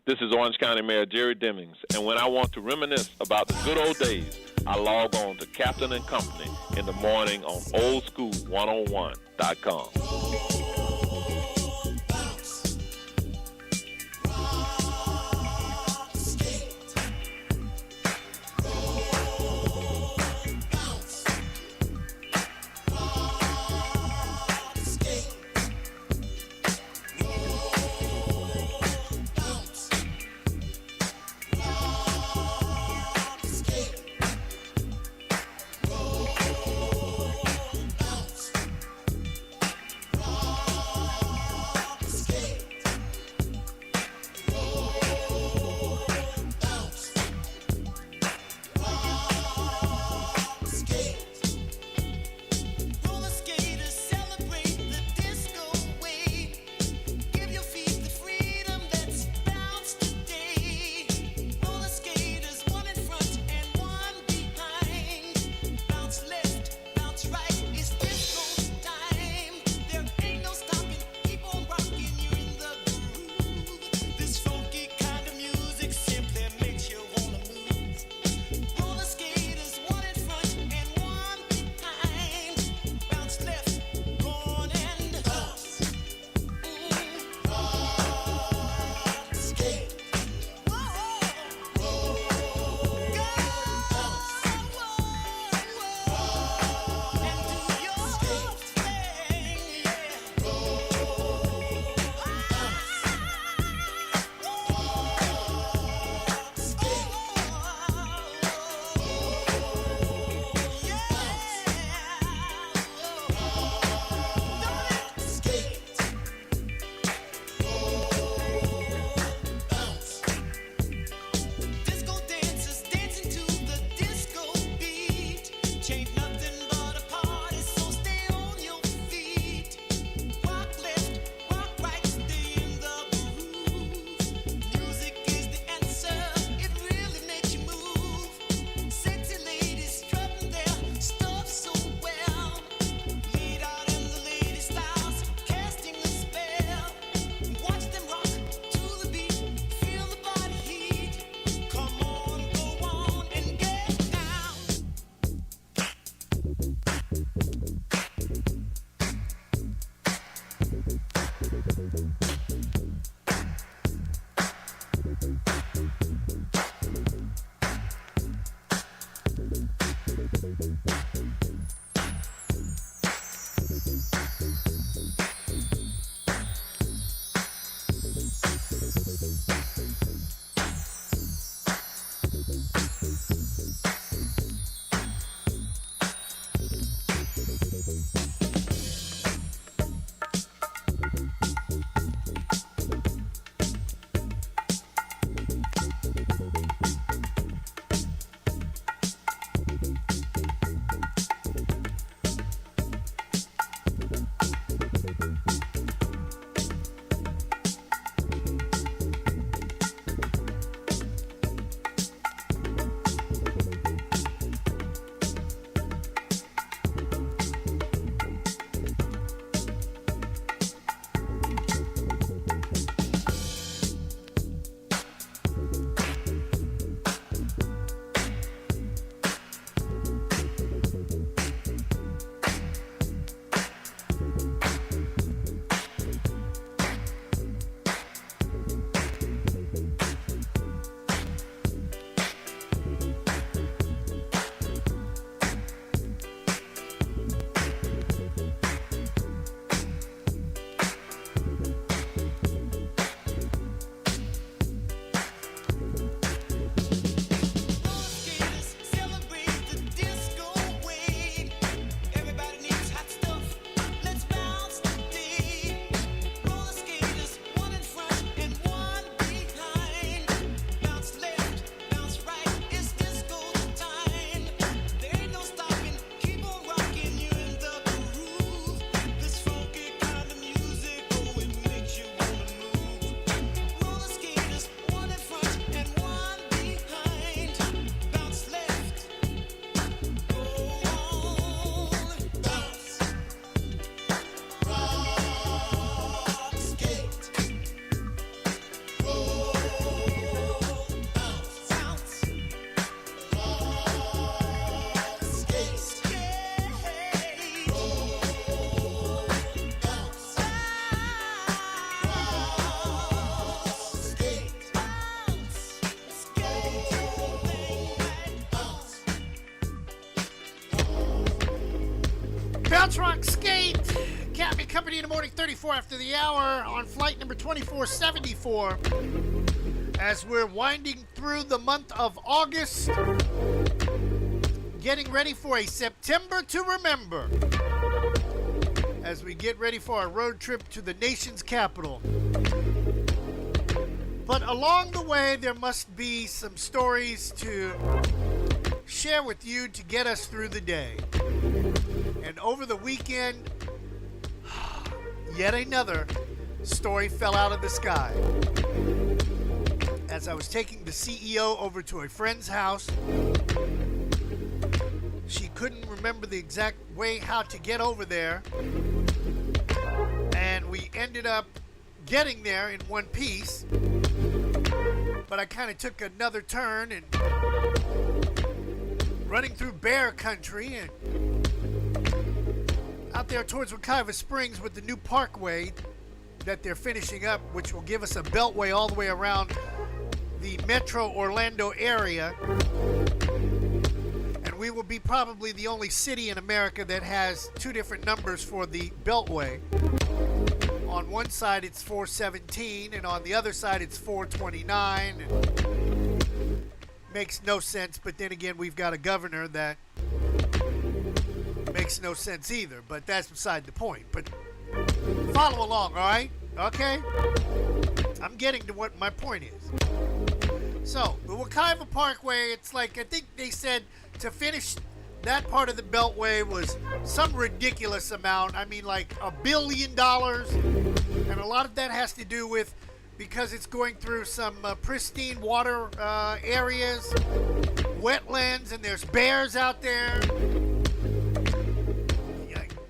This is Orange County Mayor Jerry Demings, and when I want to reminisce about the good old days, I log on to Captain and Company in the morning on oldschool101.com. Captain Company in the morning, 34 after the hour on flight number 2474. As we're winding through the month of August, getting ready for a September to remember. As we get ready for our road trip to the nation's capital. But along the way, there must be some stories to share with you to get us through the day. And over the weekend, yet another story fell out of the sky. As I was taking the CEO over to a friend's house, she couldn't remember the exact way how to get over there. And we ended up getting there in one piece. But I kind of took another turn and running through bear country and out there towards Wekiva Springs with the new parkway that they're finishing up, which will give us a beltway all the way around the metro Orlando area. And we will be probably the only city in America that has two different numbers for the beltway. On one side it's 417 and on the other side it's 429. Makes no sense, but then again we've got a governor that makes no sense either, but that's beside the point. But follow along, all right? Okay? I'm getting to what my point is. So, the Wekiva Parkway, it's like, I think they said to finish that part of the Beltway was some ridiculous amount. I mean, like $1 billion. And a lot of that has to do with, because it's going through some pristine water areas, wetlands, and there's bears out there.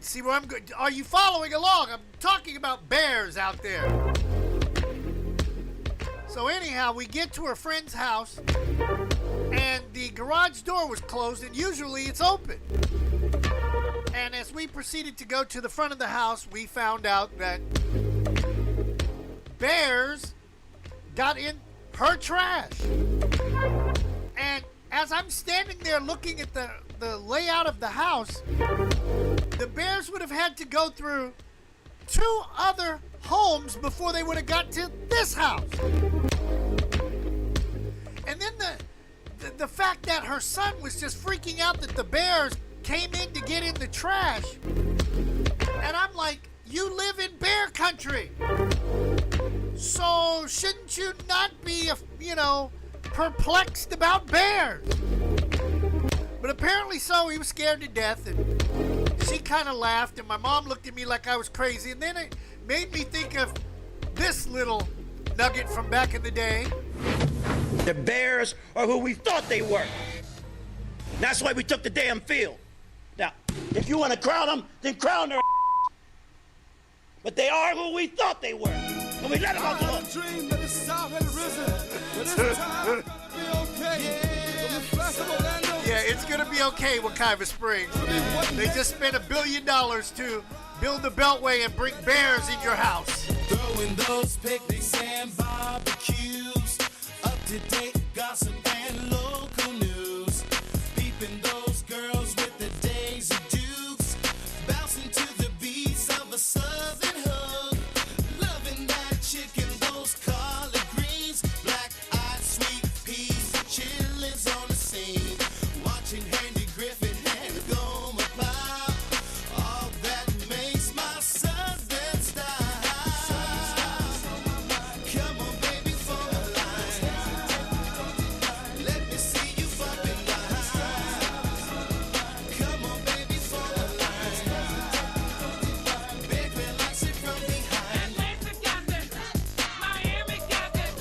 See where I'm going? Are you following along? I'm talking about bears out there. So anyhow, we get to her friend's house, and the garage door was closed, and usually it's open. And as we proceeded to go to the front of the house, we found out that bears got in her trash. And as I'm standing there looking at the layout of the house, the bears would have had to go through 2 other homes before they would have got to this house. And then the fact that her son was just freaking out that the bears came in to get in the trash. And I'm like, you live in bear country. So shouldn't you not be, perplexed about bears? But apparently so, he was scared to death, and she kind of laughed, and my mom looked at me like I was crazy, and then it made me think of this little nugget from back in the day. The bears are who we thought they were. That's why we took the damn field. Now, if you want to crown them, then crown their but they are who we thought they were. And we let them out the dream that the South had risen, but this time be okay. Yeah, it's gonna be okay, Wekiva Springs. They just spent $1 billion to build the Beltway and bring bears in your house. Throwing those picnics and barbecues, up to date gossip and local news, peeping those girls with the Daisy Dukes, bouncing to the beats of a southern hook, loving that chicken, those collard greens, black-eyed sweet peas, chillins on the scene, watching Handy Griffin and Goma Pop, all that makes my southern style. Come on, baby, for a line. Let me see you bumping line. Come on, baby, for a line. Big man likes it from behind. Atlanta got this, Miami got this,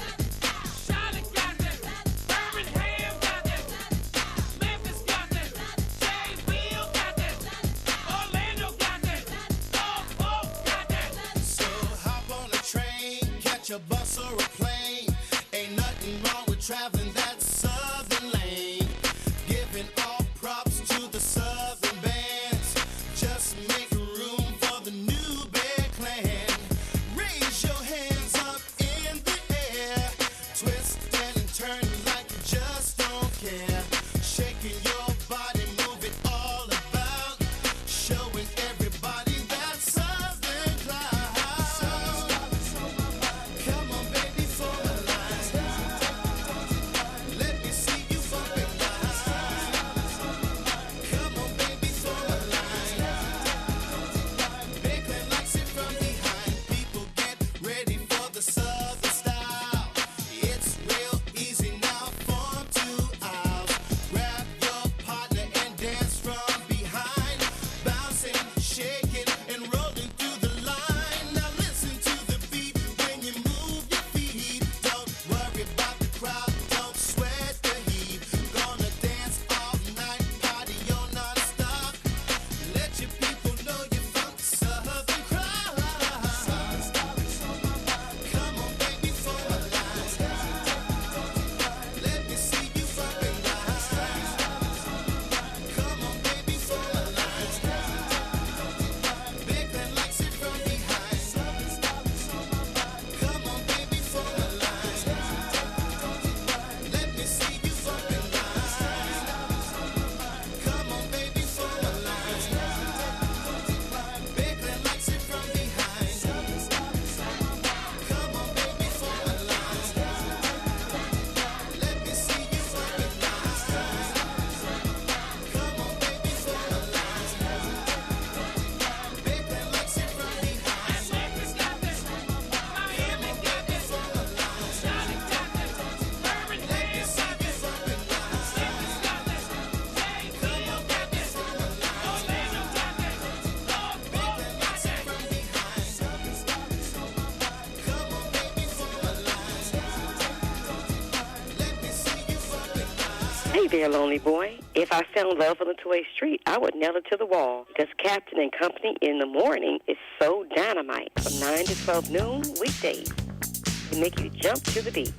Charlotte got this, Birmingham got this, Memphis got this, Jacksonville got this, Orlando got this, Norfolk got this. So hop on a train, catch a bus or a plane. Ain't nothing wrong with traveling that southern lane. Giving all props to the southern bands. Just make room for the new Bear Clan. Raise your hands up in the air. Twist and turn like you just don't care. Shaking your body, move it all about. Showing everybody that southern Hey there, lonely boy. If I found love on a two-way street, I would nail it to the wall. Because Captain and Company in the morning is so dynamite. From 9 to 12 noon, weekdays. They make you jump to the beat.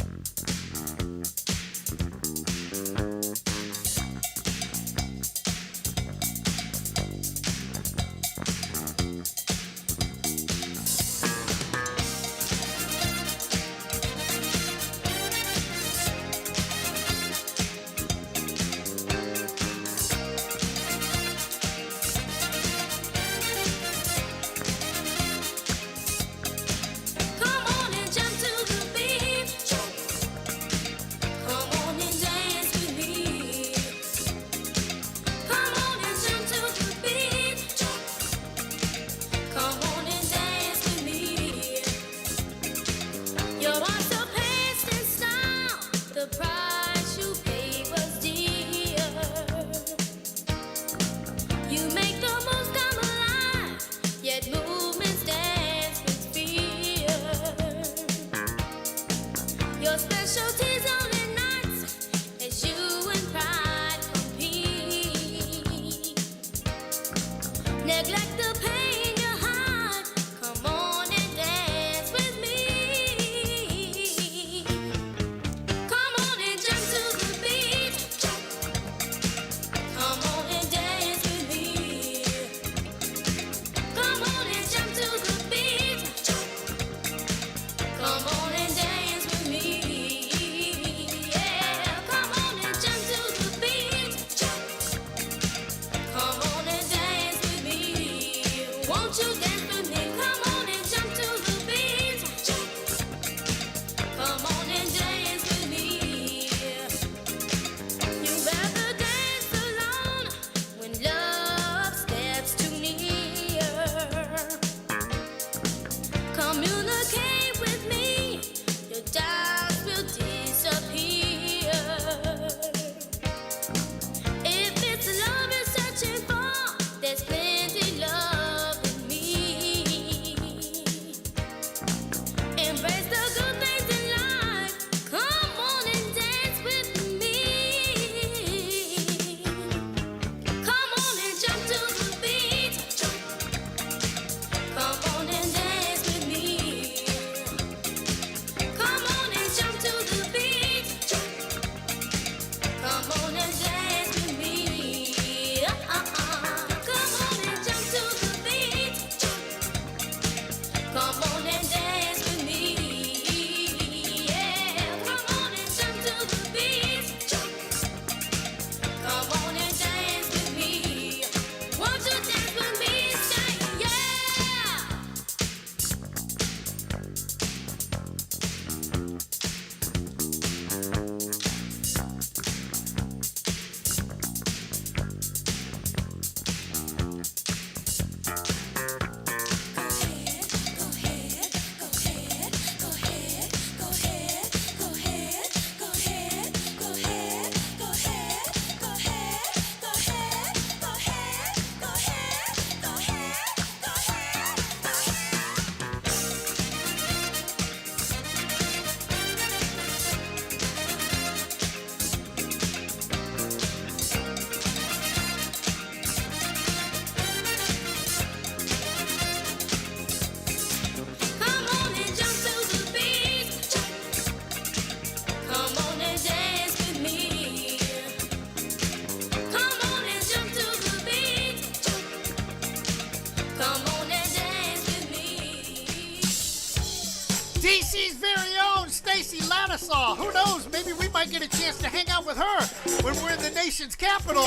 DC's very own Stacey Ladisaw. Who knows? Maybe we might get a chance to hang out with her when we're in the nation's capital.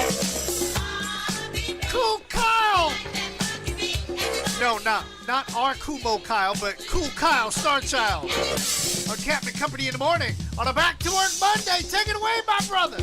Cool Kyle. No, not our Kumo Kyle, but Cool Kyle Starchild. On Captain Company in the morning on a Back to Work Monday. Take it away, my brother.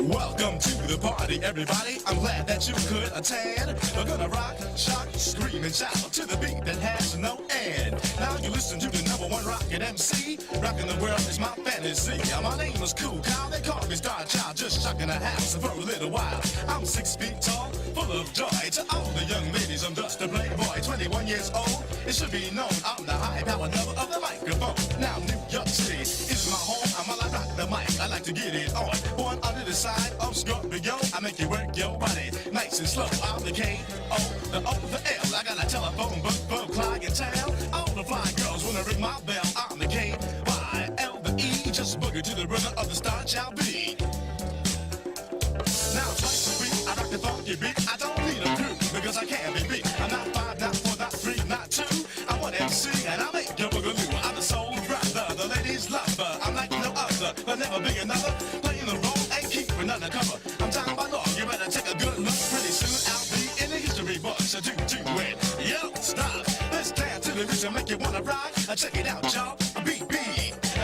Welcome to the party, everybody. I'm glad that you could attend. We're gonna rock, shock, scream, and shout to the beat that has no end. Now you listen to the #1 rockin' MC. Rockin' the world is my fantasy. My name is Cool Kyle. They call me Star Child. Just shocking the house for a little while. I'm 6 feet tall, full of joy. To all the young ladies, I'm just a playboy. 21 years old. It should be known I'm the high-powered lover of the microphone. Now New York City is my home, I'm while I rock the mic. I like to get it on. Born under the side of Scorpio, I make you work your body nice and slow. I'm the K-O, the O, the L. I got a telephone book for clientele. All the fly girls wanna ring my bell. I'm the K-Y-L, the E. Just boogie to the rhythm of the Star Child beat. Now twice a week, I rock the funky beat. I don't need a crew because I can be beat. I'm not 5, not 4, not 3, not 2. I'm one MC and I make your boogaloo. I'm the soul brother, the ladies lover. I'm like no other, there'll never be another. Playing the role and keeping undercover. I'm down by law, you better take a good look. Pretty soon I'll be in the history books. So do it, yo, stop. Let's dance to the rhythm, make you wanna rock. Check it out, y'all. Beat,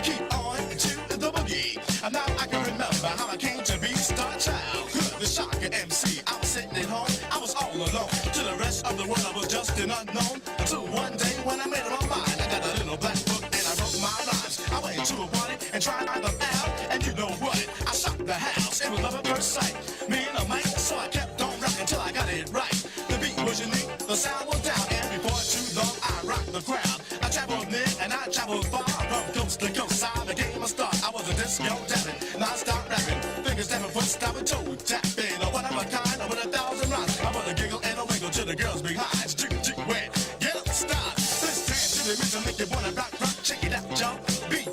keep on to the boogie. And now I can remember how I came to be Star Child. The shocker MC, I was sitting at home, I was all alone. To the rest of the world, I was just an unknown. Until one day when I made up my mind, I got a little black book and I wrote my rhymes. I went to a party and tried them out, and you know what? I shocked the house. It was love at first sight. Me and a mic, so I kept on rocking till I got it right. The beat was unique, the sound was down, and before too long, I rocked the crowd. I traveled near and I traveled far, from coast to coast. I became a star. I was a disco dabbing, non-stop rapping, fingers tapping, foot stopping, toe tapping. One of a kind, with 1,000 rhymes. I want to giggle and a wiggle to the girls behind. Wet, get up, stop. Let's dance to the rhythm, make you wanna rock. Check it out, jump, beat,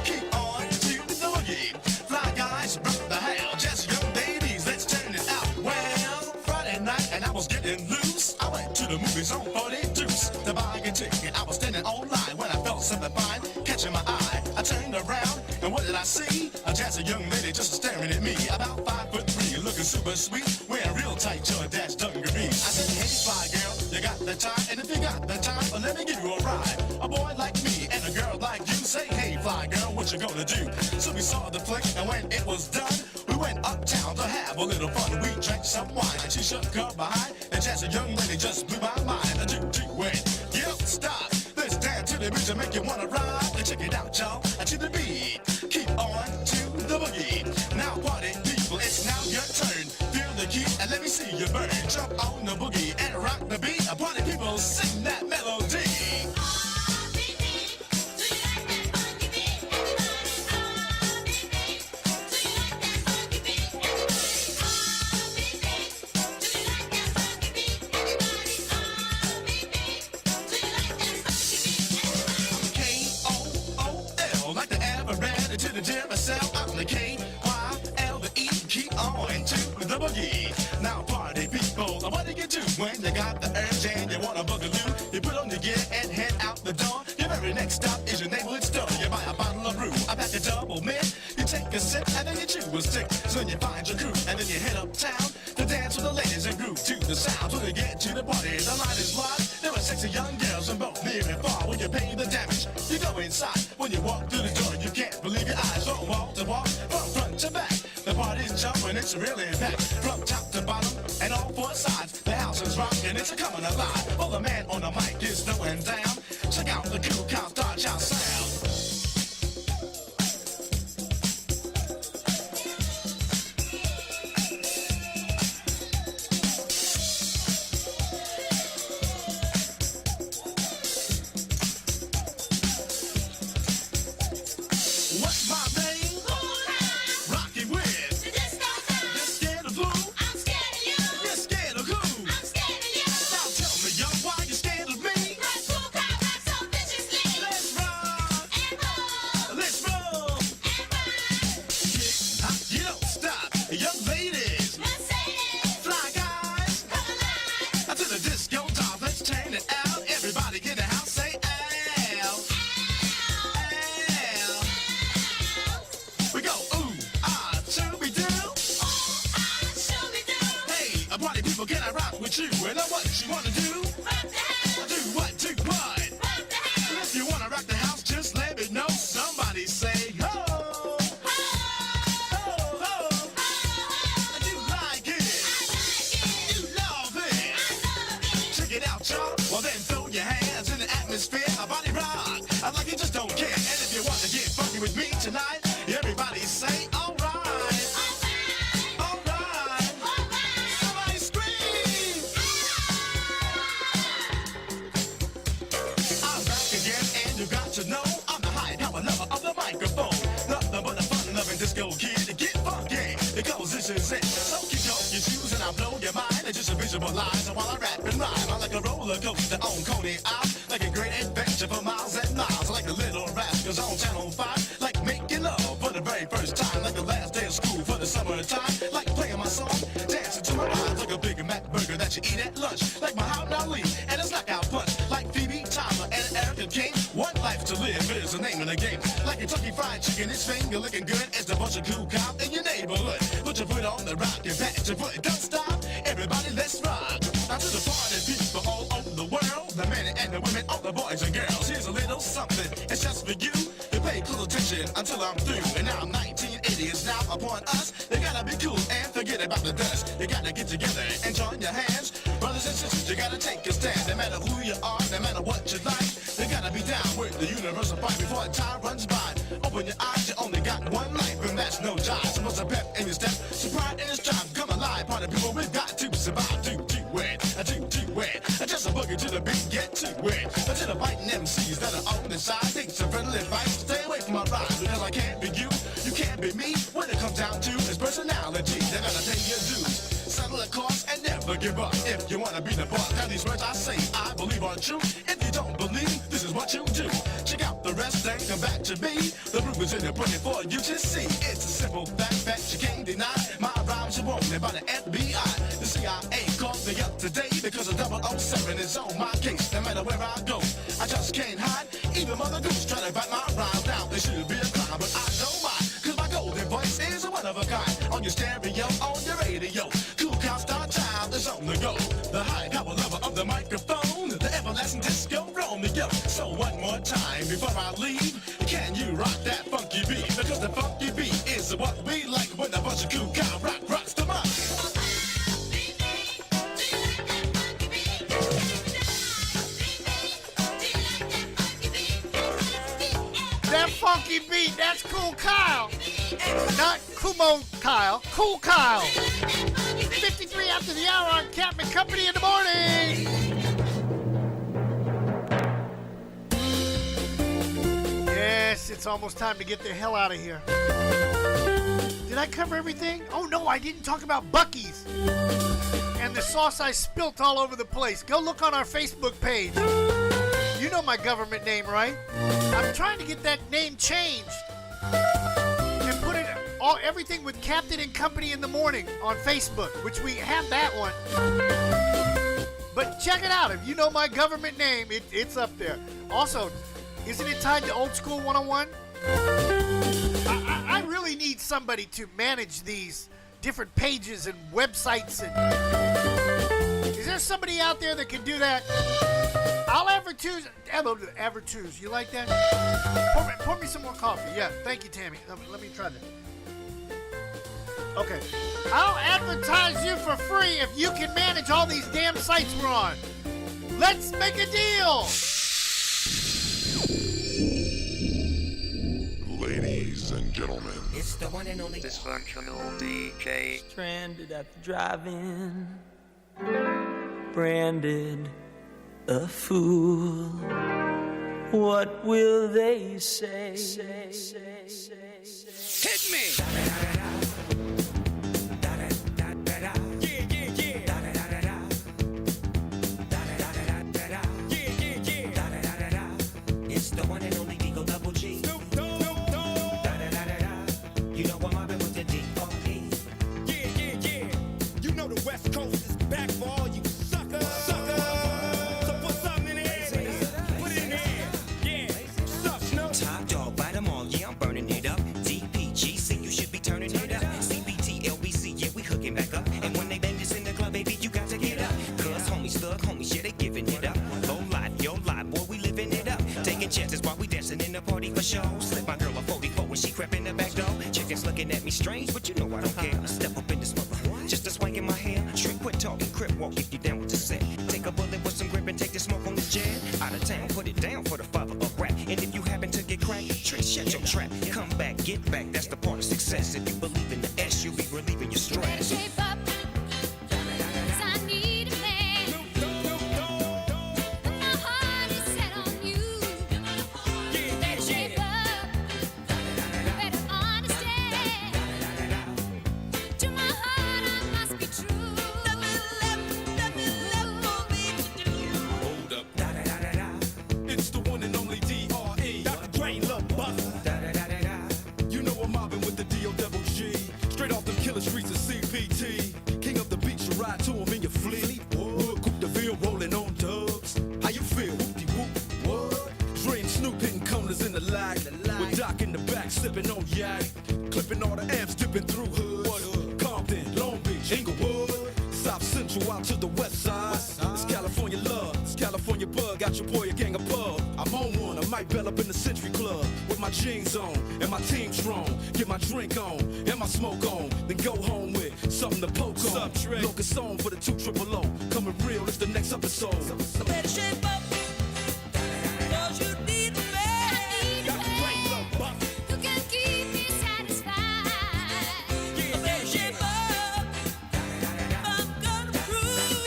keep on to the boogie. Fly guys, rock the hell. Just young ladies, let's turn it out. Well, Friday night and I was getting loose. I went to the movies on 40 Deuce to buy a ticket. I was standing online when I felt something fine catching my eye. I turned around and what did I see? A jazzy young lady just staring at me. About 5'3", looking super sweet, wearing real tight Jordache dungarees. I said, hey, fly girl, you got the time? And if you got the time, well, let me give you a ride. A boy like me and a girl like you say, hey, fly girl, what you gonna do? So we saw the flick, and when it was done, we went uptown to have a little fun. We drank some wine, and she shook her behind, and just a young lady just blew my mind. Wet, you don't stop. Let's dance to the beat to make you wanna ride. And check it out, y'all, to the beat. Keep on to the boogie. Now party people, it's now your turn. Feel the key and let me see you burn. Jump on the boogie and rock the beat. Party people, sing that melody. K-O-O-L, like the Everett to the Duracell. I'm the K-Y-L-E, keep on to the boogie. Now party people, what do you do when you got the urge and you wanna boogaloo? You put on your gear and head out the door. Your very next stop is your neighborhood store. You buy a bottle of brew, a pack of double mint. You take a sip and then you chew a stick. So then you find your crew and then you head uptown to dance with the ladies and groove to the sound. When you get to the party, the line is wide. There are sexy young girls from both near and far. When you pay the damage, you go inside. When you walk through the door, you can't believe your eyes. From wall to wall, from front to back. The party's jumping, it's really packed. From top to bottom and all four sides. The house is rocking, it's coming alive. Well, the man on the mic is throwing down. Check out the cool cow Star Child sound. What's my name? Rockin' with the disco sound. You're scared of who? I'm scared of you. You're scared of who? I'm scared of you. Now tell me, young, why you scared of me? Cause cool cow rock so viciously. Let's rock and roll. Let's roll and ride. Kick, hop, you don't stop. Young ladies, Mercedes, fly guys, come alive. To the disco top, let's turn it out. Everybody in the house say ow. We go ooh, ah, shooby-doo. Ooh, ah, shooby-doo. Hey, party people, can I rock with you? And know what you wanna do? Rock the house. Do what? Rock the house. If you wanna rock the house, just let me know. Somebody say ho. Ho, ho, ho. I do like it. You love it. Check it out, y'all. Well then throw your hands in the atmosphere. A body rock. I like you just don't care. And if you want to get funky with me tonight, everybody say alright. Alright. Somebody scream. I'm back again and you got to know I'm the high power lover of the microphone. visualize while I rap and rhyme. I like a roller coaster on Coney Island, like a great adventure for miles and miles. I like the little rascals on Channel 5, like making love for the very first time, like the last day of school for the summertime, like playing my song, dancing to my rhymes, like a Big Mac burger that you eat at lunch, like Muhammad Ali and his knockout punch, like Phoebe Tyler and Erica King. One life to live is the name of the game. Like Kentucky Fried Chicken, it's finger looking good as a bunch of cool cops in your neighborhood. Put your foot on the rock and pat your foot. Don't stop, everybody, let's rock. Now to the party people all over the world, the men and the women, all the boys and girls. Here's a little something, it's just for you. You pay close attention until I'm through. And now 1980 is now upon us. You gotta be cool and forget about the dust. You gotta get together and join your hands. Brothers and sisters, you gotta take a stand. No matter who you are, no matter what you like, you gotta be down with the universal fight before time runs by. Open your eyes, you only got one life, and that's no jive. So what's a pep in your step? So pride in your stride, come alive, party people, we've got to survive. Do it, do it. Just a boogie to the beat, get to it. To the fighting MCs that are on the side, take some friendly advice, stay away from my rhymes, because I can't be you can't be me. When it comes down to is personality, they're gonna take your dues. Settle the course and never give up. If you wanna be the boss, now these words I say, I believe are true. If you don't believe, this is what you do. Check out the rest and come back to me. The proof is in the pudding for you to see. It's a simple fact you can't deny. My rhymes are wanted by the FBI. The CIA called me up today because a 007 is on my case. No matter where I go, I just can't hide. Even Mother Goose try to bite my rhyme down. They should be a crime, but I don't mind. Cause my golden voice is one of a kind. On your stereo, on your radio. Cool Cow Star Child is on the go. The high power lover of the microphone. The everlasting disco Romeo. So one more time before I leave, can you rock that funky beat? Because the funky beat is what we like when a bunch of cool cow rocks the mic. That funky beat, that's Cool Kyle. Not Kumo Kyle, Cool Kyle. 53 after the hour on Captain Company in the morning. Yes, it's almost time to get the hell out of here. Did I cover everything? Oh no, I didn't talk about Buc-ee's. And the sauce I spilt all over the place. Go look on our Facebook page. You know my government name, right? I'm trying to get that name changed and put it everything with Captain and Company in the morning on Facebook, which we have that one. But check it out. If you know my government name, it's up there. Also, isn't it tied to Old School 101? I really need somebody to manage these different pages and websites. Is there somebody out there that can do that? I'll advertise. You like that? Pour me some more coffee. Yeah, thank you, Tammy. Let me try that. Okay. I'll advertise you for free if you can manage all these damn sites we're on. Let's make a deal. Ladies and gentlemen, it's the one and only dysfunctional DJ. Stranded at the drive-in, branded a fool. What will they say? Hit me! It's the one and only Eagle Double G. You know I'm mobbing with the D.O.E. Yeah. You know the West Coast is back for all you suckers. So put something in there. Put it in there. Yeah. Suck, Snoop. Top dog, bite them all. Yeah, I'm burning it up. DPGC, you should be turning it up. CBT, LBC, yeah, we hooking back up. And when they bang this in the club, baby, you got to get up. Cause homies, thug homies, yeah, they giving it up. Low life, yo life, boy, we living it up. Taking chances while we dancing in the party for show. Slip my girl a 44 when she crept in the back door. Chickens looking at me strange, but you know I don't care. I step up in this mother, just a swing in my hair. Trick, quit talking, crip walk if you down with the set. Take a bullet with some grip and take the smoke on the jet. Out of town, put it down for the father of rap. And if you happen to get cracked, trick, shut your trap. Come back, get back, that's the part of success. If you believe in the S, you'll be relieving your stress. Shape up. Pontiac, clipping all the amps, dipping through hood. Compton, Long Beach, Inglewood, South Central out to the west side. It's California love, it's California bug. Got your boy a gang above. I'm on one, I might bell up in the Century Club with my jeans on and my team strong. Get my drink on and my smoke on, then go home with something to poke on. Locust on for the 200. Coming real, it's the next episode. Better shape up, 'cause you need a man. Got the brains up, buck. Who can keep me satisfied? Better shape up, I'm gonna prove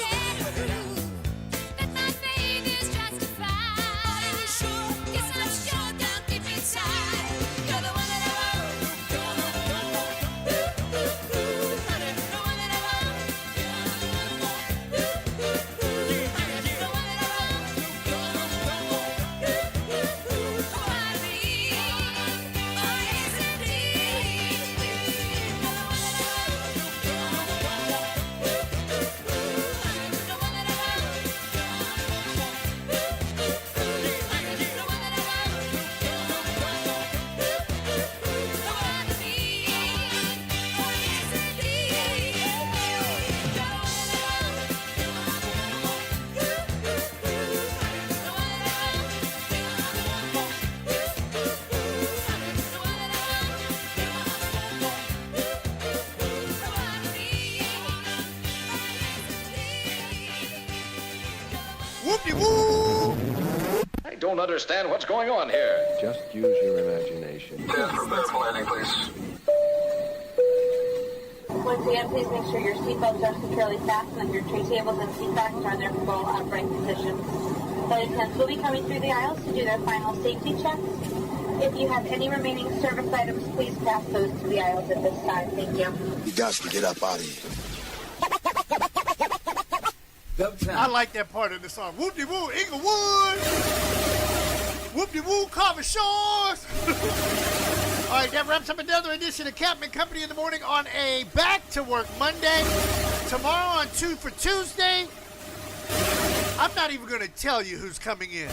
that my faith is justified. Are you sure? Yes, I'm sure. Don't keep me tight. You're the one that I want. You're the one that I want. Whoop-de-woo! I don't understand what's going on here. Just use your imagination. Once again, please make sure your seatbelts are securely fastened and your tray tables and seat backs are in their full upright position. Flight attendants will be coming through the aisles to do their final safety checks. If you have any remaining service items, please pass those to the aisles at this time. Thank you. You got to get up out of here. I like that part of the song. Whoop-de-woo, Inglewood! Whoop-de-woo, Carver Shores! All right, that wraps up another edition of Captain Company in the Morning on a back-to-work Monday. Tomorrow on 2 for Tuesday. I'm not even going to tell you who's coming in.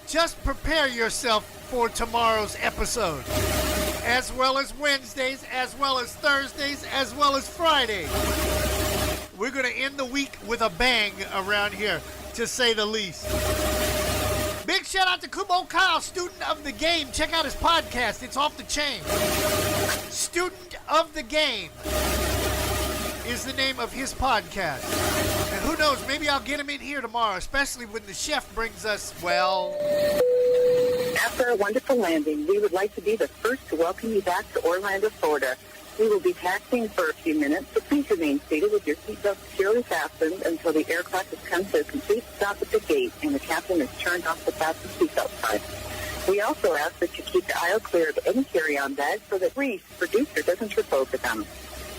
Just prepare yourself for tomorrow's episode. As well as Wednesdays, as well as Thursdays, as well as Fridays. We're going to end the week with a bang around here, to say the least. Big shout out to Kumo Kyle, student of the game. Check out his podcast. It's off the chain. Student of the Game is the name of his podcast. And who knows, maybe I'll get him in here tomorrow, especially when the chef brings us, well... After a wonderful landing, we would like to be the first to welcome you back to Orlando, Florida. We will be taxiing for a few minutes, so please remain seated with your seatbelt securely fastened until the aircraft has come to a complete stop at the gate and the captain has turned off the fasten seatbelt sign. We also ask that you keep the aisle clear of any carry-on bags so that Reese, producer, doesn't trip over them.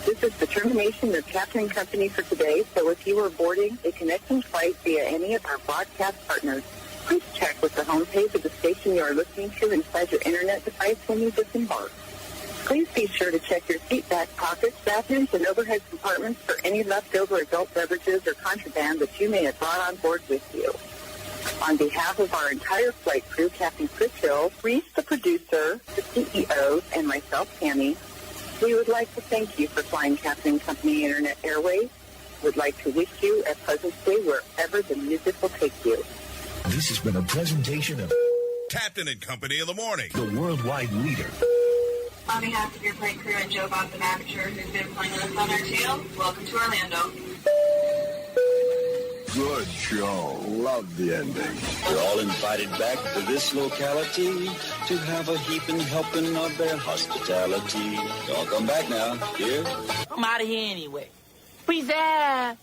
This is the termination of Captain Company for today, so if you are boarding a connecting flight via any of our broadcast partners, please check with the homepage of the station you are listening to inside your internet device when you disembark. Please be sure to check your seat back pockets, bathrooms, and overhead compartments for any leftover adult beverages or contraband that you may have brought on board with you. On behalf of our entire flight crew, Captain Chris Hill, Reese, the producer, the CEO, and myself, Tammy, we would like to thank you for flying Captain Company Internet Airways. We'd like to wish you a pleasant stay wherever the music will take you. This has been a presentation of Captain and Company in the Morning, the worldwide leader. On behalf of your flight crew and Joe Bob the Manager, who's been flying with us on our tail, welcome to Orlando. Good show. Love the ending. You're all invited back to this locality to have a heaping helping of their hospitality. Y'all come back now. Here. I'm out of here anyway. Freeze out.